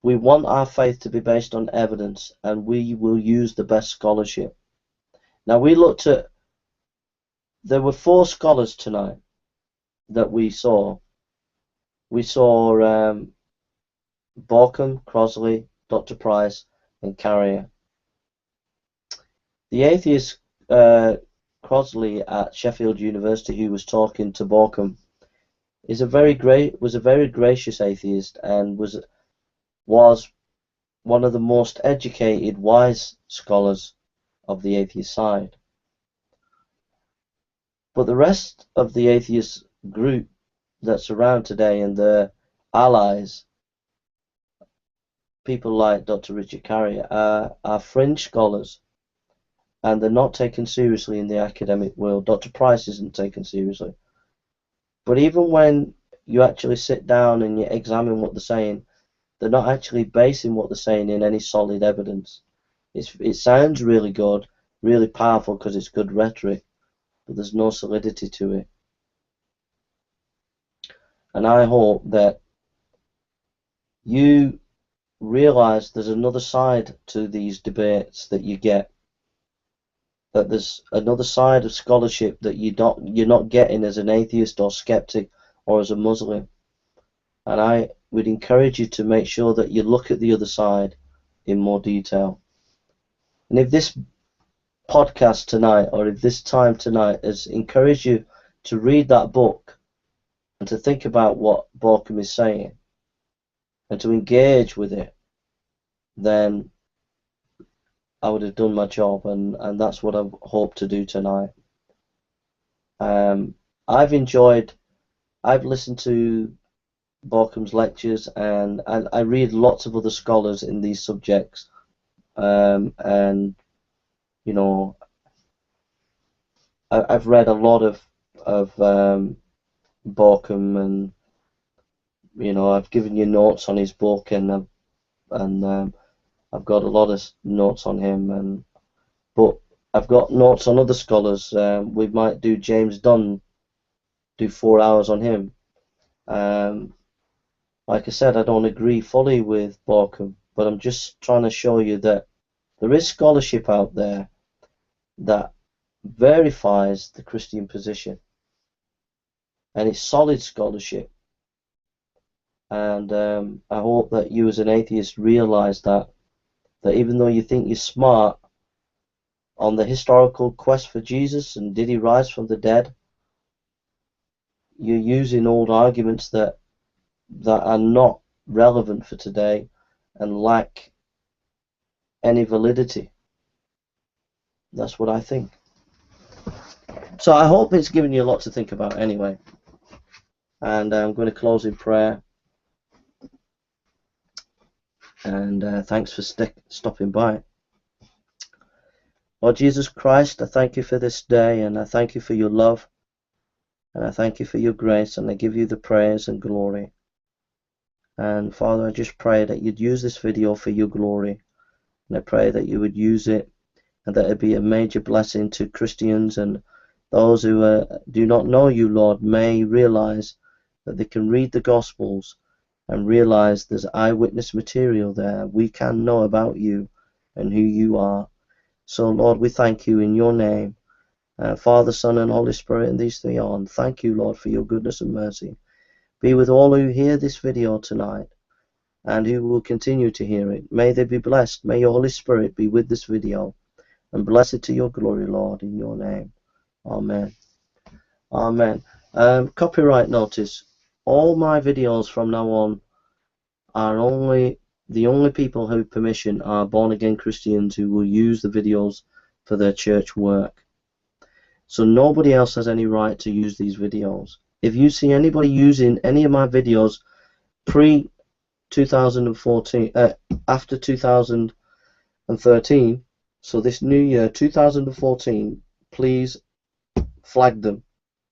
Speaker 1: We want our faith to be based on evidence, and we will use the best scholarship. Now, we looked at, there were 4 scholars tonight that we saw. We saw Borkum, Crosley, Dr. Price, and Carrier. The atheist Crosley at Sheffield University, who was talking to Borkum, was a very gracious atheist, and was one of the most educated, wise scholars of the atheist side. But the rest of the atheist group that's around today and their allies, people like Dr. Richard Carrier, are fringe scholars, and they're not taken seriously in the academic world. Dr. Price isn't taken seriously. But even when you actually sit down and you examine what they're saying, they're not actually basing what they're saying in any solid evidence. It sounds really good, really powerful because it's good rhetoric, but there's no solidity to it. And I hope that you realize there's another side to these debates that you get, that there's another side of scholarship that you're not getting as an atheist or skeptic or as a Muslim. And I would encourage you to make sure that you look at the other side in more detail. And if this podcast tonight, or if this time tonight has encouraged you to read that book and to think about what Borkum is saying and to engage with it, then I would have done my job, and that's what I hope to do tonight. I've listened to Borkum's lectures, and I read lots of other scholars in these subjects, and you know, I've read a lot of Borkum, and you know, I've given you notes on his book, and I've got a lot of notes on him, but I've got notes on other scholars. We might do James Dunn, do 4 hours on him. Like I said, I don't agree fully with Borkum, but I'm just trying to show you that there is scholarship out there that verifies the Christian position, and it's solid scholarship. And I hope that you as an atheist realize that even though you think you're smart on the historical quest for Jesus and did he rise from the dead, you're using old arguments that are not relevant for today and lack any validity. That's what I think. So I hope it's given you a lot to think about anyway. And I'm going to close in prayer. And thanks for stopping by. Lord Jesus Christ, I thank you for this day, and I thank you for your love, and I thank you for your grace, and I give you the praise and glory. And Father, I just pray that you'd use this video for your glory, and I pray that you would use it, and that it be a major blessing to Christians, and those who do not know you, Lord, may realize that they can read the Gospels and realize there's eyewitness material there. We can know about you and who you are. So, Lord, we thank you in your name, Father, Son, and Holy Spirit, and these three on. Thank you, Lord, for your goodness and mercy. Be with all who hear this video tonight and who will continue to hear it. May they be blessed. May your Holy Spirit be with this video, and bless it to your glory, Lord, in your name. Amen. Amen. Copyright notice. All my videos from now on are the only people who have permission are born-again Christians who will use the videos for their church work. So nobody else has any right to use these videos. If you see anybody using any of my videos pre-2014, after 2013, so this new year, 2014, please flag them,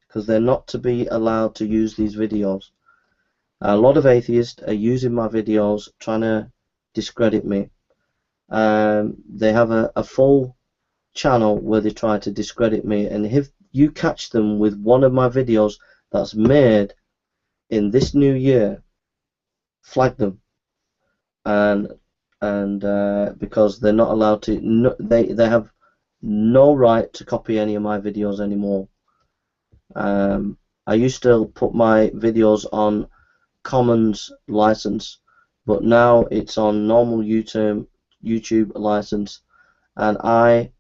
Speaker 1: because they're not to be allowed to use these videos. A lot of atheists are using my videos trying to discredit me. They have a full channel where they try to discredit me, and if you catch them with one of my videos that's made in this new year, flag them, and because they're not allowed to, no, they have no right to copy any of my videos anymore. I used to put my videos on Commons license, but now it's on normal YouTube license, and I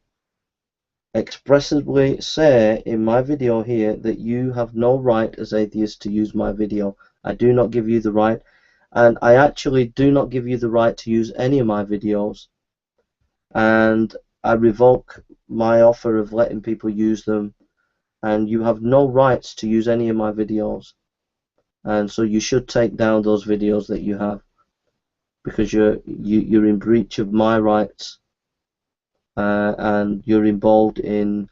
Speaker 1: expressly say in my video here that you have no right as atheists to use my video. I do not give you the right, and I actually do not give you the right to use any of my videos, and I revoke my offer of letting people use them, and you have no rights to use any of my videos, and so you should take down those videos that you have, because you're in breach of my rights, and you're involved in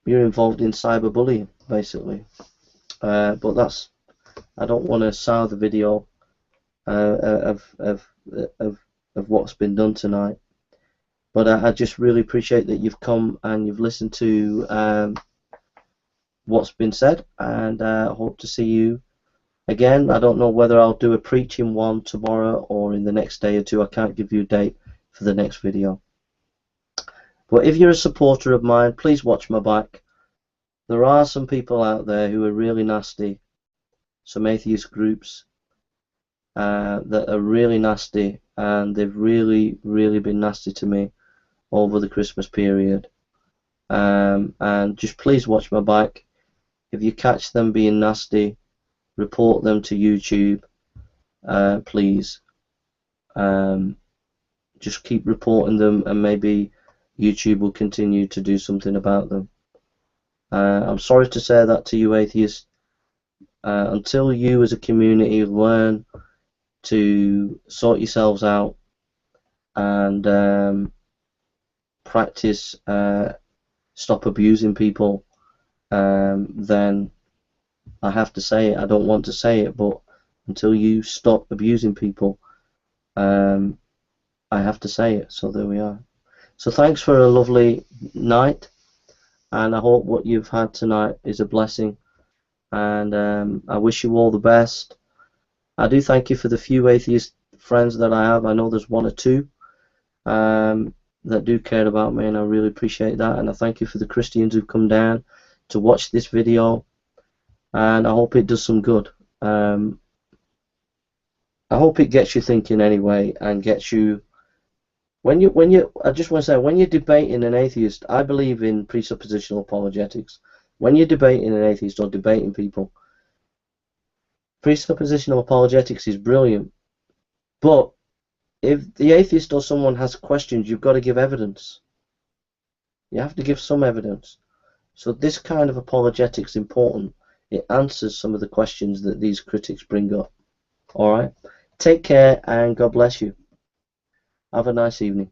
Speaker 1: cyberbullying, basically. But that's, I don't want to sour the video of what's been done tonight. But I just really appreciate that you've come and you've listened to what's been said, and I hope to see you again. I don't know whether I'll do a preaching one tomorrow or in the next day or two. I can't give you a date for the next video. But if you're a supporter of mine, please watch my back. There are some people out there who are really nasty, some atheist groups that are really nasty, and they've really been nasty to me over the Christmas period. And just please watch my back. If you catch them being nasty, report them to YouTube, please. Just keep reporting them, and maybe YouTube will continue to do something about them. I'm sorry to say that to you atheists. Until you as a community learn to sort yourselves out and practice stop abusing people, then I have to say it. I don't want to say it, but until you stop abusing people, I have to say it. So there we are. So thanks for a lovely night, and I hope what you've had tonight is a blessing, and I wish you all the best. I do thank you for the few atheist friends that I have. I know there's one or two that do care about me, and I really appreciate that. And I thank you for the Christians who've come down to watch this video, and I hope it does some good. I hope it gets you thinking anyway, and gets you, I just want to say, when you're debating an atheist, I believe in presuppositional apologetics. When you're debating an atheist or debating people, presuppositional apologetics is brilliant, but if the atheist or someone has questions, you've got to give evidence. You have to give some evidence. So this kind of apologetics is important. It answers some of the questions that these critics bring up. Alright? Take care, and God bless you. Have a nice evening.